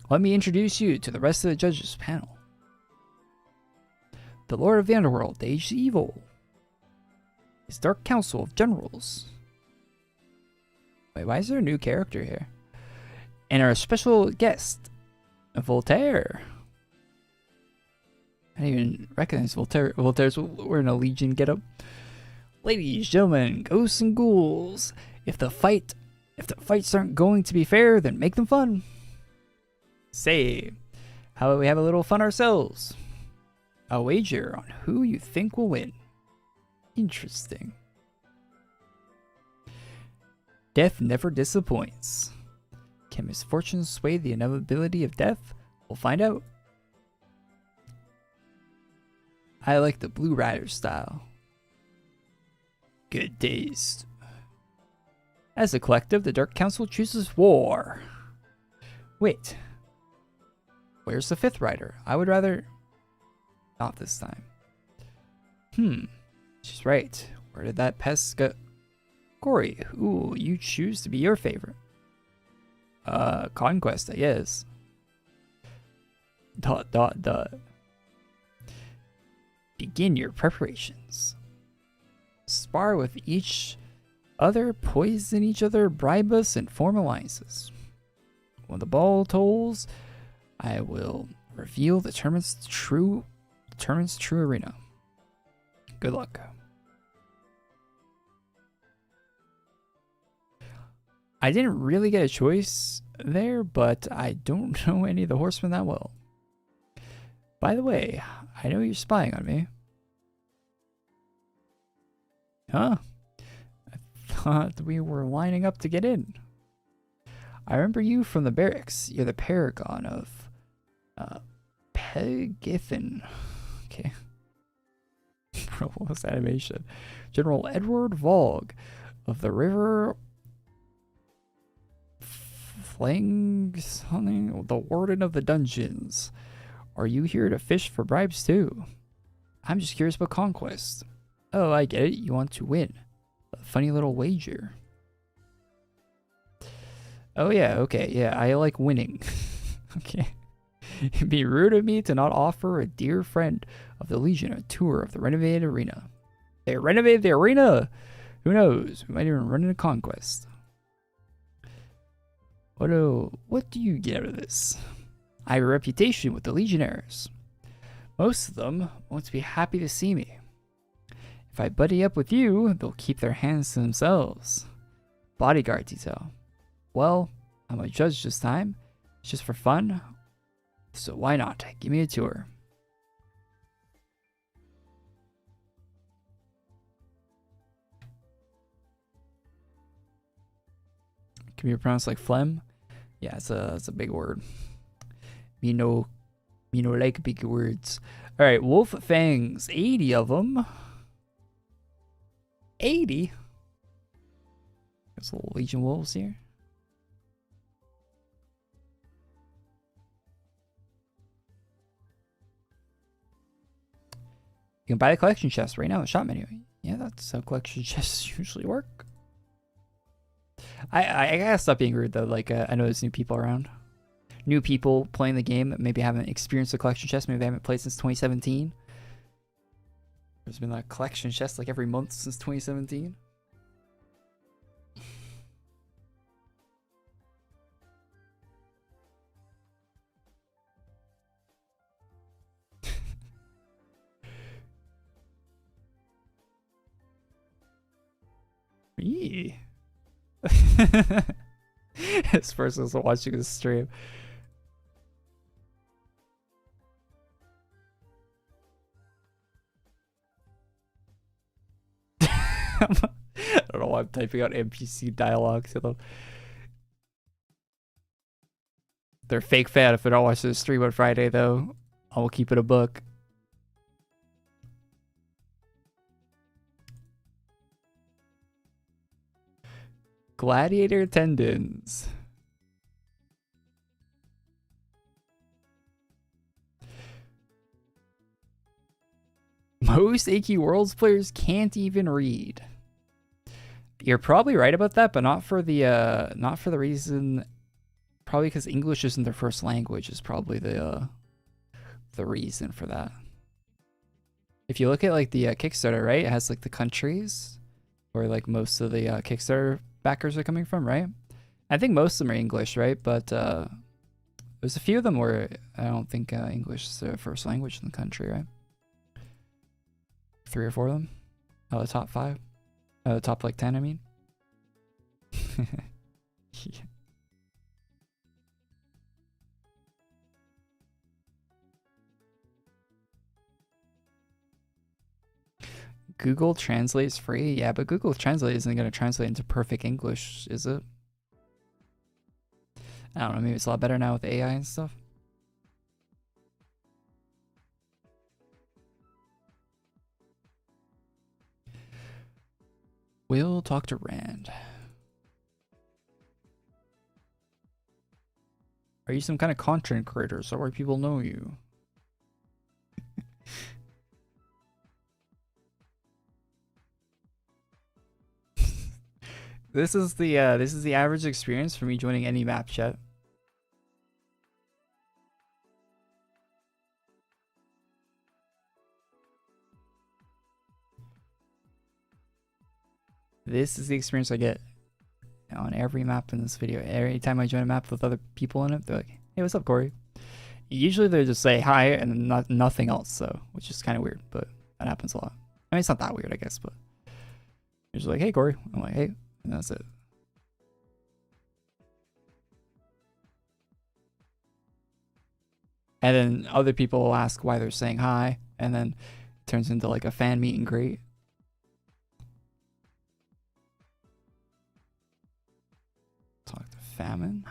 Let me introduce you to the rest of the judges panel. The Lord of the Underworld, Dages Evil. His Dark Council of Generals. Wait, why is there a new character here? And our special guest, Voltaire. I didn't even recognize Voltaire. Voltaire's wearing a Legion getup. Ladies, gentlemen, ghosts and ghouls. If the fights aren't going to be fair, then make them fun. Say, how about we have a little fun ourselves? A wager on who you think will win. Interesting. Death never disappoints. Can misfortune sway the inevitability of death? We'll find out. I like the Blue Rider style. Good taste. As a collective, the Dark Council chooses war. Wait. Where's the 5th rider? I would rather... not this time. She's right. Where did that pest go? Korey, who will you choose to be your favorite? Conquest, I guess. ... Begin your preparations. Spar with each other, poison each other, bribe us, and form alliances. When the ball tolls, I will reveal the tournament's true arena. Good luck. I didn't really get a choice there, but I don't know any of the horsemen that well. By the way, I know you're spying on me. Huh? I thought we were lining up to get in. I remember you from the barracks. You're the paragon of Pegithin. Okay. Bro, what was that animation? General Edward Vogue of the River Flang something, the Warden of the Dungeons. Are you here to fish for bribes too? I'm just curious about conquest. Oh, I get it. You want to win. A funny little wager. Oh yeah, okay, yeah, I like winning. Okay. It'd be rude of me to not offer a dear friend of the Legion a tour of the renovated arena. They renovated the arena? Who knows? We might even run into conquest. What do you get out of this? I have a reputation with the Legionnaires. Most of them won't be happy to see me. If I buddy up with you, they'll keep their hands to themselves. Bodyguard detail. Well, I'm a judge this time. It's just for fun. So why not? Give me a tour. Can be pronounced like phlegm? Yeah, it's a big word. Me no like big words. All right, wolf fangs, 80 of them. 80. There's little Legion wolves here. You can buy the collection chest right now in the shop menu. Yeah, that's how collection chests usually work. I gotta stop being rude though. Like I know there's new people around, new people playing the game that maybe haven't experienced the collection chest. Maybe they haven't played since 2017. There's been like collection chest like every month since 2017. Yee. This person's watching the stream. I don't know why I'm typing out NPC dialogue to them. They're a fake fan if they're not watching the stream on Friday, though. I will keep it a book. Gladiator tendons. Most AQWorlds players can't even read. You're probably right about that, but not for the reason. Probably because English isn't their first language is probably the reason for that. If you look at like the Kickstarter, right, it has like the countries where like most of the Kickstarter backers are coming from, right? I think most of them are English, right? But there's a few of them where I don't think English is their first language in the country, right? 3 or 4 of them out of the top 5, the top like 10, I mean. Yeah. Google Translate's free? Yeah, but Google Translate isn't going to translate into perfect English, is it? I don't know, maybe it's a lot better now with AI and stuff. We'll talk to Rand. Are you some kind of content creator so where people know you? This is the average experience for me joining any map chat. This is the experience I get on every map in this video. Every time I join a map with other people in it, they're like, "Hey, what's up, Korey?" Usually they just say hi and nothing else, so which is kind of weird, but that happens a lot. I mean, it's not that weird, I guess, but they're just like, "Hey, Korey." I'm like, "Hey," and that's it. And then other people will ask why they're saying hi, and then it turns into like a fan meet and greet. Talk to Famine.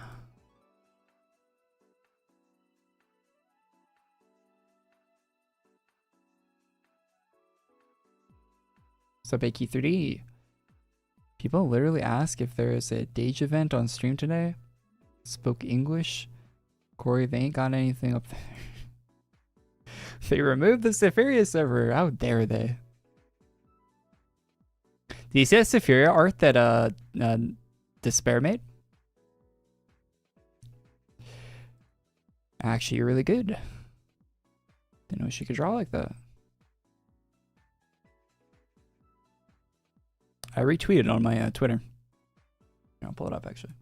What's up, AQ3D? People literally ask if there is a Dages event on stream today. Spoke English. Korey, they ain't got anything up there. They removed the Sephiria server. How dare they? Do you see that Sephiria art that Despair made? Actually, you're really good. Didn't know she could draw like that. I retweeted on my Twitter. I'll pull it up actually.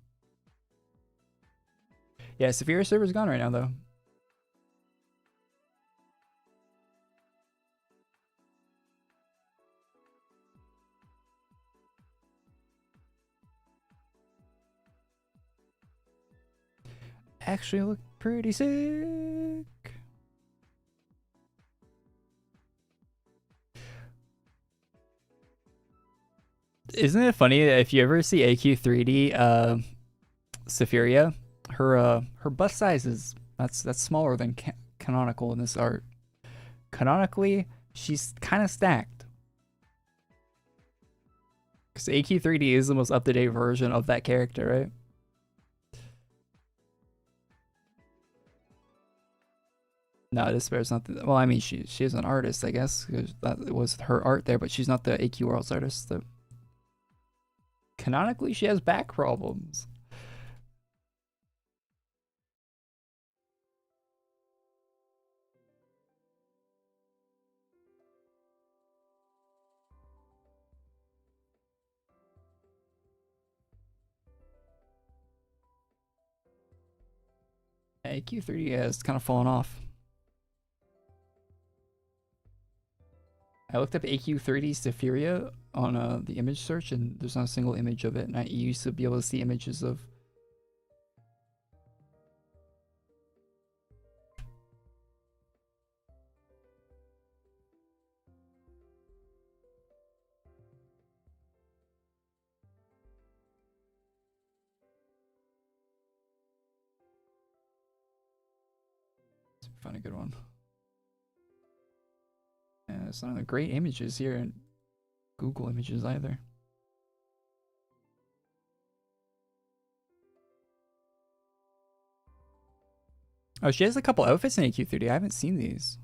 Yeah, Sephiria server's gone right now though. Actually look pretty sick. Isn't it funny if you ever see AQ3D Sephiria, her bust size is that's smaller than canonical in this art. Canonically, she's kind of stacked. Because AQ3D is the most up-to-date version of that character, right? No, Despair's not the, well, I mean, she is an artist, I guess. That was her art there, but she's not the AQWorlds artist. So. Canonically, she has back problems. AQ3D has kind of fallen off. I looked up AQ30 Sephiria on the image search, and there's not a single image of it. And I used to be able to see images of. Let's find a good one. Yeah, it's not the great images here in Google Images either. Oh, she has a couple outfits in AQ30. I haven't seen these.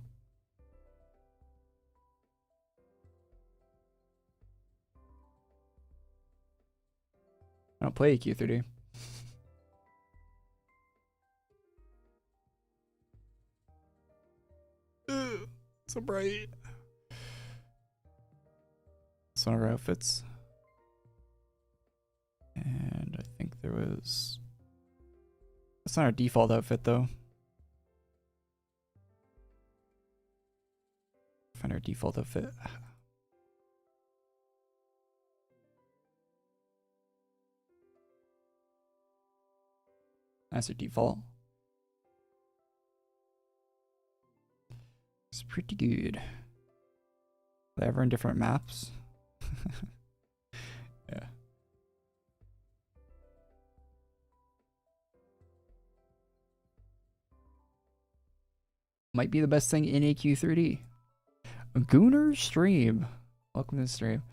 don't play AQ3D. So bright. It's one of our outfits. And I think there was... That's not our default outfit though. Find our default outfit. That's our default. It's pretty good. They ever in different maps? Yeah. Might be the best thing in AQ3D. Gooner stream. Welcome to the stream.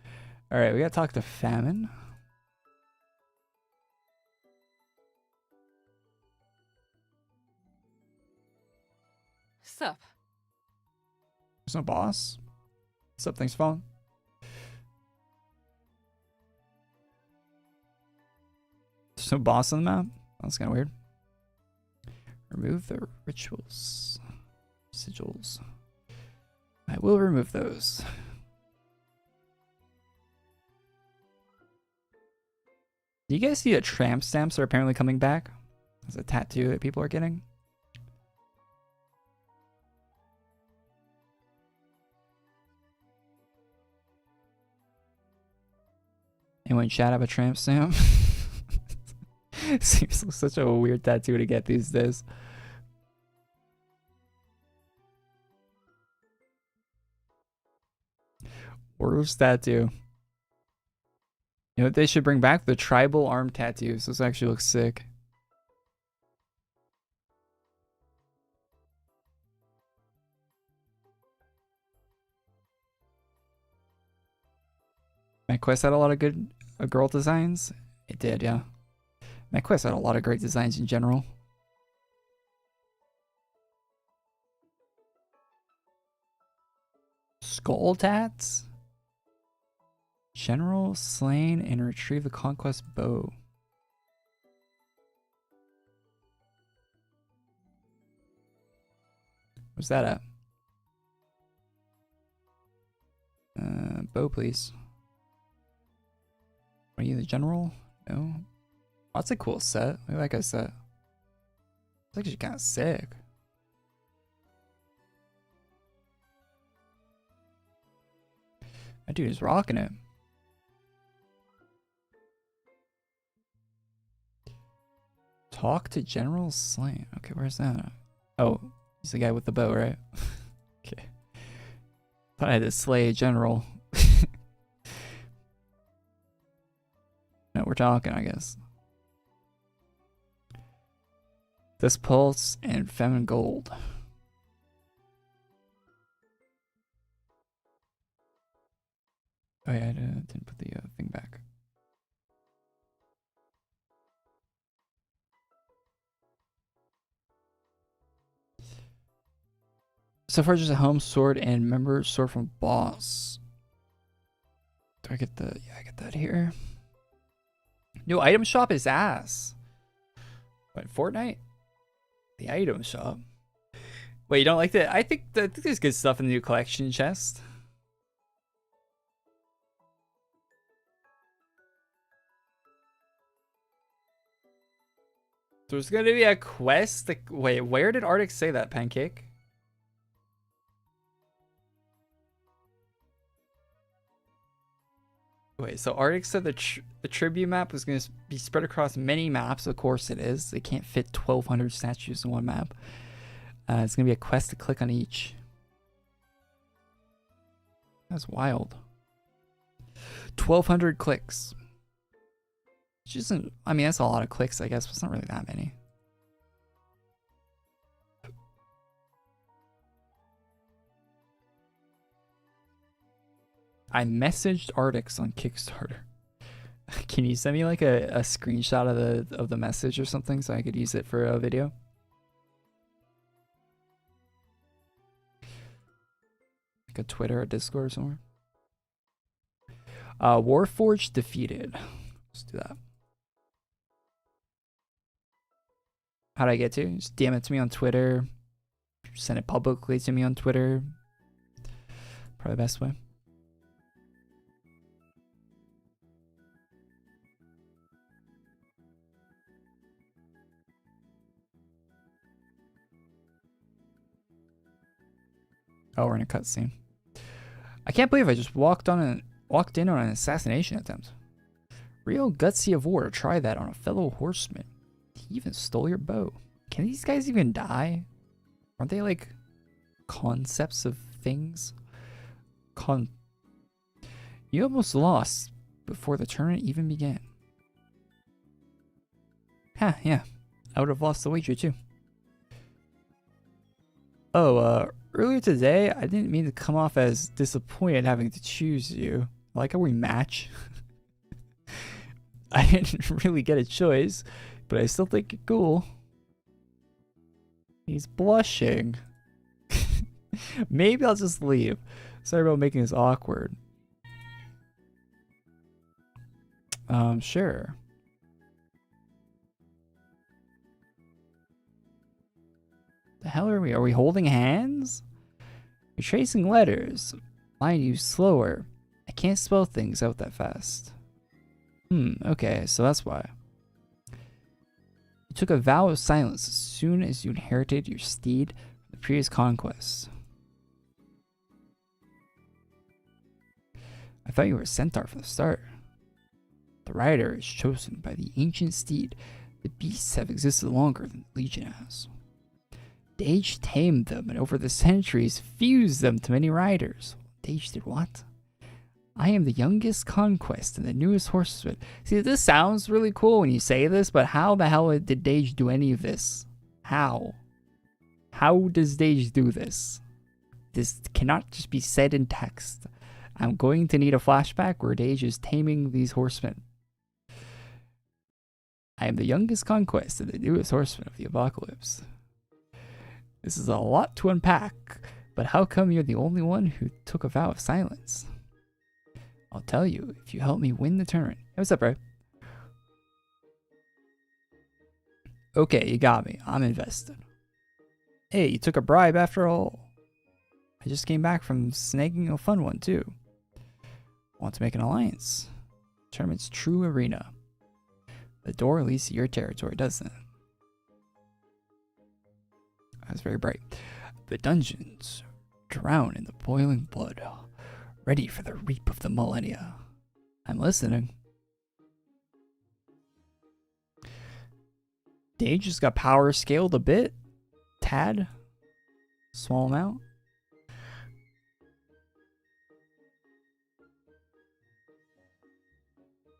Alright, we gotta talk to Famine. Sup? There's no boss. What's up? Thanks for following. There's no boss on the map? That's kind of weird. Remove the rituals. Sigils. I will remove those. Do you guys see that tramp stamps are apparently coming back as a tattoo that people are getting? Anyone chat up a tramp stamp? Seems like such a weird tattoo to get these days. Worst tattoo. You know what they should bring back? The tribal arm tattoos. This actually looks sick. My quest had a lot of good girl designs. It did, yeah. My quest had a lot of great designs in general. Skull tats? General slain and retrieve the conquest bow. Where's that at? Bow, please. Are you the general? No. Oh, that's a cool set. I like that set. It's actually kind of sick. That dude is rocking it. Talk to General Slain. Okay, where's that at? Oh, he's the guy with the bow, right? Okay. Thought I had to slay a general. No, we're talking, I guess. This pulse and feminine gold. Oh yeah, I didn't put the thing back. So far, just a home sword and member sword from boss. Do I get the? Yeah, I get that here. New item shop is ass. What, Fortnite? The item shop. Wait, you don't like that? I think there's good stuff in the new collection chest. There's gonna be a quest. Wait, where did Arctic say that, Pancake? Wait, so Arctic said the tribute map was going to be spread across many maps. Of course it is. They can't fit 1,200 statues in one map. It's going to be a quest to click on each. That's wild. 1,200 clicks. Which isn't... I mean, that's a lot of clicks, I guess, but it's not really that many. I messaged Arctics on Kickstarter. Can you send me like a screenshot of the message or something so I could use it for a video? Like a Twitter or Discord or somewhere. Warforged defeated. Let's do that. How'd I get to? Just DM it to me on Twitter. Send it publicly to me on Twitter. Probably the best way. Oh, we're in a cutscene. I can't believe I just walked in on an assassination attempt. Real gutsy of war to try that on a fellow horseman. He even stole your bow. Can these guys even die? Aren't they like concepts of things? You almost lost before the tournament even began. Ha, yeah. I would have lost the wager too. Oh, earlier today, I didn't mean to come off as disappointed having to choose you. I like how we match. I didn't really get a choice, but I still think you're cool. He's blushing. Maybe I'll just leave. Sorry about making this awkward. Sure. The hell are we? Are we holding hands? You're tracing letters. Mind you, slower. I can't spell things out that fast. Okay, so that's why. You took a vow of silence as soon as you inherited your steed from the previous conquest. I thought you were a centaur from the start. The rider is chosen by the ancient steed. The beasts have existed longer than the Legion has. Dages tamed them and over the centuries fused them to many riders. Dages did what? I am the youngest conquest and the newest horseman. See, this sounds really cool when you say this, but how the hell did Dages do any of this? How? How does Dages do this? This cannot just be said in text. I'm going to need a flashback where Dages is taming these horsemen. I am the youngest conquest and the newest horseman of the apocalypse. This is a lot to unpack, but how come you're the only one who took a vow of silence? I'll tell you if you help me win the tournament. Hey, what's up, bro? Okay, you got me. I'm invested. Hey, you took a bribe after all. I just came back from snagging a fun one, too. Want to make an alliance? Tournament's true arena. The door leads to your territory, doesn't it? That's very bright. The dungeons drown in the boiling blood, ready for the reap of the millennia. I'm listening. Dages just got power scaled a bit. Tad. Small amount.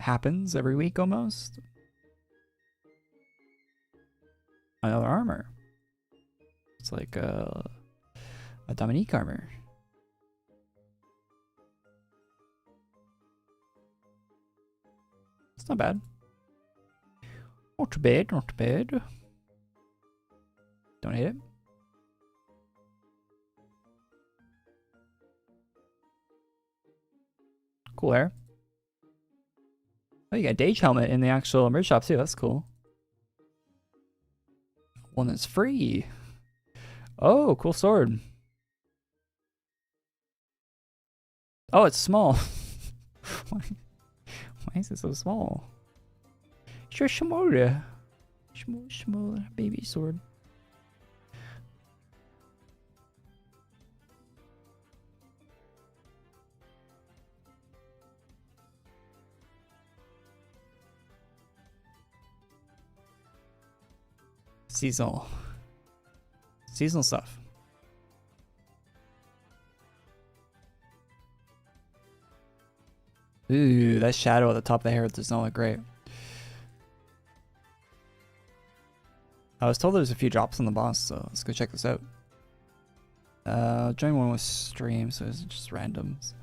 Happens every week almost. Another armor. It's like a Dominique armor. It's not bad. Not bad, not bad. Don't hate it. Cool hair. Oh, you got Dages helmet in the actual merch shop too. That's cool. One that's free. Oh, cool sword. Oh, it's small. Why is it so small? Sure, small baby sword. Seasonal stuff. Ooh, that shadow at the top of the hair does not look great. I was told there's a few drops on the boss, so let's go check this out. Join one with stream, so it's just randoms.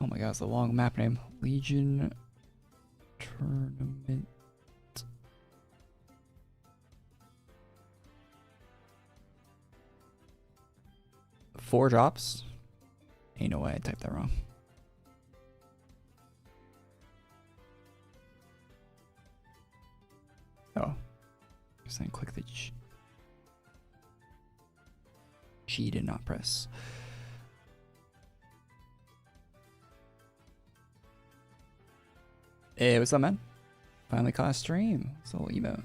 Oh my god, it's a long map name. Legion Tournament. 4 drops? Ain't no way I typed that wrong. Oh. Saying click the G did not press. Hey, what's up, man? Finally caught a stream. It's a little emote.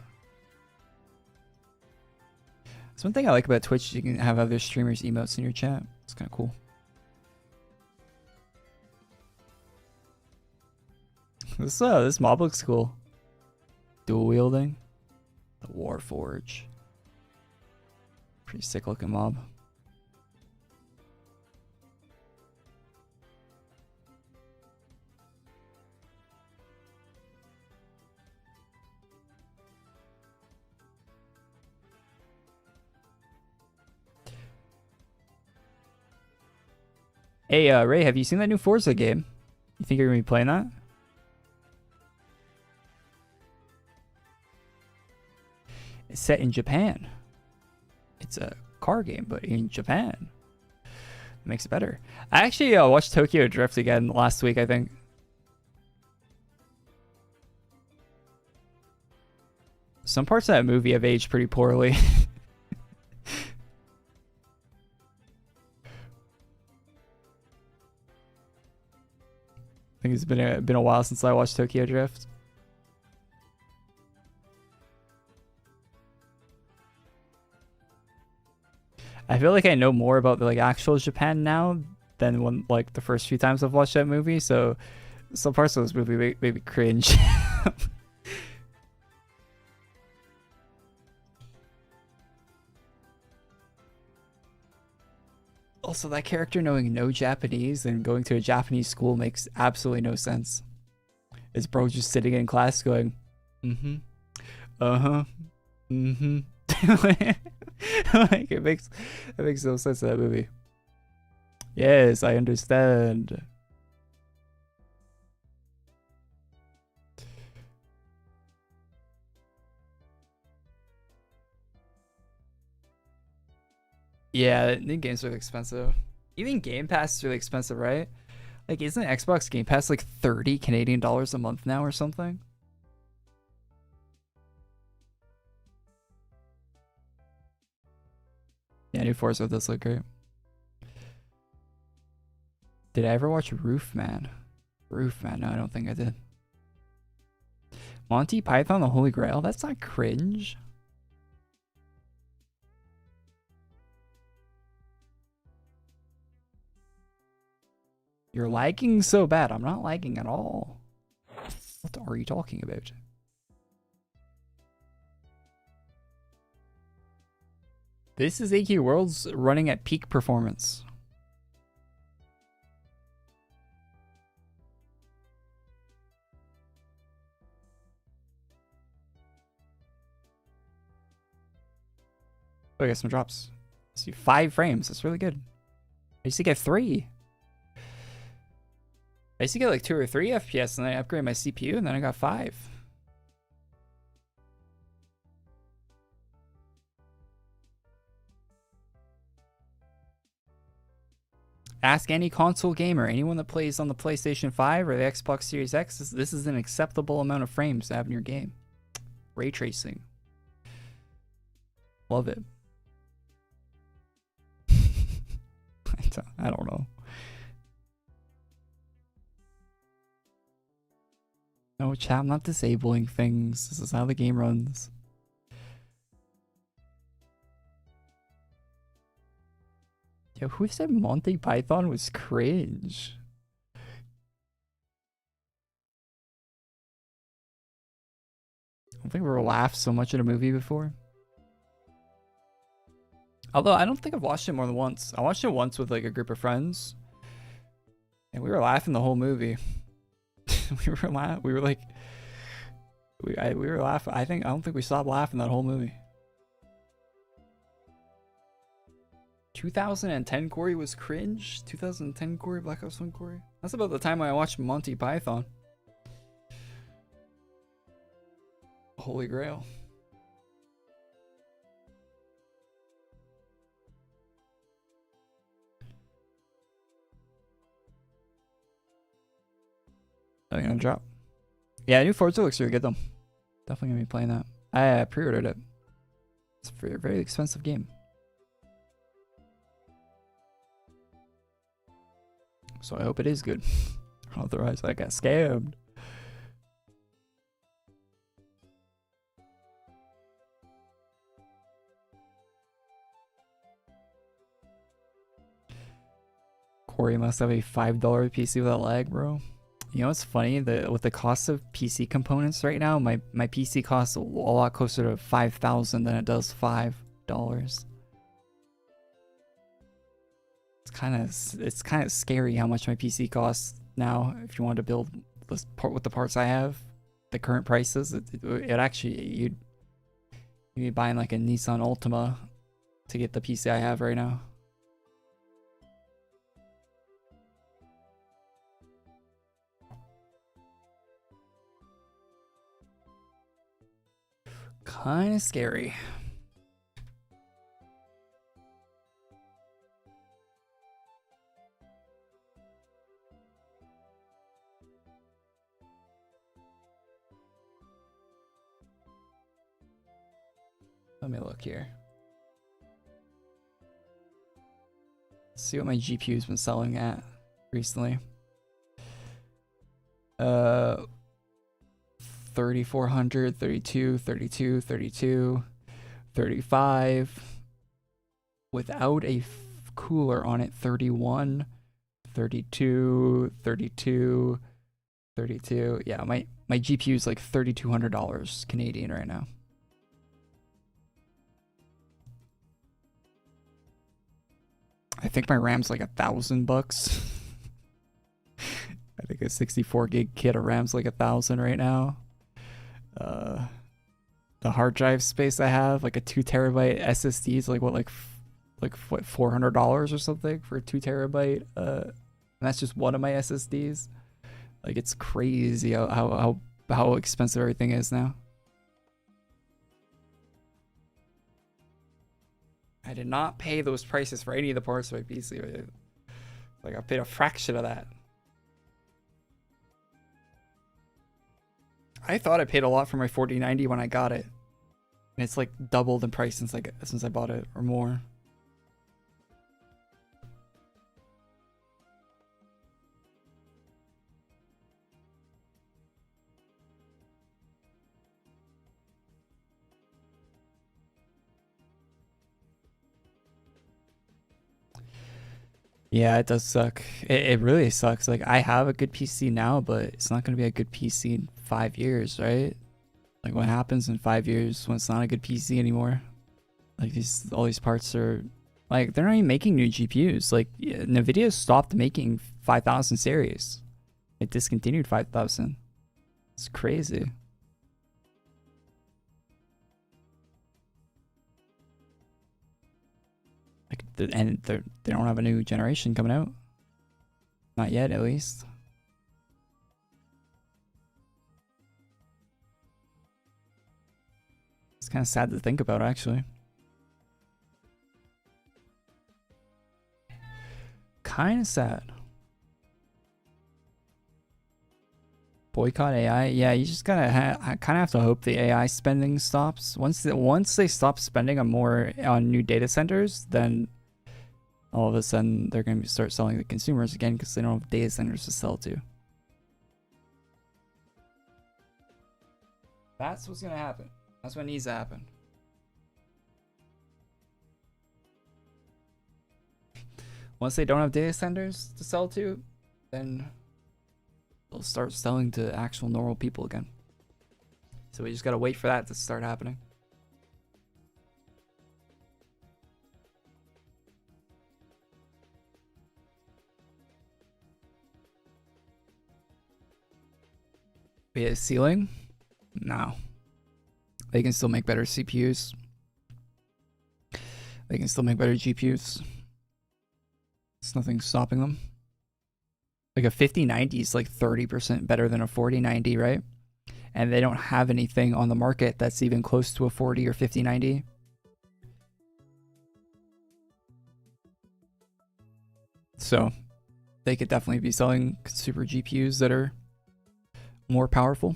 That's one thing I like about Twitch. You can have other streamers emotes in your chat. It's kind of cool. This mob looks cool. Dual wielding. The Warforge. Pretty sick looking mob. Hey, Ray, have you seen that new Forza game? You think you're gonna be playing that? It's set in Japan. It's a car game, but in Japan. It makes it better. I actually watched Tokyo Drift again last week, I think. Some parts of that movie have aged pretty poorly. I think it's been a while since I watched Tokyo Drift. I feel like I know more about the actual Japan now than when the first few times I've watched that movie. So some parts of this movie made me cringe. Also, that character knowing no Japanese and going to a Japanese school makes absolutely no sense. His bro just sitting in class going, mm-hmm, uh-huh, mm-hmm. It makes no sense in that movie. Yes, I understand. Yeah, the games are expensive. Even Game Pass is really expensive, right? Isn't Xbox Game Pass 30 Canadian dollars a month now or something? Yeah, new Forza does look great. Did I ever watch Roofman? Roofman? No, I don't think I did. Monty Python, the Holy Grail? That's not cringe. You're lagging so bad. I'm not lagging at all. What are you talking about? This is AQWorlds running at peak performance. Oh, I got some drops. I see 5 frames. That's really good. I used to get 3. I used to get 2 or 3 FPS, and then I upgraded my CPU, and then I got 5. Ask any console gamer, anyone that plays on the PlayStation 5 or the Xbox Series X, this is an acceptable amount of frames to have in your game. Ray tracing. Love it. I don't know. No, chat, I'm not disabling things. This is how the game runs. Yo, who said Monty Python was cringe? I don't think we've ever laughed so much at a movie before. Although, I don't think I've watched it more than once. I watched it once with a group of friends. And we were laughing the whole movie. we were laughing. I don't think we stopped laughing that whole movie. 2010 Korey was cringe. 2010 Korey, Black Ops 1 Korey. That's about the time I watched Monty Python. Holy Grail. I'm gonna drop. Yeah, new Forza looks really good though. Definitely gonna be playing that. I pre-ordered it. It's a very, very expensive game. So I hope it is good. Otherwise, I got scammed. Korey must have a $5 PC without lag, bro. You know what's funny? With the cost of PC components right now, my PC costs a lot closer to $5,000 than it does $5. It's kind of scary how much my PC costs now. If you want to build this part with the parts I have, the current prices, it actually you'd be buying like a Nissan Altima to get the PC I have right now. Kind of scary. Let me look here. Let's see what my GPU's been selling at recently. 3,400, 32, 32, 32, 35. Without a cooler on it, 31, 32, 32, 32. Yeah, my GPU is like $3,200 Canadian right now. I think my RAM's like $1,000. I think a 64 gig kit of RAM's like $1,000 right now. The hard drive space I have, like a 2 terabyte SSD is like what $400 or something for a 2 terabyte. And that's just one of my SSDs. Like, it's crazy how expensive everything is now. I did not pay those prices for any of the parts of my PC. Like, I paid a fraction of that. I thought I paid a lot for my 4090 when I got it. And it's like doubled in price since I bought it, or more. Yeah, it does suck. It really sucks. Like, I have a good PC now, but it's not going to be a good PC in 5 years, right? Like, what happens in 5 years when it's not a good PC anymore? Like, all these parts are, like, they're not even making new GPUs. Like, NVIDIA stopped making 5000 series. It discontinued 5000. It's crazy. Like, and they don't have a new generation coming out. Not yet, at least. It's kind of sad to think about, actually. Kind of sad. Boycott AI. Yeah, you just gotta kind of have to hope the AI spending stops. Once they stop spending on new data centers, then all of a sudden they're gonna start selling to consumers again because they don't have data centers to sell to. That's what's gonna happen. That's what needs to happen. Once they don't have data centers to sell to, then they'll start selling to actual normal people again. So we just gotta wait for that to start happening. Be a ceiling? No. They can still make better CPUs. They can still make better GPUs. There's nothing stopping them. Like, a 5090 is like 30% better than a 4090, right? And they don't have anything on the market that's even close to a 40 or 5090. So they could definitely be selling super GPUs that are more powerful.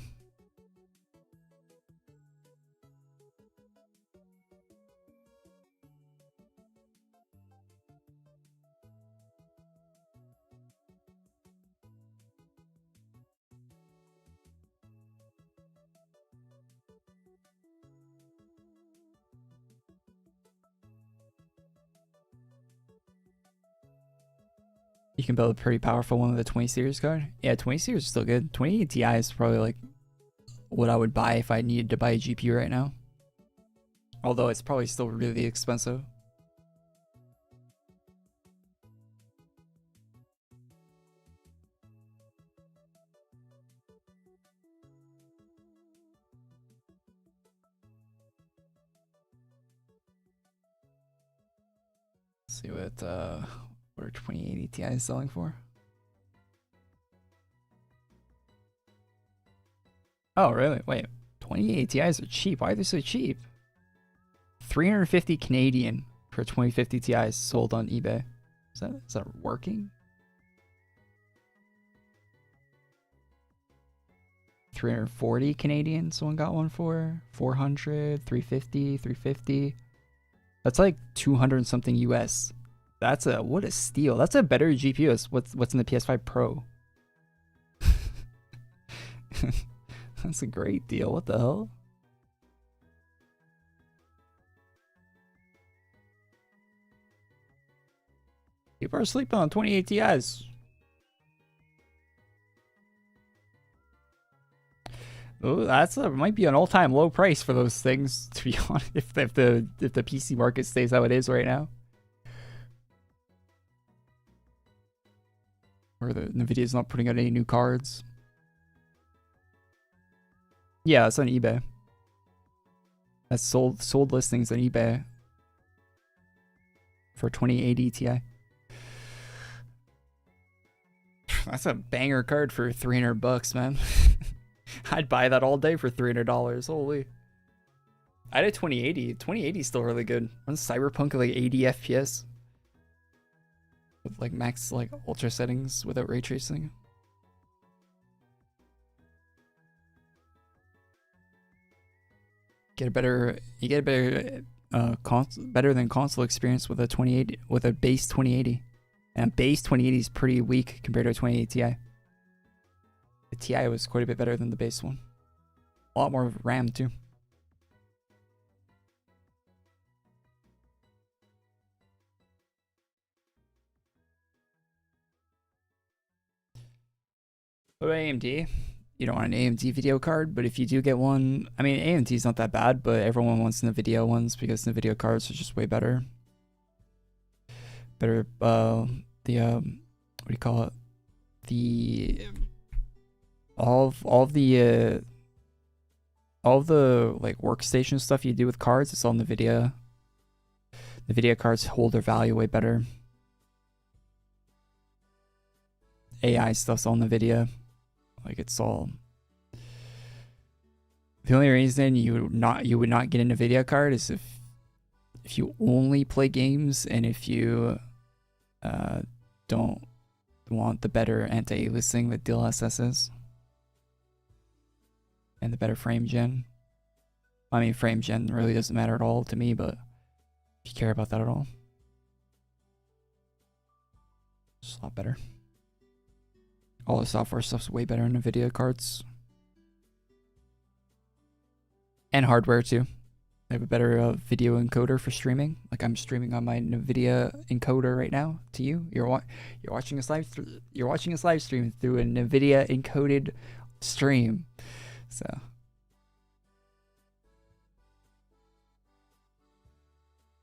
You can build a pretty powerful one with a 20 series card. Yeah, 20 series is still good. 20 Ti is probably like what I would buy if I needed to buy a GPU right now. Although it's probably still really expensive. Let's see what are 2080 Ti is selling for. Oh, really? Wait, 2080 Ti's are cheap. Why are they so cheap? 350 Canadian for 2050 Ti's sold on eBay. Is that working? 340 Canadian, someone got one for 400, 350, 350. That's like 200 something US. That's what a steal. That's a better GPU as what's in the PS5 Pro. That's a great deal. What the hell? People are sleeping on 2080 Ti's. Oh, might be an all-time low price for those things, to be honest. If the PC market stays how it is right now, or the Nvidia's not putting out any new cards. Yeah, it's on eBay. That's sold listings on eBay for 2080 Ti. That's a banger card for 300 bucks, man. I'd buy that all day for $300. Holy. I had a 2080. 2080 is still really good. Runs Cyberpunk at like 80 FPS. With like max like ultra settings without ray tracing. You get a better better than console experience with a 2080 with a base 2080. And base 2080 is pretty weak compared to a 2080 Ti. The Ti was quite a bit better than the base one. A lot more RAM too. What about AMD? You don't want an AMD video card, but if you do get one, I mean AMD is not that bad, but everyone wants the video ones because the video cards are just way better. Better what do you call it? All the like workstation stuff you do with cards, it's all in NVIDIA. NVIDIA cards hold their value way better. AI stuff's all NVIDIA. Like it's all. The only reason you would not get an NVIDIA card is if you only play games and if you don't want the better anti-aliasing that DLSS is. And the better frame gen. I mean, frame gen really doesn't matter at all to me, but if you care about that at all, it's a lot better. All the software stuff's way better in NVIDIA cards. And hardware too. They have a better video encoder for streaming. Like I'm streaming on my NVIDIA encoder right now to you. You're watching us live. You're watching us live stream through a NVIDIA encoded stream. So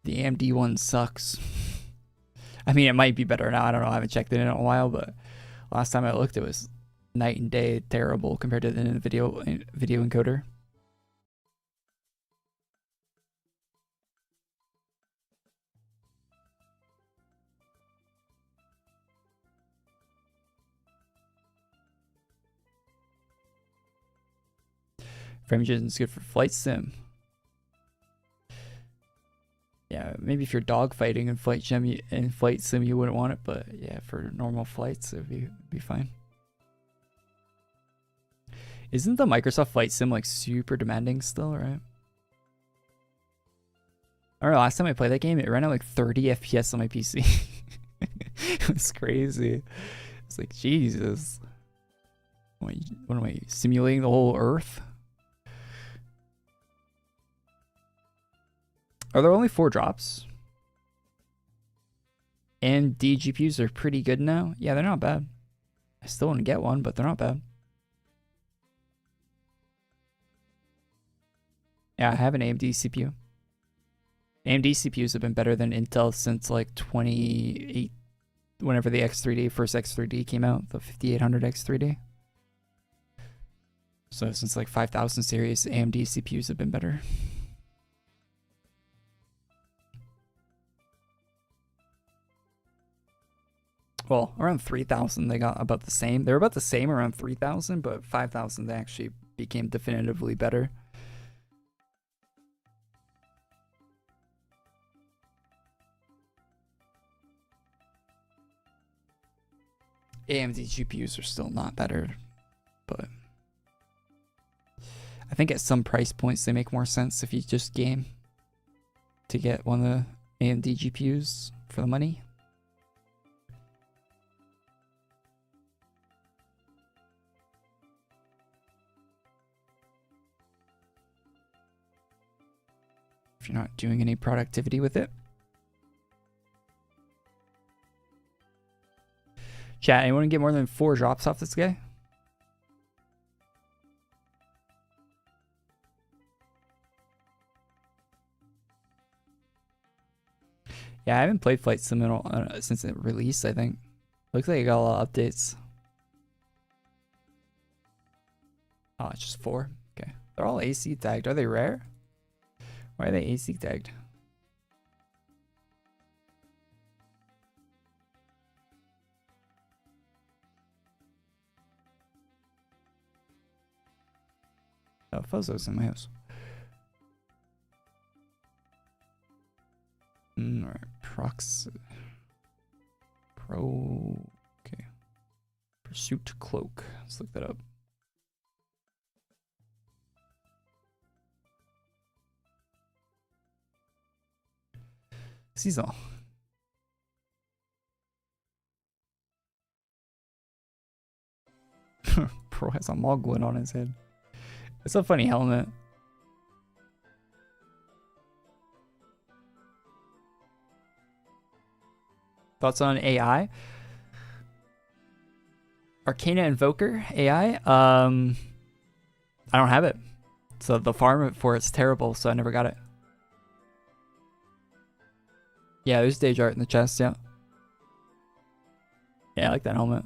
the AMD one sucks. I mean, it might be better now. I don't know. I haven't checked it in a while, but last time I looked, it was night and day terrible compared to the video encoder. Frame gen is good for flight sim. Yeah, maybe if you're dogfighting in flight sim, you wouldn't want it, but yeah, for normal flights, it'd be fine. Isn't the Microsoft Flight Sim like super demanding still, right? I don't know, last time I played that game, it ran at like 30 FPS on my PC. It was crazy. It's like, Jesus. What am I simulating the whole Earth? Are there only 4 drops? AMD GPUs are pretty good now. Yeah, they're not bad. I still want to get one, but they're not bad. Yeah, I have an AMD CPU. AMD CPUs have been better than Intel since like 28, whenever the first X3D came out, the 5800 X3D. So since like 5000 series, AMD CPUs have been better. Well, around 3000 they got about the same. They were about the same around 3000, but 5000 they actually became definitively better. AMD GPUs are still not better, but I think at some price points they make more sense if you just game to get one of the AMD GPUs for the money. If you're not doing any productivity with it. Chat, anyone get more than 4 drops off this guy? Yeah, I haven't played Flight Sim since it released, I think. Looks like it got a lot of updates. Oh, it's just 4? Okay. They're all AC tagged. Are they rare? Why are they AC tagged? Oh, Fuzzo's in my house. Alright, Prox Pro. Okay. Pursuit Cloak. Let's look that up. Seasonal. Pro has a Moglin on his head. It's a funny helmet. Thoughts on AI? Arcana Invoker AI? I don't have it. So the farm for it's terrible, so I never got it. Yeah, there's Dage art in the chest, yeah. Yeah, I like that helmet.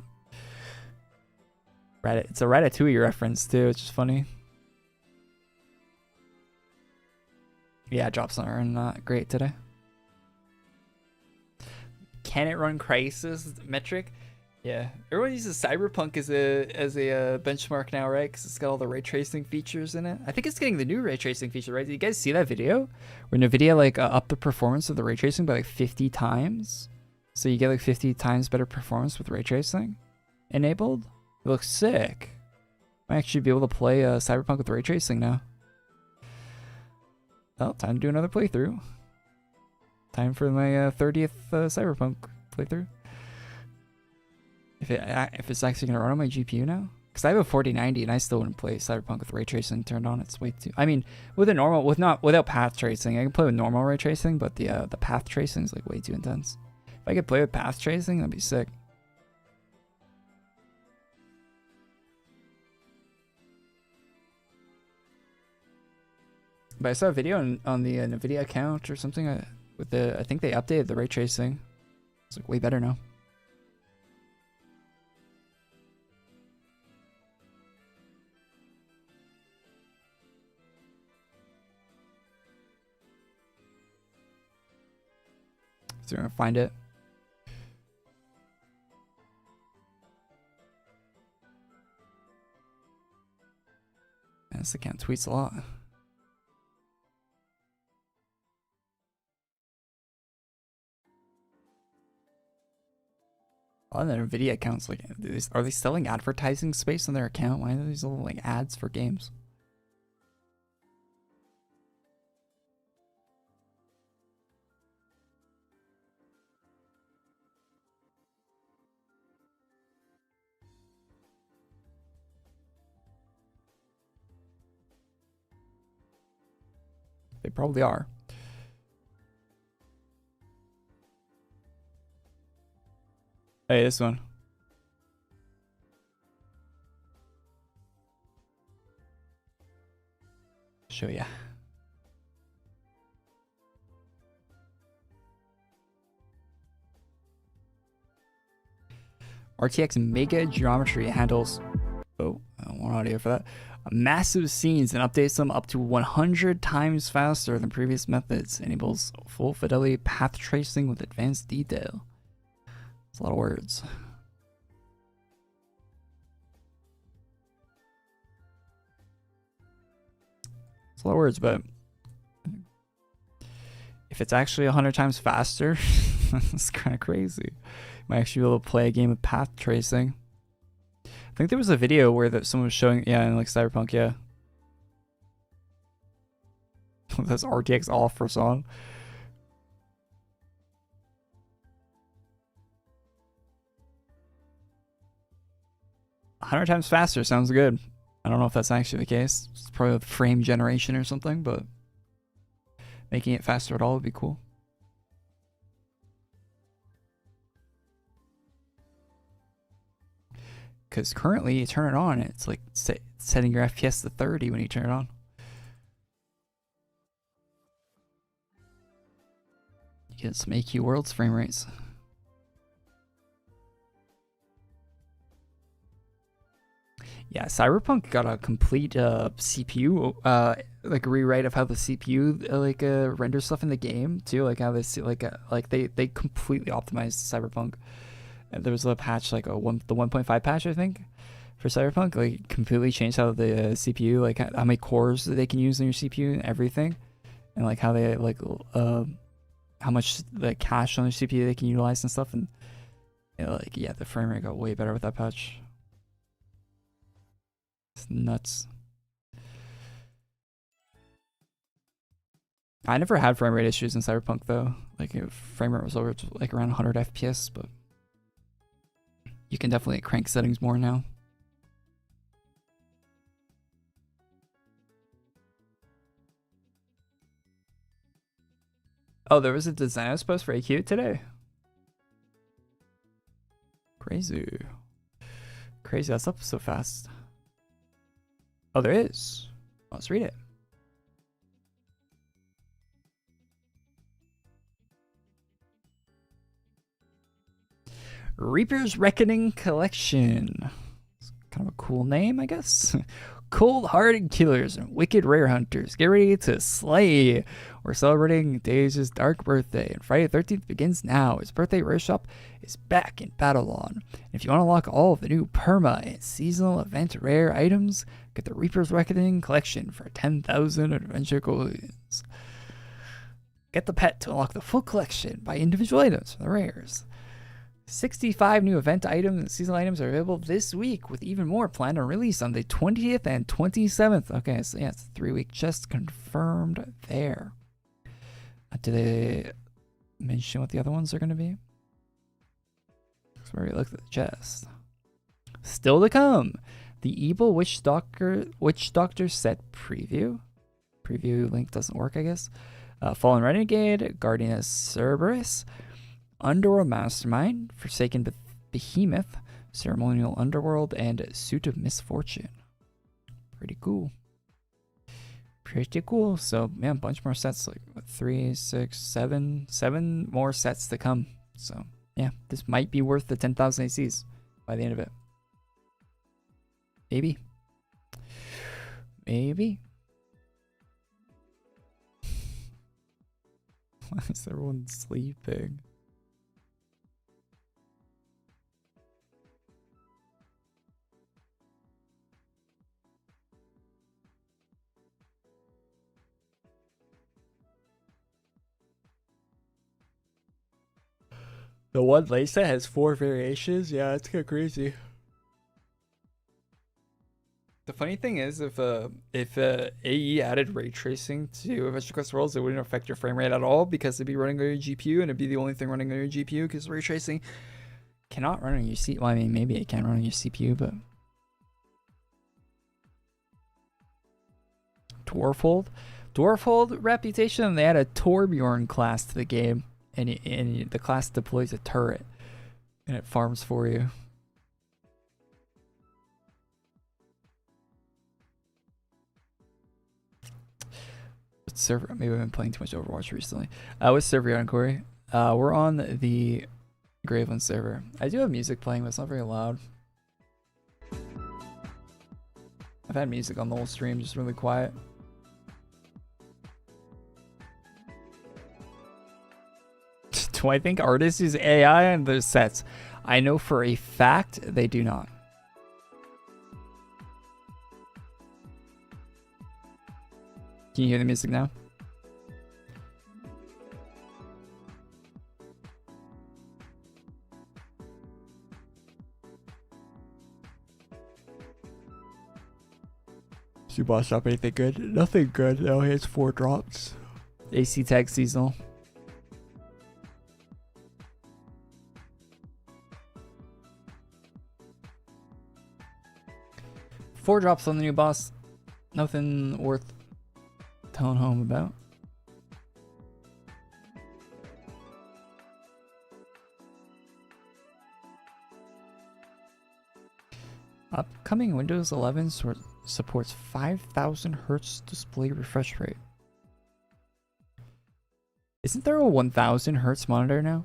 It's a Ratatouille reference too, it's just funny. Yeah, drops are not great today. Can it run Crisis metric? Yeah, everyone uses Cyberpunk as a benchmark now, right? Because it's got all the ray tracing features in it. I think it's getting the new ray tracing feature, right? Did you guys see that video? Where NVIDIA like upped the performance of the ray tracing by like 50 times. So you get like 50 times better performance with ray tracing enabled. It looks sick. I might actually be able to play Cyberpunk with ray tracing now. Well, time to do another playthrough. Time for my 30th Cyberpunk playthrough. If it's actually gonna run on my GPU now, because I have a 4090 and I still wouldn't play Cyberpunk with ray tracing turned on. It's way too. I mean, without path tracing, I can play with normal ray tracing, but the path tracing is like way too intense. If I could play with path tracing, that'd be sick. But I saw a video on the NVIDIA account or something with I think they updated the ray tracing. It's like way better now. So we're gonna find it. Man, this account tweets a lot. On their NVIDIA accounts, like, are they selling advertising space on their account? Why are these little like ads for games? They probably are. Hey, this one. Show ya. RTX Mega Geometry handles, oh, I don't want audio for that, massive scenes and updates them up to 100 times faster than previous methods. Enables full fidelity path tracing with advanced detail. It's a lot of words. It's a lot of words, but if it's actually 100 times faster, that's kind of crazy. Might actually be able to play a game of path tracing. I think there was a video where someone was showing, yeah, in like Cyberpunk, yeah. That's RTX off for song. "100 times faster" sounds good. I don't know if that's actually the case. It's probably a frame generation or something, but making it faster at all would be cool. Because currently you turn it on, it's like setting your FPS to 30 when you turn it on. You get some AQWorlds frame rates. Yeah, Cyberpunk got a complete CPU like rewrite of how the CPU renders stuff in the game too, like how they see they completely optimized Cyberpunk. And there was a patch the 1.5 patch I think for Cyberpunk, like completely changed how the CPU, like how many cores they can use in your CPU and everything, and like how they how much the cache on their CPU they can utilize and stuff, and yeah, the frame rate got way better with that patch. It's nuts. I never had frame rate issues in Cyberpunk though. Like frame rate was over like around 100 FPS, but you can definitely crank settings more now. Oh, there was a designers post for AQ today. Crazy. Crazy, that's up so fast. Oh, there is. Let's read it. Reaper's Reckoning Collection. It's kind of a cool name, I guess. Cold-hearted killers and wicked rare hunters, get ready to slay. We're celebrating Dages' dark birthday, and Friday the 13th begins now. His birthday rare shop is back in Battlelawn. And if you want to unlock all of the new perma and seasonal event rare items, get the Reaper's Reckoning Collection for 10,000 adventure coins. Get the pet to unlock the full collection. Buy individual items for the rares. 65 new event items and seasonal items are available this week, with even more planned on release on the 20th and 27th. Okay, so yeah, it's a 3-week chest confirmed there. Did they mention what the other ones are going to be? Let's maybe look at the chest. Still to come, the Evil Witch Doctor set preview. Preview link doesn't work, I guess. Fallen Renegade, Guardian of Cerberus, Underworld Mastermind, Forsaken Behemoth, Ceremonial Underworld, and Suit of Misfortune. Pretty cool. Pretty cool. So, yeah, a bunch more sets, like 3, 6, 7 more sets to come. So, yeah, this might be worth the 10,000 ACs by the end of it. Maybe. Maybe. Why is everyone sleeping? The one lace set has 4 variations. Yeah, it's kind of crazy. The funny thing is, if AE added ray tracing to Adventure Quest Worlds, it wouldn't affect your frame rate at all, because it'd be running on your GPU, and it'd be the only thing running on your GPU, because ray tracing cannot run on your CPU. Well, I mean, maybe it can run on your CPU, but Dwarfhold reputation. They add a Torbjorn class to the game, and the class deploys a turret. And it farms for you. What server? Maybe I've been playing too much Overwatch recently. What server are you on, Korey? We're on the Graveland server. I do have music playing, but it's not very loud. I've had music on the whole stream, just really quiet. Do I think artists use AI on their sets? I know for a fact they do not. Can you hear the music now? Did you boss up anything good? Nothing good. No, he has 4 drops. AC tag seasonal. Four drops on the new boss. Nothing worth telling home about. Upcoming Windows 11 supports 5,000 Hertz display refresh rate. Isn't there a 1,000 Hertz monitor now?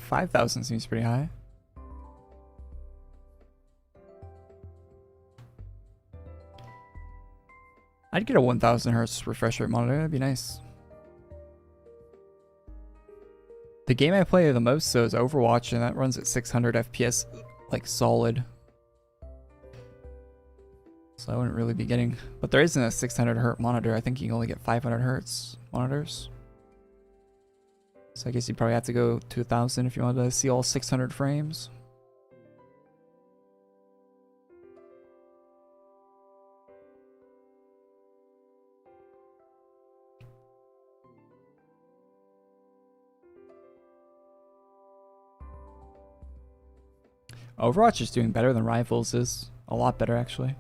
$5,000 seems pretty high. I'd get a 1,000 Hertz refresh rate monitor. That'd be nice. The game I play the most so is Overwatch, and that runs at 600 FPS, like solid. So I wouldn't really be getting. But there isn't a 600 Hertz monitor. I think you can only get 500 Hertz monitors. So I guess you'd probably have to go to 1,000 if you wanted to see all 600 frames. Overwatch is doing better than Rivals is. A lot better, actually.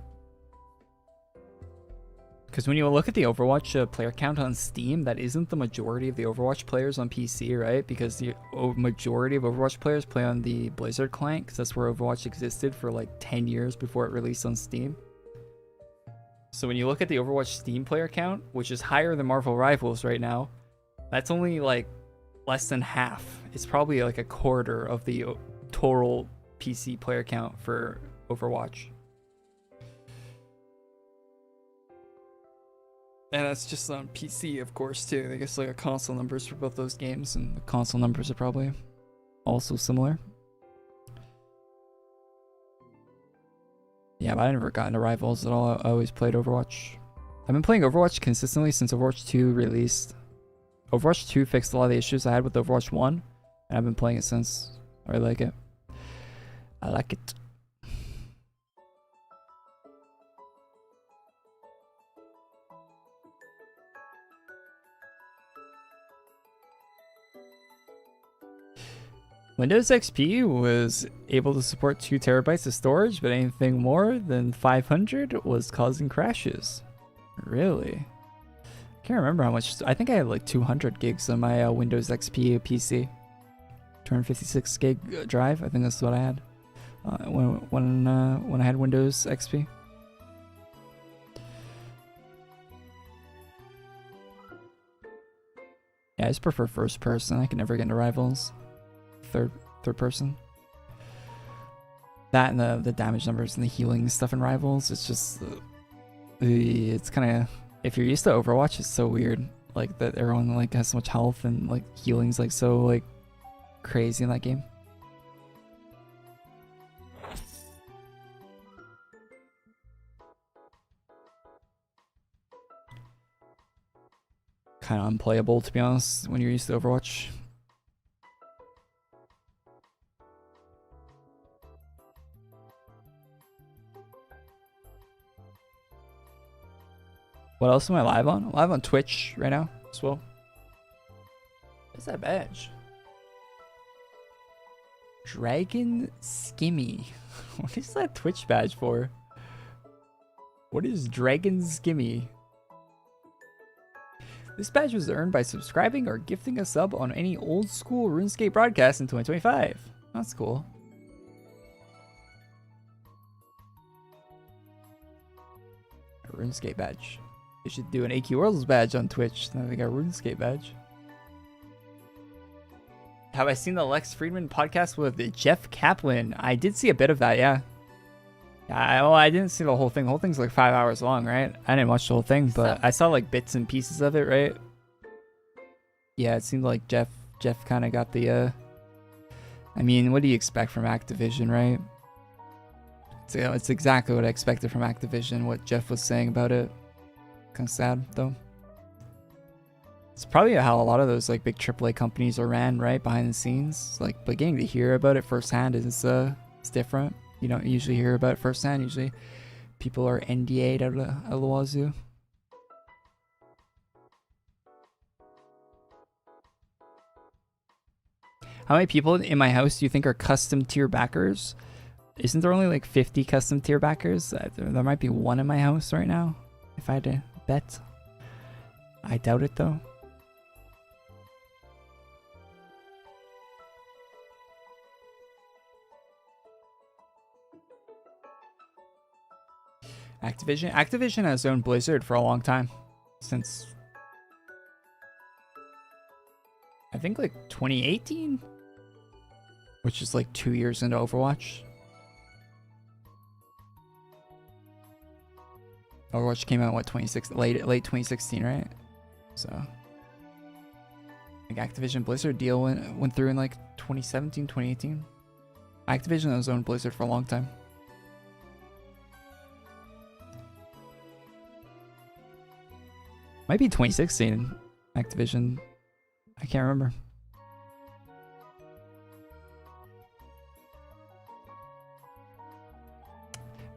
Because when you look at the Overwatch player count on Steam, that isn't the majority of the Overwatch players on PC, right? Because the majority of Overwatch players play on the Blizzard client, because that's where Overwatch existed for like 10 years before it released on Steam. So when you look at the Overwatch Steam player count, which is higher than Marvel Rivals right now, that's only like less than half. It's probably like a quarter of the total PC player count for Overwatch. And that's just on PC, of course, too. I guess like a console numbers for both those games, and the console numbers are probably also similar. Yeah, but I never got into Rivals at all. I always played Overwatch. I've been playing Overwatch consistently since Overwatch 2 released. Overwatch 2 fixed a lot of the issues I had with Overwatch 1, and I've been playing it since. I really like it. I like it. Windows XP was able to support 2 terabytes of storage, but anything more than 500 was causing crashes. Really? I can't remember how much. I think I had like 200 gigs on my Windows XP PC. 256 gig drive. I think that's what I had when I had Windows XP. Yeah, I just prefer first person. I can never get into Rivals. Third person. That and the damage numbers and the healing stuff in Rivals, it's just it's kind of, if you're used to Overwatch, it's so weird like that everyone like has so much health and like healing's like so like crazy in that game. Kind of unplayable, to be honest, when you're used to Overwatch. What else am I live on? I'm live on Twitch right now as well. What's that badge? Dragon Skimmy. What is that Twitch badge for? What is Dragon's Gimme? This badge was earned by subscribing or gifting a sub on any old school RuneScape broadcast in 2025. That's cool. A RuneScape badge. They should do an AQWorlds badge on Twitch. Then they got a RuneScape badge. Have I seen the Lex Friedman podcast with Jeff Kaplan? I did see a bit of that, yeah. I didn't see the whole thing. The whole thing's like 5 hours long, right? I didn't watch the whole thing, but I saw like bits and pieces of it, right? Yeah, it seemed like Jeff kind of got the, I mean, what do you expect from Activision, right? It's exactly what I expected from Activision, what Jeff was saying about it. Kind of sad, though. It's probably how a lot of those like big AAA companies are ran, right? Behind the scenes. Like, but getting to hear about it firsthand is it's different. You don't usually hear about it firsthand. Usually people are NDA'd out of the wazoo. How many people in my house do you think are custom tier backers? Isn't there only like 50 custom tier backers? There might be one in my house right now, if I had to bet. I doubt it though. Activision has owned Blizzard for a long time. Since I think like 2018, which is like 2 years into Overwatch. Overwatch came out what, late 2016, right? So like Activision Blizzard deal went through in like 2017, 2018. Activision has owned Blizzard for a long time. Might be 2016, Activision. I can't remember.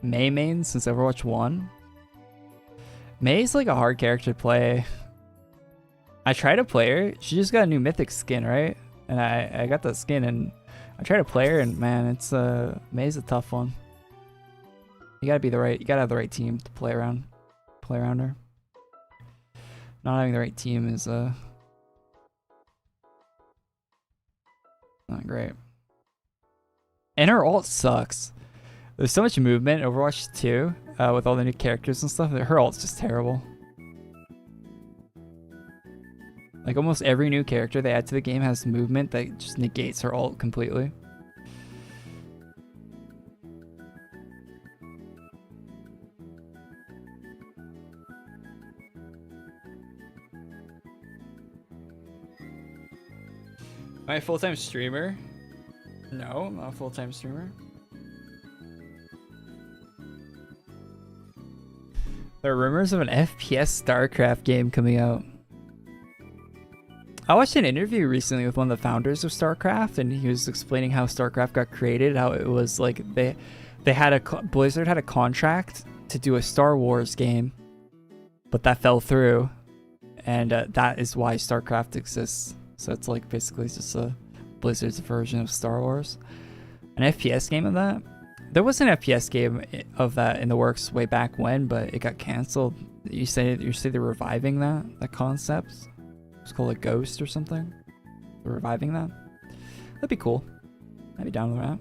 Mei main since Overwatch 1. Mei's like a hard character to play. I tried to play her. She just got a new mythic skin, right? And I got that skin and I tried to play her and man, it's Mei's a tough one. You gotta have the right team to play around her. Not having the right team is not great. And her ult sucks. There's so much movement in Overwatch 2 with all the new characters and stuff. Her ult's just terrible. Like almost every new character they add to the game has movement that just negates her ult completely. Am I a full-time streamer? No, I'm not a full-time streamer. There are rumors of an FPS StarCraft game coming out. I watched an interview recently with one of the founders of StarCraft, and he was explaining how StarCraft got created, how it was like Blizzard had a contract to do a Star Wars game, but that fell through, and that is why StarCraft exists. So it's like basically just a Blizzard's version of Star Wars. An FPS game of that? There was an FPS game of that in the works way back when, but it got canceled. You say they're reviving that concept? It's called a Ghost or something. They're reviving that? That'd be cool. I'd be down with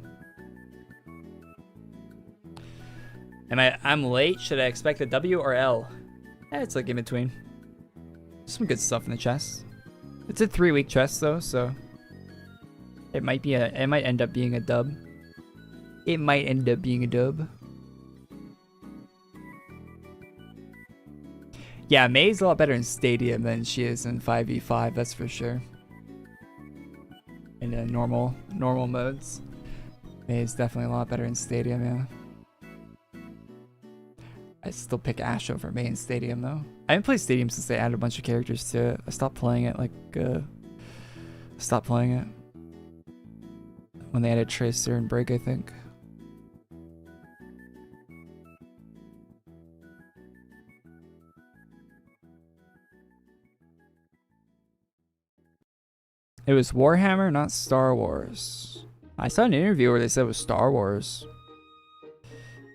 that. I'm late. Should I expect a W or L? It's like in between. Some good stuff in the chest. It's a 3-week chest though, so it might end up being a dub. It might end up being a dub. Yeah, Mei's a lot better in Stadium than she is in 5v5, that's for sure. In normal modes. Mei's definitely a lot better in Stadium, yeah. I still pick Ashe over Mei in Stadium though. I haven't played Stadium since they added a bunch of characters to it. I stopped playing it when they added Tracer and Break, I think. It was Warhammer, not Star Wars. I saw an interview where they said it was Star Wars.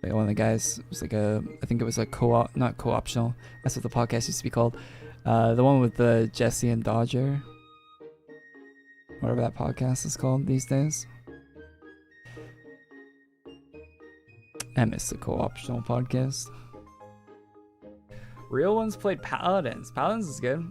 Like one of the guys was like I think it was a co-op, not co-optional. That's what the podcast used to be called. The one with the Jesse and Dodger, whatever that podcast is called these days. I miss the co-optional podcast. Real ones played Paladins. Paladins is good.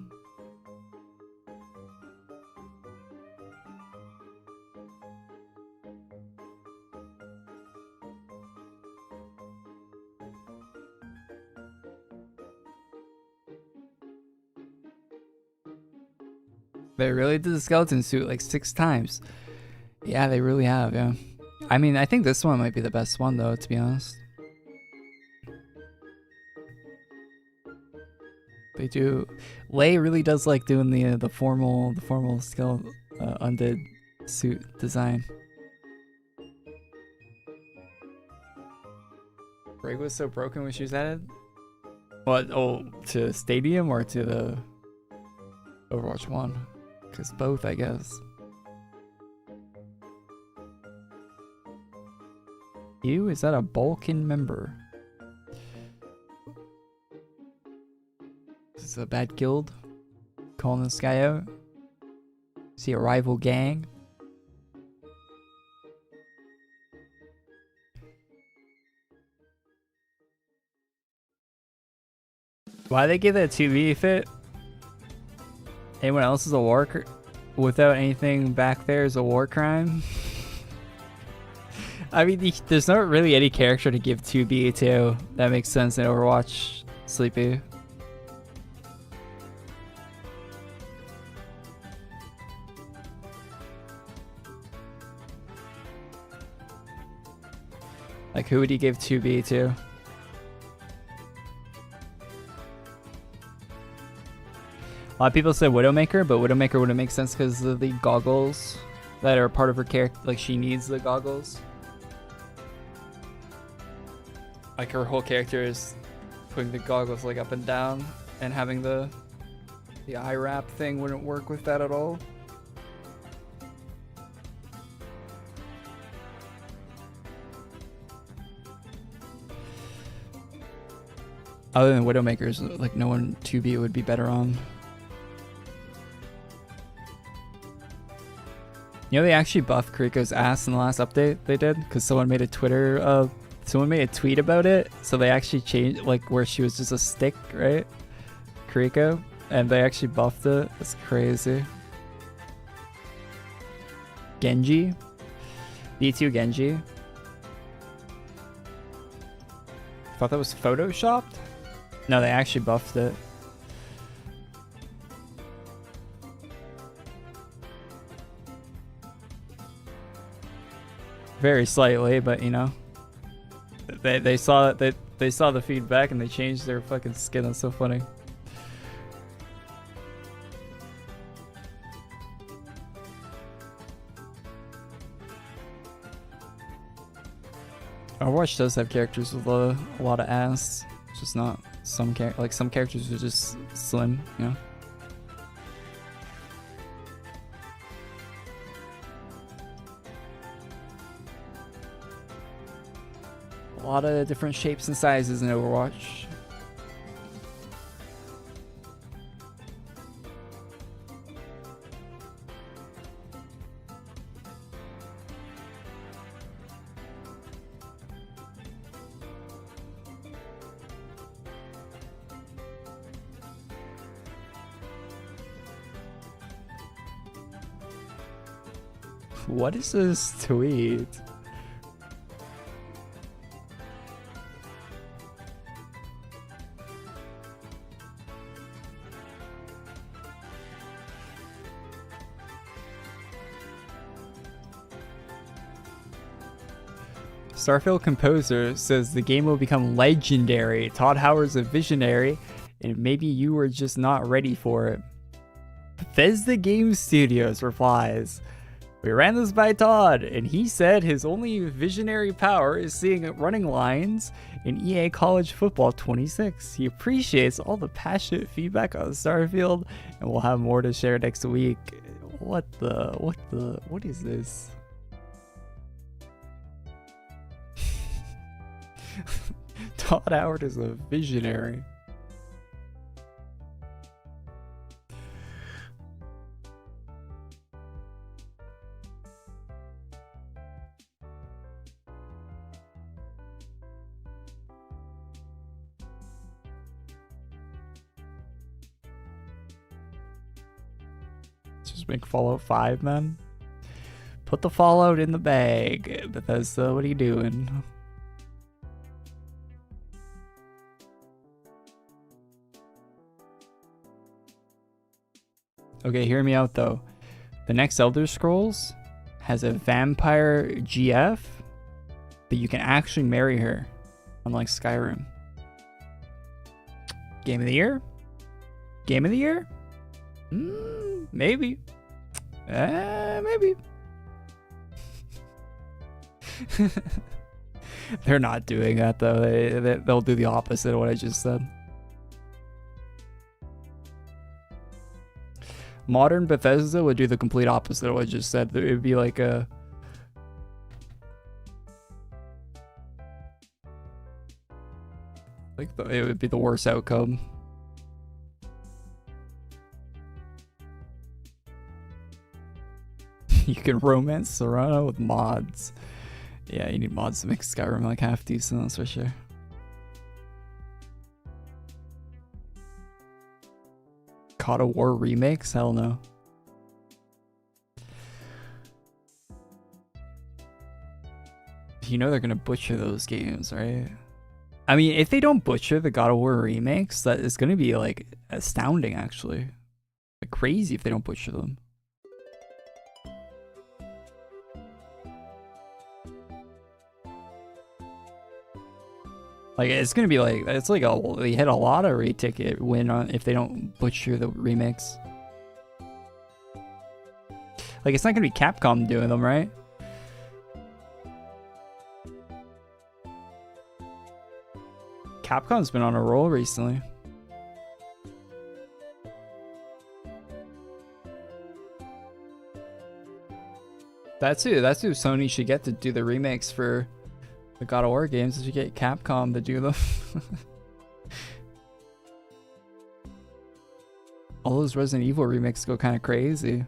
They really did the skeleton suit like 6 times. Yeah, they really have, yeah. I mean, I think this one might be the best one though, to be honest. They do. Lei really does like doing the formal skeleton undead suit design. Rig was so broken when she was added. What? Oh, to Stadium or to the Overwatch 1? Because both, I guess. You? Is that a Balkan member? Is this a bad guild? Calling this guy out? Is he a rival gang? Why they give that a 2v fit? Anyone else is a war without anything back there is a war crime? I mean, there's not really any character to give 2B to. That makes sense in Overwatch, Sleepy. Like, who would you give 2B to? A lot of people said Widowmaker, but Widowmaker wouldn't make sense because of the goggles that are part of her character. Like, she needs the goggles. Like, her whole character is putting the goggles like up and down, and having the eye wrap thing wouldn't work with that at all. Other than Widowmakers, like, no one 2B would be better on. You know, they actually buffed Kiriko's ass in the last update they did, because someone made a tweet about it. So they actually changed, like, where she was just a stick, right? Kiriko, and they actually buffed it. That's crazy. Genji, D2 Genji. Thought that was photoshopped? No, they actually buffed it. Very slightly, but you know, they saw that they saw the feedback and they changed their fucking skin. That's so funny. Overwatch does have characters with a lot of ass. It's just not some some characters are just slim, you know. A lot of different shapes and sizes in Overwatch. What is this tweet? Starfield composer says the game will become legendary. Todd Howard's a visionary, and maybe you were just not ready for it. Bethesda Game Studios replies, "We ran this by Todd, and he said his only visionary power is seeing running lines in EA College Football 26. He appreciates all the passionate feedback on Starfield, and we'll have more to share next week." What is this? Todd Howard is a visionary. Just make Fallout 5, man. Put the Fallout in the bag. Bethesda, what are you doing? Okay, hear me out though. The next Elder Scrolls has a vampire GF, but you can actually marry her, unlike Skyrim. Game of the year? Game of the year? Maybe. Maybe. They're not doing that though. They'll do the opposite of what I just said. Modern Bethesda would do the complete opposite of what I just said. It would be like a... it would be the worst outcome. You can romance Serrano with mods. Yeah, you need mods to make Skyrim like half decent, that's for sure. God of War remakes? Hell no. You know they're gonna butcher those games, right? I mean, if they don't butcher the God of War remakes, that is gonna be like astounding, actually. Like crazy if they don't butcher them. Like it's gonna be like it's like they hit a lottery ticket win on if they don't butcher the remix. Like it's not gonna be Capcom doing them, right? Capcom's been on a roll recently. That's who Sony should get to do the remakes for the God of War games, is you get Capcom to do them. All those Resident Evil remakes go kind of crazy.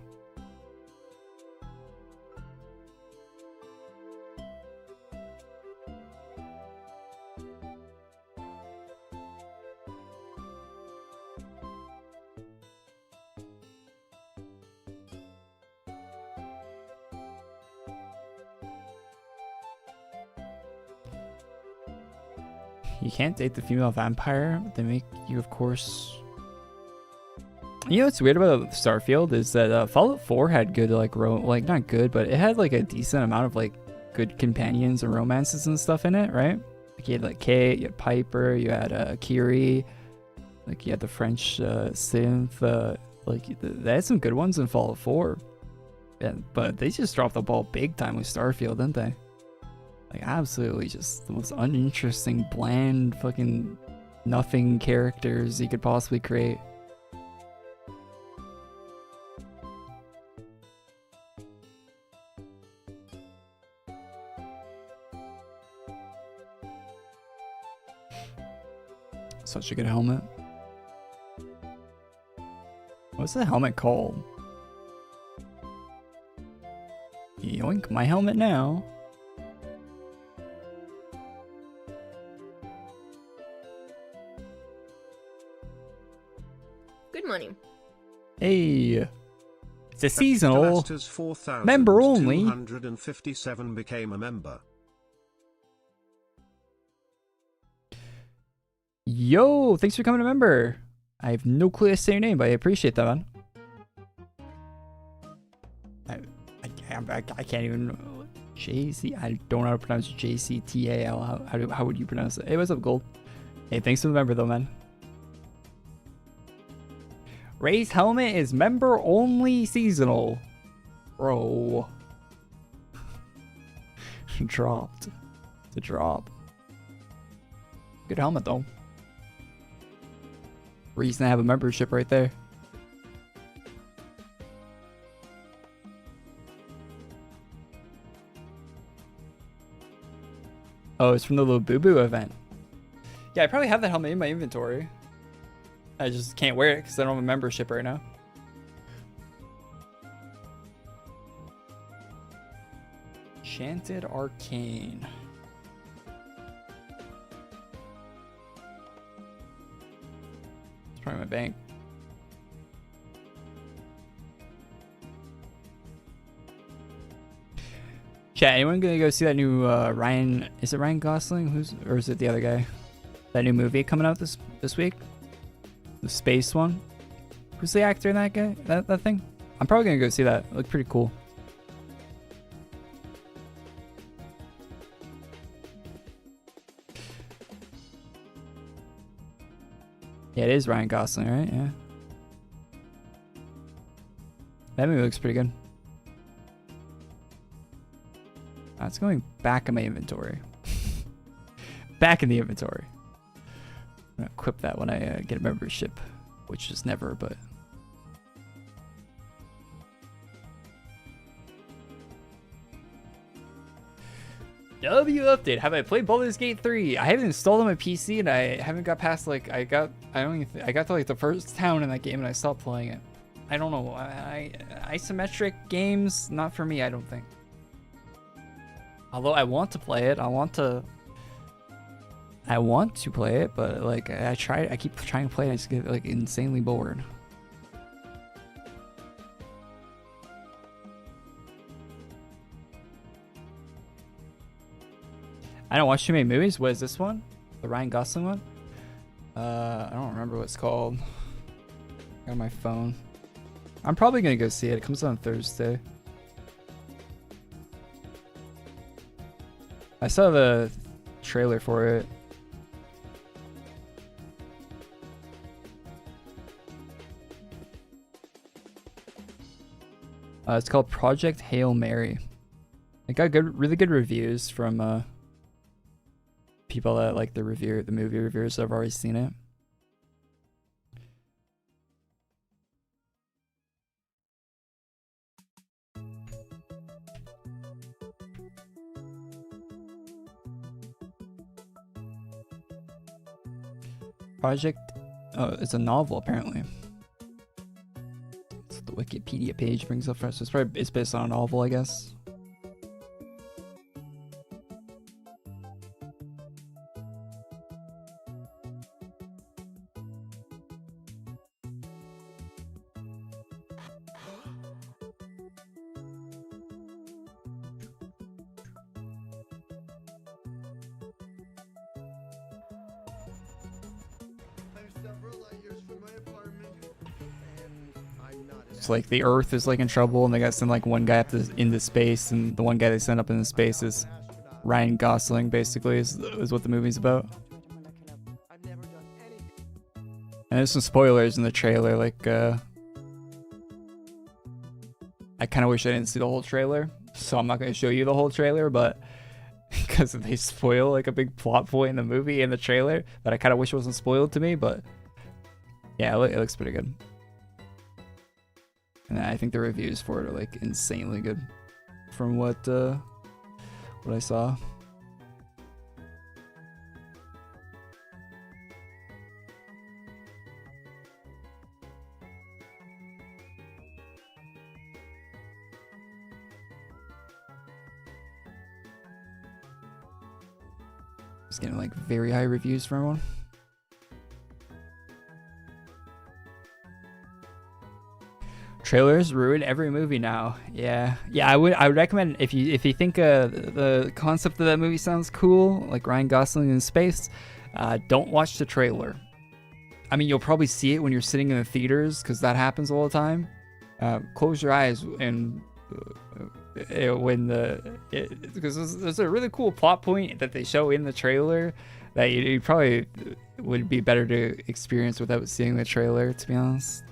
You can't date the female vampire. They make you, of course. You know what's weird about Starfield is that Fallout 4 had good like not good, but it had like a decent amount of like good companions and romances and stuff in it, right? Like you had like Kate, you had Piper, you had Korey, like you had the French synth. Like they had some good ones in Fallout 4. Yeah, but they just dropped the ball big time with Starfield, didn't they? Like absolutely just the most uninteresting, bland, fucking nothing characters you could possibly create. Such a good helmet. What's the helmet called? Yoink, my helmet now. Good morning. Hey, it's a seasonal member only. 257 became a member. Yo, thanks for coming a member. I have no clue how to say your name, but I appreciate that, man. I can't even. JC. I don't know how to pronounce JCTAL. How would you pronounce it? Hey, what's up, Gold? Hey, thanks for the member, though, man. Ray's helmet is member only seasonal. Bro. Dropped. It's a drop. Good helmet, though. Reason to have a membership right there. Oh, it's from the little Boo Boo event. Yeah, I probably have that helmet in my inventory. I just can't wear it because I don't have a membership right now. Enchanted Arcane. It's probably my bank. Chat, anyone gonna go see that new Ryan? Is it Ryan Gosling? Or is it the other guy? That new movie coming out this week? The space one. Who's the actor in that guy? That thing? I'm probably gonna go see that. It looked pretty cool. Yeah, it is Ryan Gosling, right? Yeah. That movie looks pretty good. It's going back in my inventory. Back in the inventory. I'm gonna equip that when I get a membership, which is never, but. W update. Have I played Baldur's Gate 3? I haven't installed on my PC and I haven't got past like I got to like the first town in that game and I stopped playing it. I don't know. Isometric games not for me, I don't think. Although I want to play it, I want to play it, but like I keep trying to play it, I just get like insanely bored. I don't watch too many movies. What is this one? The Ryan Gosling one? I don't remember what it's called. Got on my phone. I'm probably gonna go see it. It comes out on Thursday. I saw the trailer for it. It's called Project Hail Mary. It got really good reviews from people that like the movie reviewers that have already seen it. Oh, it's a novel apparently. It's the Wikipedia page brings up for us. So it's based on a novel, I guess. It's like the Earth is like in trouble, and they got to send like one guy up into space, and the one guy they send up into space is Ryan Gosling. Basically, is what the movie's about. And there's some spoilers in the trailer. Like, I kind of wish I didn't see the whole trailer, so I'm not going to show you the whole trailer, but because they spoil like a big plot point in the movie in the trailer that I kind of wish wasn't spoiled to me. But yeah, it looks pretty good. And I think the reviews for it are like insanely good from what I saw. Just getting like very high reviews from everyone. Trailers ruin every movie now. Yeah, I would recommend if you think the concept of that movie sounds cool, like Ryan Gosling in space, don't watch the trailer. I mean, you'll probably see it when you're sitting in the theaters because that happens all the time. Close your eyes and because there's a really cool plot point that they show in the trailer that you probably would be better to experience without seeing the trailer, to be honest.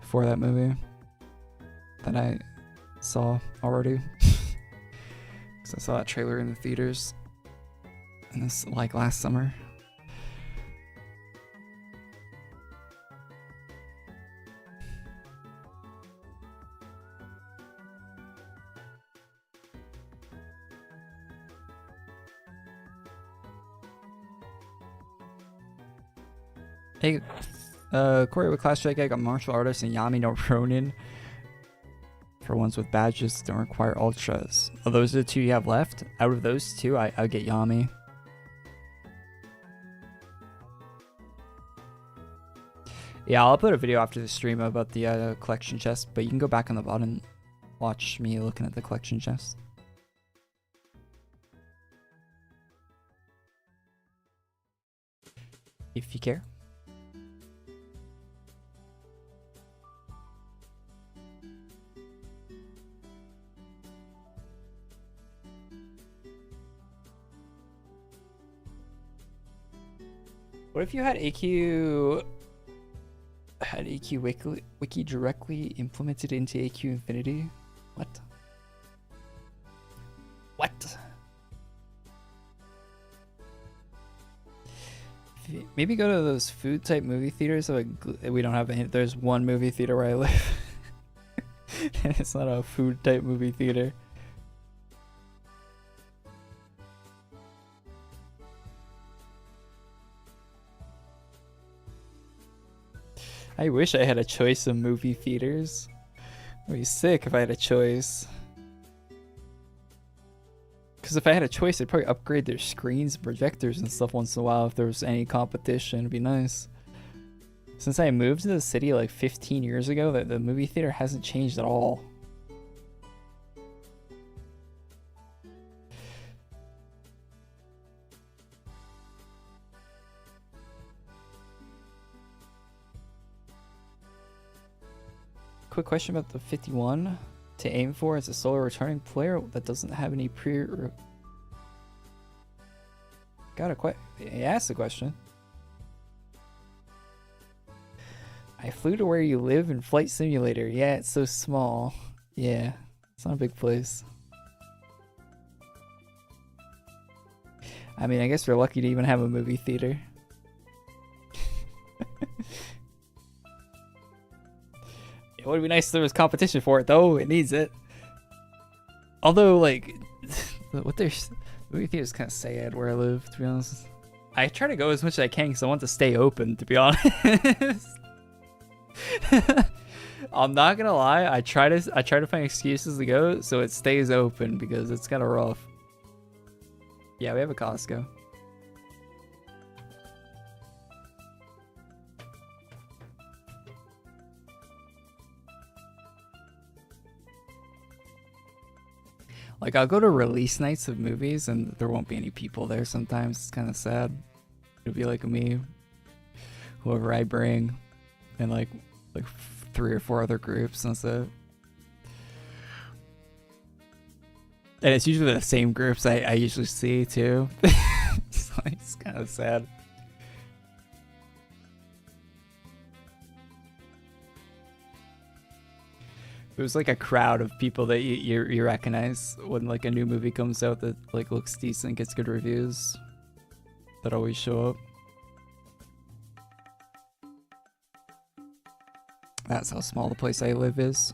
For that movie that I saw already. Because I saw that trailer in the theaters in this like last summer. Hey, Korey with Clash Strike Egg, a martial artist, and Yami no Ronin. For ones with badges don't require ultras. Oh, those are the two you have left? Out of those two, I would get Yami. Yeah, I'll upload a video after the stream about the collection chest, but you can go back on the bot and watch me looking at the collection chest. If you care. What if you had AQ wiki directly implemented into AQ Infinity? What? What? Maybe go to those food type movie theaters. So we don't have any. There's one movie theater where I live. And it's not a food type movie theater. I wish I had a choice of movie theaters. I'd be sick if I had a choice. Because if I had a choice, I'd probably upgrade their screens, projectors, and stuff once in a while if there was any competition. It'd be nice. Since I moved to the city like 15 years ago, the movie theater hasn't changed at all. Quick question about the 51 to aim for as a solo returning player that doesn't have any Got a he asked the question. I flew to where you live in Flight Simulator. Yeah, it's so small. Yeah, it's not a big place. I mean, I guess we're lucky to even have a movie theater. It would be nice if there was competition for it, though. It needs it. Although, like, movie theater's kind of sad where I live, to be honest. I try to go as much as I can because I want to stay open, to be honest. I'm not gonna lie. I try to find excuses to go so it stays open because it's kind of rough. Yeah, we have a Costco. Like, I'll go to release nights of movies and there won't be any people there sometimes. It's kind of sad. It'll be like me, whoever I bring, and like 3 or 4 other groups, and that's it. And it's usually the same groups I usually see too. It's kind of sad. It was like a crowd of people that you recognize when like a new movie comes out that like looks decent, gets good reviews, that always show up. That's how small the place I live is.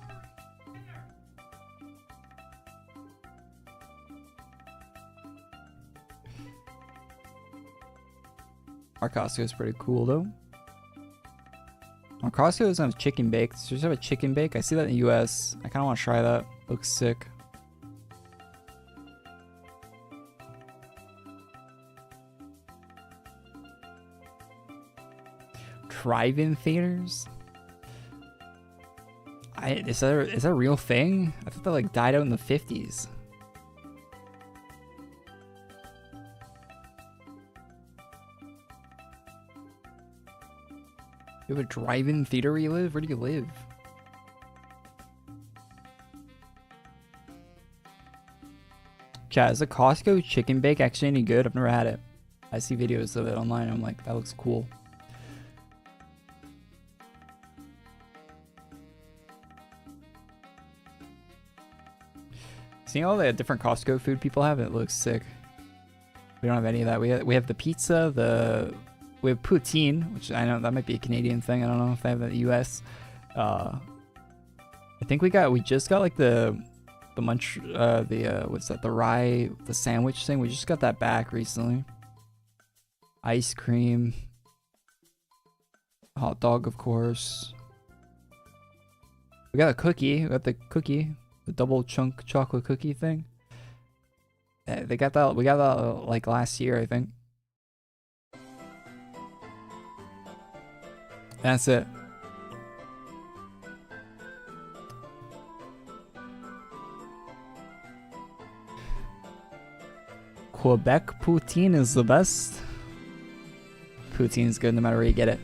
Our Costco is pretty cool though. Our Costco doesn't have chicken bake. Does yours have a chicken bake? I see that in the US. I kind of want to try that. Looks sick. Drive-in theaters? Is that a real thing? I thought that like died out in the 50s. You have a drive-in theater where you live? Where do you live? Chat, is a Costco chicken bake actually any good? I've never had it. I see videos of it online. I'm like, that looks cool. Seeing all the different Costco food people have, it looks sick. We don't have any of that. We have the pizza, we have poutine, which I know that might be a Canadian thing. I don't know if they have that in the US. I think we just got like the what's that? The sandwich thing. We just got that back recently. Ice cream. Hot dog, of course. We got a cookie. We got the cookie, the double chunk chocolate cookie thing. They got that. We got that like last year, I think. That's it. Quebec poutine is the best. Poutine is good no matter where you get it.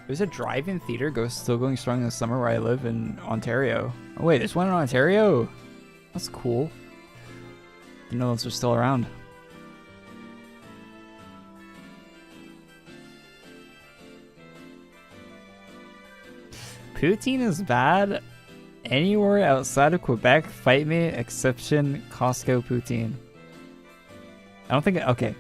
There's a drive-in theater still going strong in the summer where I live in Ontario. Oh wait, there's one in Ontario? That's cool. Didn't know those are still around. Poutine is bad. Anywhere outside of Quebec, fight me, exception Costco poutine. I don't think, okay.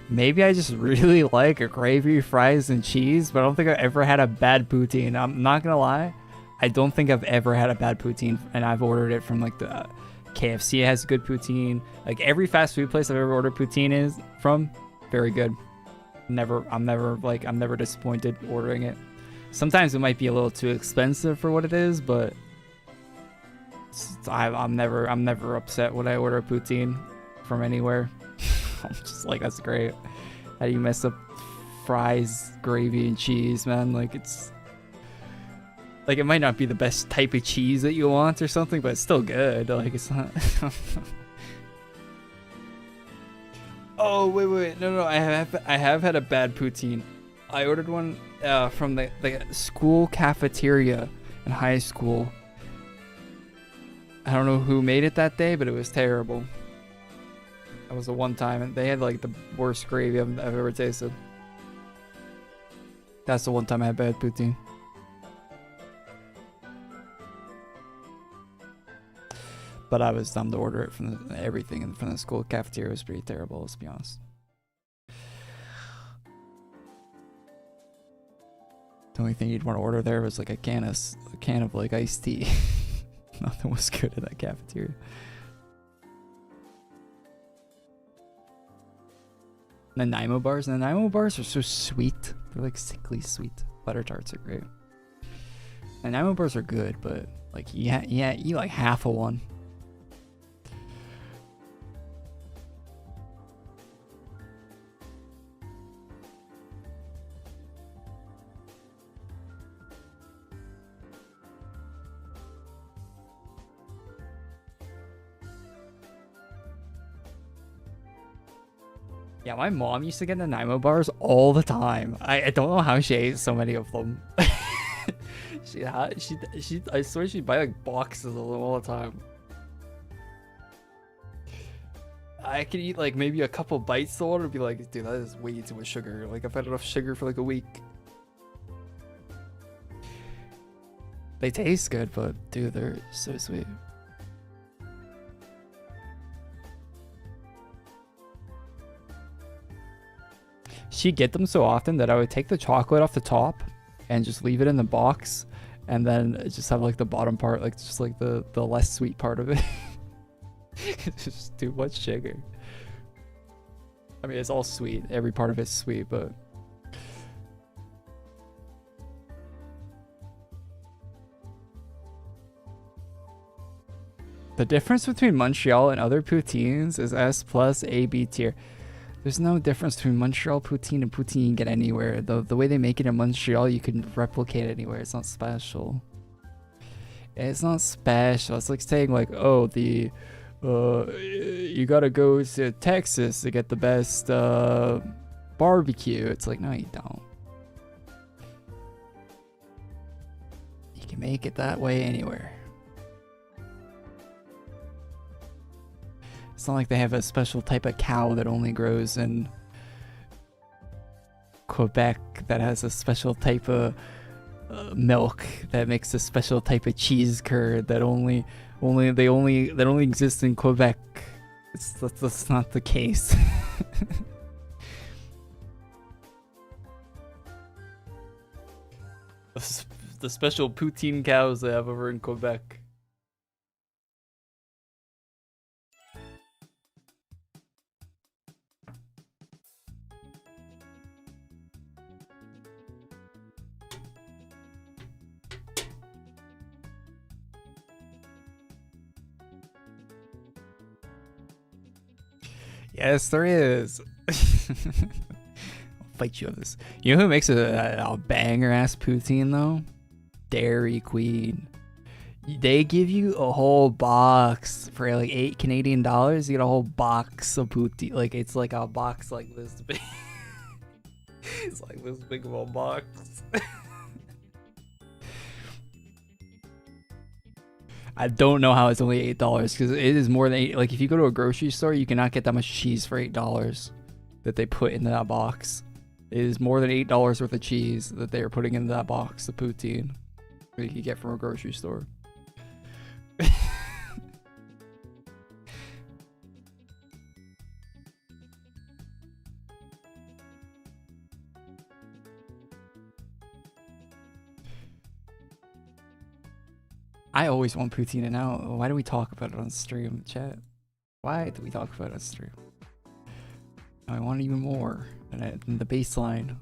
Maybe I just really like gravy, fries, and cheese, but I don't think I've ever had a bad poutine. I'm not gonna lie. I don't think I've ever had a bad poutine, and I've ordered it from like the KFC has good poutine. Like every fast food place I've ever ordered poutine is from, very good. I'm never disappointed ordering it. Sometimes it might be a little too expensive for what it is, but I'm never upset when I order poutine from anywhere. I'm just like, that's great. How do you mess up fries, gravy, and cheese, man? Like it's like it might not be the best type of cheese that you want or something, but it's still good. Like it's not. Oh wait, no, I have had a bad poutine. I ordered one from the school cafeteria in high school. I don't know who made it that day, but it was terrible. That was the one time, and they had like the worst gravy I've ever tasted. That's the one time I had bad poutine. But I was dumb to order it from everything from the school cafeteria was pretty terrible, let's be honest. The only thing you'd want to order there was like a can of like iced tea. Nothing was good at that cafeteria. Nanaimo bars. Nanaimo bars are so sweet. They're like sickly sweet. Butter tarts are great. Nanaimo bars are good, but like yeah, eat like half of one. Yeah, my mom used to get Nanaimo bars all the time. I don't know how she ate so many of them. I swear she'd buy like boxes of them all the time. I could eat like maybe a couple bites of one and be like, dude, that is way too much sugar. Like I've had enough sugar for like a week. They taste good, but dude, they're so sweet. She'd get them so often that I would take the chocolate off the top and just leave it in the box, and then just have like the bottom part, like just like the less sweet part of it. It's just too much sugar. I mean, it's all sweet. Every part of it's sweet, but the difference between Montreal and other poutines is S plus A B tier. There's no difference between Montreal poutine and poutine you can get anywhere. The way they make it in Montreal, you can replicate it anywhere. It's not special. It's not special. It's like saying like, oh, you gotta go to Texas to get the best barbecue. It's like, no, you don't. You can make it that way anywhere. It's not like they have a special type of cow that only grows in Quebec that has a special type of milk that makes a special type of cheese curd that only exists in Quebec. That's not the case. The special poutine cows they have over in Quebec. Yes, there is. I'll fight you on this. You know who makes a banger ass poutine though? Dairy Queen. They give you a whole box for like $8 Canadian. You get a whole box of poutine. Like it's like a box like this big. It's like this big of a box. I don't know how it's only $8 because it is more than $8. Like if you go to a grocery store, you cannot get that much cheese for $8 that they put into that box. It is more than $8 worth of cheese that they are putting into that box of poutine that you can get from a grocery store. I always want poutine, and now why do we talk about it on stream, chat? Why do we talk about it on stream? I want even more than the baseline.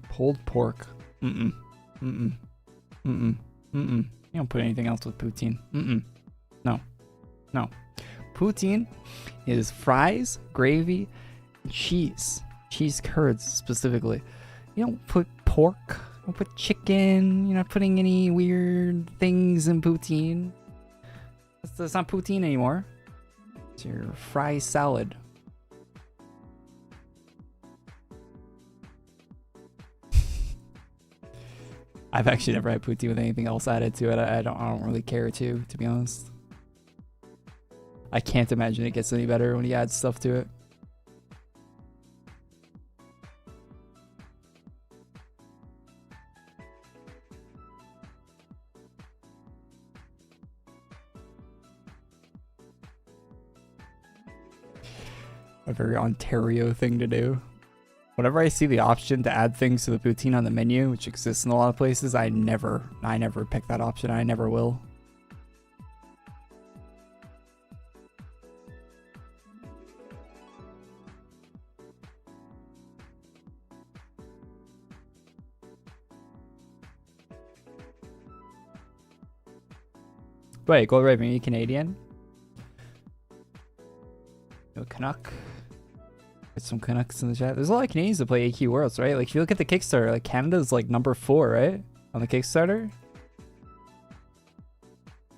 Pulled pork. Mm-mm. Mm-mm. Mm-mm. Mm-mm. You don't put anything else with poutine. Mm-mm. No. No. Poutine is fries, gravy, and cheese. Cheese curds, specifically. You don't put pork. You don't put chicken. You're not putting any weird things in poutine. That's not poutine anymore. It's your fry salad. I've actually never had poutine with anything else added to it. I don't really care to be honest. I can't imagine it gets any better when you add stuff to it. A very Ontario thing to do. Whenever I see the option to add things to the poutine on the menu, which exists in a lot of places, I never pick that option. I never will. Wait, Gold Raven, are you Canadian? No Canuck. Get some Canucks in the chat. There's a lot of Canadians that play AQWorlds, right? Like if you look at the Kickstarter, like Canada's like number 4, right? On the Kickstarter.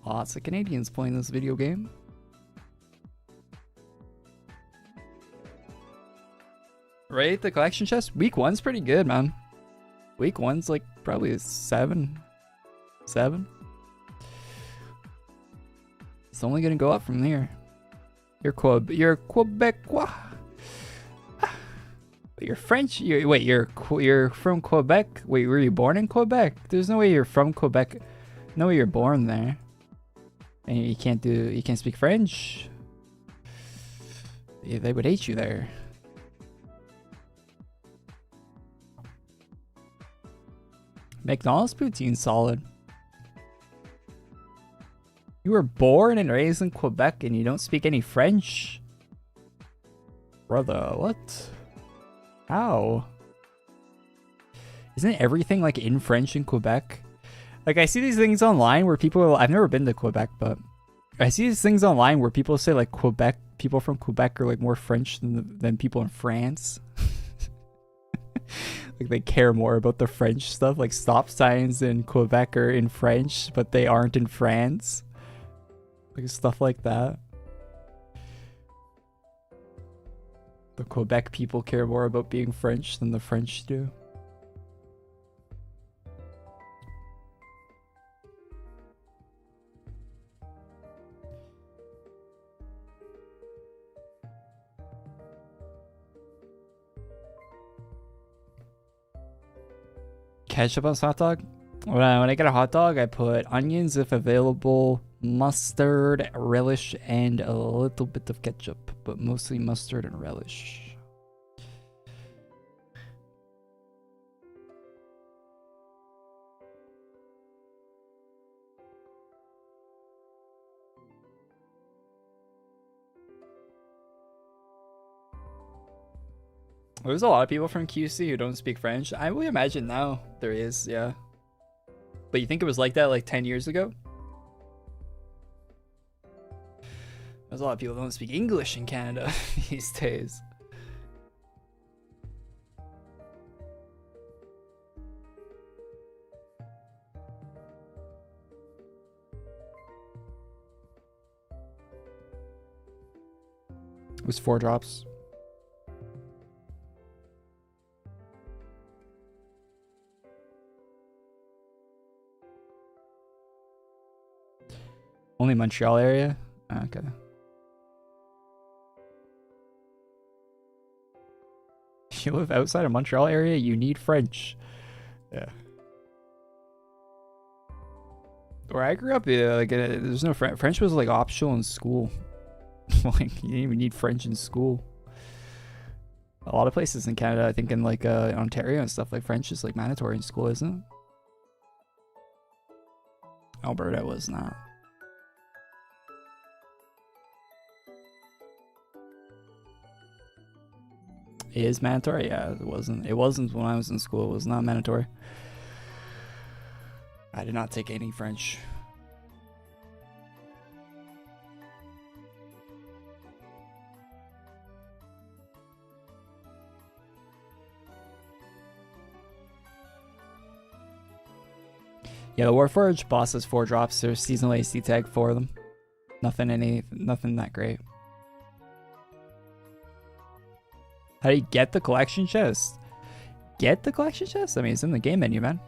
Lots of Canadians playing this video game. Right? The collection chest? Week 1's pretty good, man. Week 1's like probably a 7. 7. It's only gonna go up from here. You're Quebecois. You're French. You're from Quebec. Wait, were you born in Quebec? There's no way you're from Quebec. No way you're born there. And you can't speak French. Yeah, they would hate you there. McDonald's poutine's solid. You were born and raised in Quebec and you don't speak any French? Brother, what? How? Isn't everything like in French in Quebec? Like I see these things online where people, I've never been to Quebec, but I see these things online where people say like Quebec, people from Quebec are like more French than people in France. Like they care more about the French stuff, like stop signs in Quebec are in French, but they aren't in France. Like stuff like that. The Quebec people care more about being French than the French do. Ketchup on hot dog? When I get a hot dog, I put onions if available, mustard, relish, and a little bit of ketchup, but mostly mustard and relish. There's a lot of people from QC who don't speak French. I would imagine now there is, yeah. But you think it was like that like 10 years ago? There's a lot of people who don't speak English in Canada these days. It was 4 drops. Only Montreal area? Okay. If you live outside of Montreal area, you need French. Yeah. Where I grew up, yeah, like there's no French. French was like optional in school. Like you didn't even need French in school. A lot of places in Canada, I think in like Ontario and stuff, like French is like mandatory in school, isn't it? Alberta was not. It is mandatory? Yeah, it wasn't. It wasn't when I was in school. It was not mandatory. I did not take any French. Yeah, the Warforged boss has 4 drops. There's seasonal AC tag for them. Nothing that great. How do you get the collection chest? Get the collection chest? I mean, it's in the game menu, man.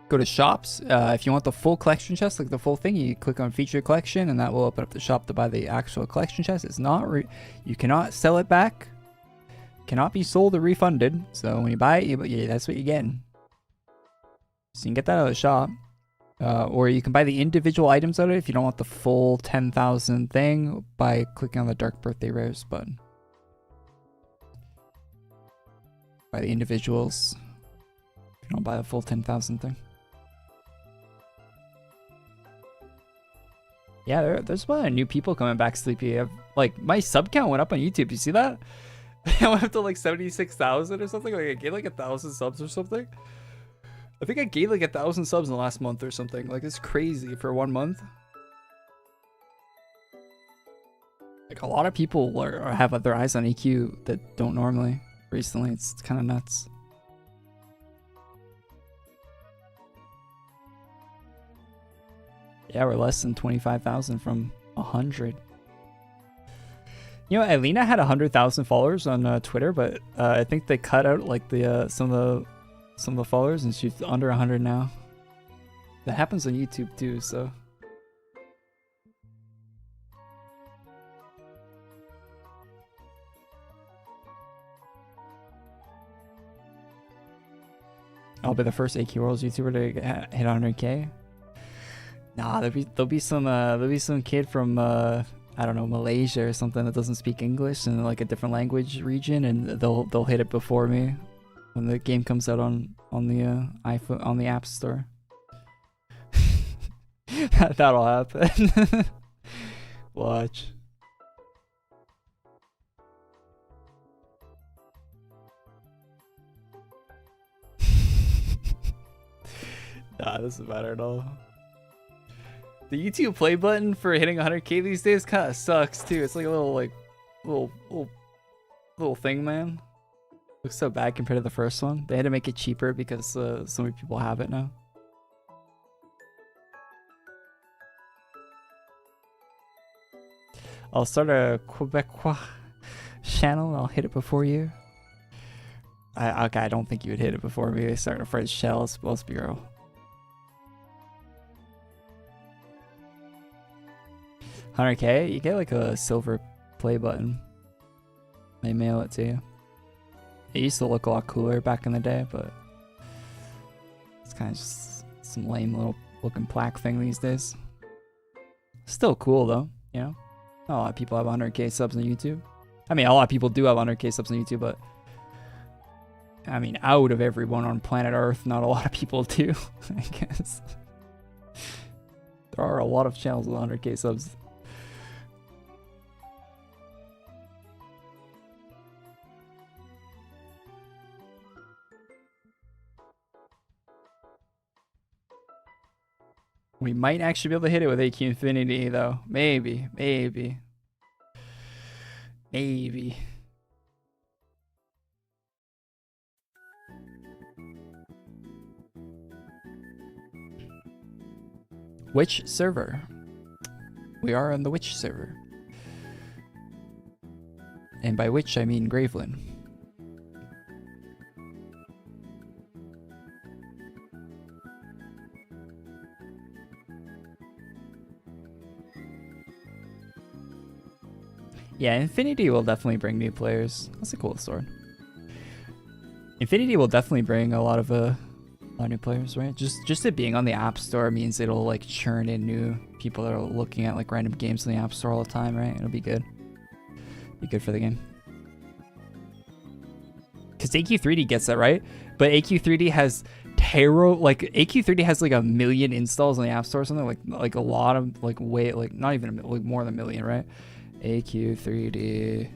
Go to shops. If you want the full collection chest, like the full thing, you click on feature collection, and that will open up the shop to buy the actual collection chest. It's not you cannot sell it back. Cannot be sold or refunded. So when you buy it, that's what you're getting. So you can get that out of the shop. Or you can buy the individual items out of it if you don't want the full 10,000 thing by clicking on the Dark Birthday Rares button. Buy the individuals if you don't buy the full 10,000 thing. Yeah, there's a lot of new people coming back, Sleepy. Like, my sub count went up on YouTube. You see that? I went up to like 76,000 or something. Like, I gained like 1,000 subs or something. I think I gained like 1,000 subs in the last month or something. Like, it's crazy for 1 month. Like, a lot of people have their eyes on EQ that don't normally. Recently, it's kind of nuts. Yeah, we're less than 25,000 from 100. You know, Alina had 100,000 followers on Twitter, but I think they cut out like the some of the followers, and she's under 100 now. That happens on YouTube too, so. I'll be the first AQWorlds YouTuber to hit 100K. Nah, there'll be some kid from I don't know, Malaysia or something that doesn't speak English in like a different language region, and they'll hit it before me when the game comes out on the iPhone, on the App Store. That'll happen. Watch. Nah, doesn't matter at all. The YouTube play button for hitting 100K these days kind of sucks too. It's like a little thing, man. Looks so bad compared to the first one. They had to make it cheaper because so many people have it now. I'll start a Quebecois channel. I'll hit it before you. Okay, I don't think you would hit it before me. Starting a French channel, let's be real. $100K, you get like a silver play button. They mail it to you. It used to look a lot cooler back in the day, but it's kind of just some lame little looking plaque thing these days. Still cool though, you know? Not a lot of people have 100K subs on YouTube. I mean, a lot of people do have 100K subs on YouTube, but I mean, out of everyone on planet Earth, not a lot of people do, I guess. There are a lot of channels with 100K subs. We might actually be able to hit it with AQ Infinity though. Maybe. Which server? We are on the Witch server. And by which I mean Graveland. Yeah, Infinity will definitely bring new players. That's a cool sword. Infinity will definitely bring a lot of new players, right? Just it being on the App Store means it'll like churn in new people that are looking at like random games in the App Store all the time, right? It'll be good. Be good for the game. Because AQ3D gets that, right? But AQ3D has Taro, like AQ3D has like 1 million installs on the App Store or something, like a lot of like not even like more than 1 million, right? AQ3D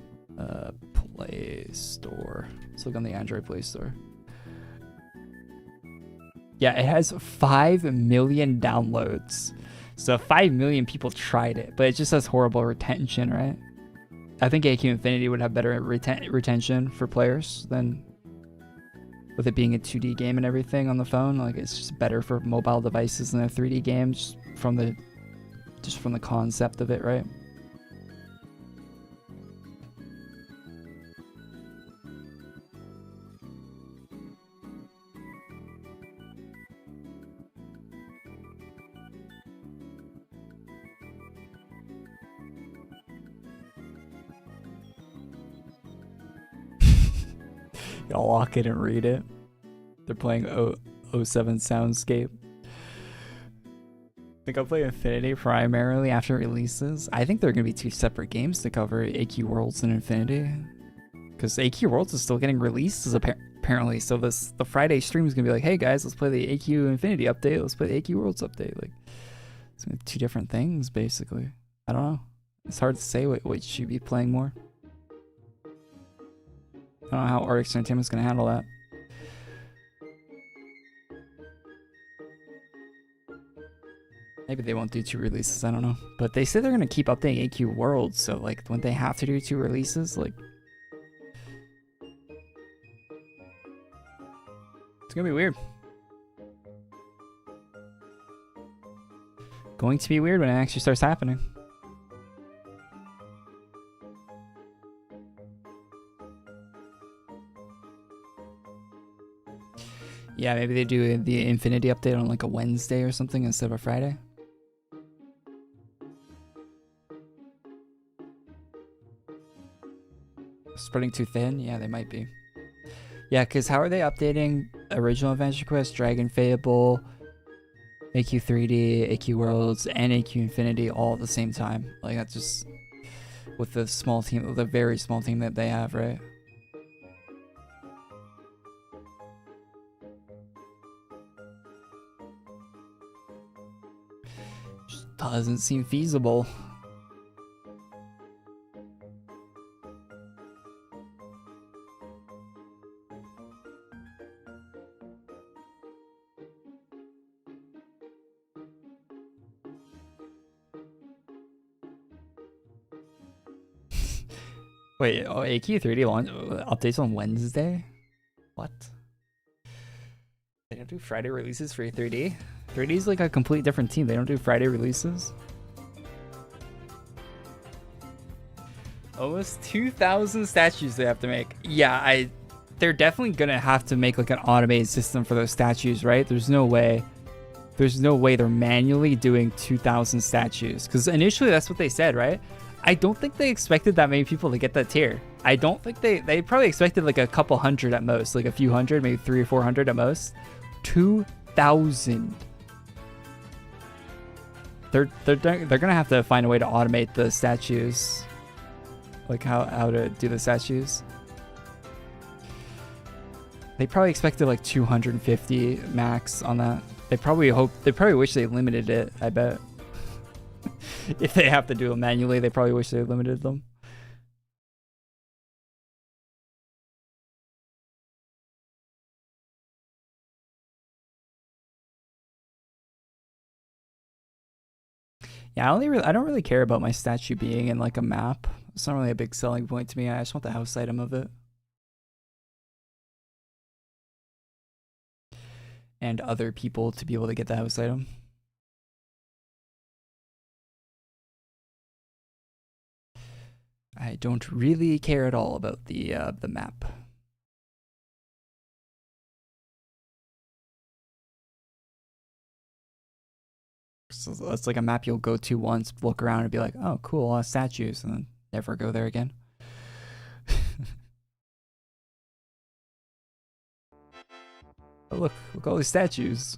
Play Store. Let's look on the Android Play Store. Yeah, it has 5 million downloads. So 5 million people tried it, but it just has horrible retention, right? I think AQ Infinity would have better retention for players than with it being a 2D game and everything on the phone. Like it's just better for mobile devices than a 3D game just from the concept of it, right? Y'all lock it and read it. They're playing 07 Soundscape. I think I'll play Infinity primarily after releases. I think they're going to be 2 separate games to cover AQWorlds and Infinity. Because AQWorlds is still getting released apparently. So the Friday stream is going to be like, hey guys, let's play the AQ Infinity update. Let's play the AQWorlds update. Like, it's going to be 2 different things, basically. I don't know. It's hard to say what should be playing more. I don't know how RX Entertainment's going to handle that. Maybe they won't do 2 releases, I don't know. But they say they're going to keep updating AQWorlds, so like, wouldn't they have to do 2 releases? Like, it's going to be weird. Going to be weird when it actually starts happening. Yeah, maybe they do the Infinity update on like a Wednesday or something instead of a Friday. Spreading too thin? Yeah, they might be. Yeah, because how are they updating original Adventure Quest, Dragon Fable, AQ3D, AQWorlds, and AQ Infinity all at the same time? Like, that's just with the small team, with a very small team that they have, right? Just doesn't seem feasible. Wait, oh, AQ3D launch updates on Wednesday? What? They don't do Friday releases for 3D? 3D is like a complete different team. They don't do Friday releases. Almost 2,000 statues they have to make. Yeah, they're definitely gonna have to make like an automated system for those statues, right? There's no way they're manually doing 2,000 statues. Because initially that's what they said, right? I don't think they expected that many people to get that tier. I don't think they probably expected like a couple hundred at most, like a few hundred, maybe 300 or 400 at most. 2,000. They're gonna have to find a way to automate the statues, like how to do the statues. They probably expected like 250 max on that. They probably wish they limited it, I bet. If they have to do it manually, they probably wish they limited them. Yeah, I don't really care about my statue being in like a map. It's not really a big selling point to me. I just want the house item of it. And other people to be able to get the house item. I don't really care at all about the map. So it's like a map you'll go to once, look around, and be like, "Oh, cool, statues," and then never go there again. Oh, look all these statues.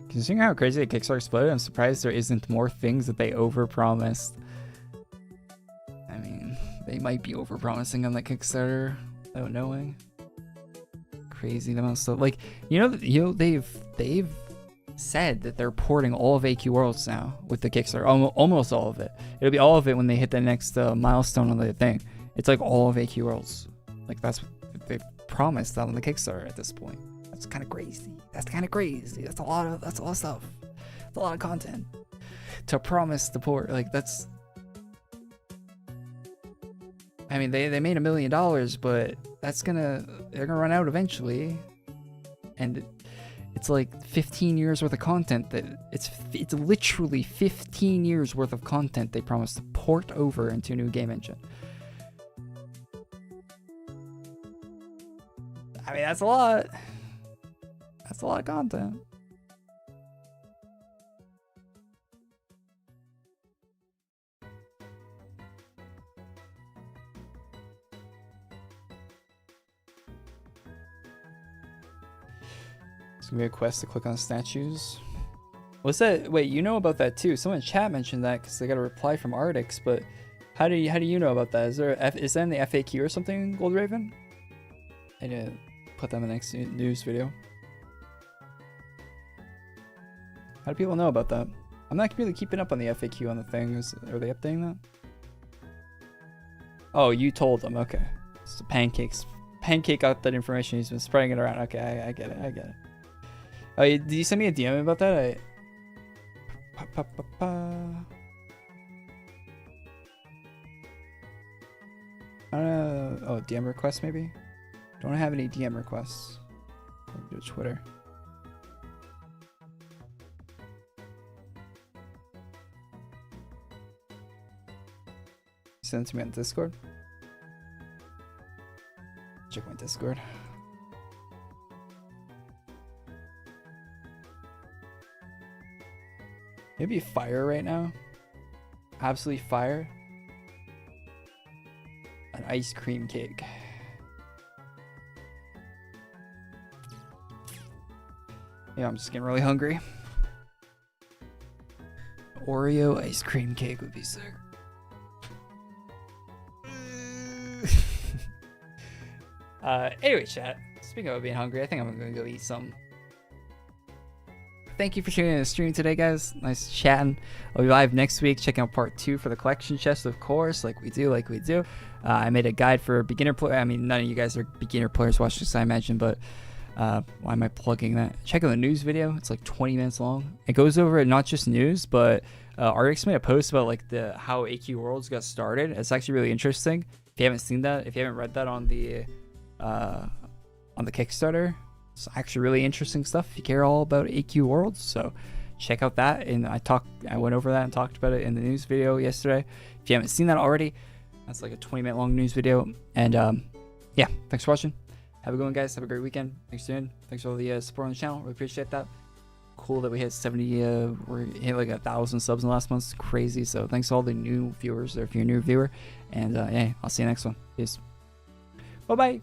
Considering how crazy the Kickstarter exploded, I'm surprised there isn't more things that they overpromised. I mean, they might be overpromising on the Kickstarter without knowing. Crazy amount of stuff. Like, they've said that they're porting all of AQWorlds now with the Kickstarter. Almost all of it. It'll be all of it when they hit the next milestone on the thing. It's like all of AQWorlds. Like, that's what they've promised on the Kickstarter at this point. That's kind of crazy. That's a lot of stuff. That's a lot of content to promise the port. Like, that's, I mean, they made $1 million, but they're gonna run out eventually, and it's like 15 years worth of content that it's literally 15 years worth of content they promised to port over into a new game engine. I mean, that's a lot. That's a lot of content. It's gonna be a quest to click on statues. What's that? Wait, you know about that too? Someone in chat mentioned that because they got a reply from Artix, but how do you know about that? Is that in the FAQ or something, Gold Raven? I need to put them in the next news video. How do people know about that? I'm not really keeping up on the FAQ on the things. Are they updating that? Oh, you told them. Okay. So Pancake got that information. He's been spreading it around. Okay, I get it. Oh, did you send me a DM about that? I don't know. Oh, DM requests maybe? Don't have any DM requests. Go to Twitter. Send it to me on Discord. Check my Discord. Maybe fire right now. Absolutely fire. An ice cream cake. Yeah, I'm just getting really hungry. Oreo ice cream cake would be sick. Anyway, chat. Speaking of being hungry, I think I'm gonna go eat something. Thank you for tuning in the stream today, guys. Nice chatting. I'll be live next week. Checking out part 2 for the collection chest, of course, like we do. I made a guide for beginner player. I mean, none of you guys are beginner players watching this, I imagine, but why am I plugging that? Check out the news video. It's like 20 minutes long. It goes over not just news, but Artix made a post about like how AQWorlds got started. It's actually really interesting. If you haven't seen that, if you haven't read that on the Kickstarter, it's actually really interesting stuff if you care all about AQWorlds. So check out that. And I went over that and talked about it in the news video yesterday. If you haven't seen that already, that's like a 20-minute long news video. And yeah, thanks for watching. Have a good one, guys. Have a great weekend. Thanks for tuning in. Thanks for all the support on the channel. Really appreciate that. Cool that we hit 70. We hit like 1,000 subs in the last month. It's crazy. So thanks to all the new viewers, or if you're a new viewer. And yeah, I'll see you next one. Peace. Bye bye.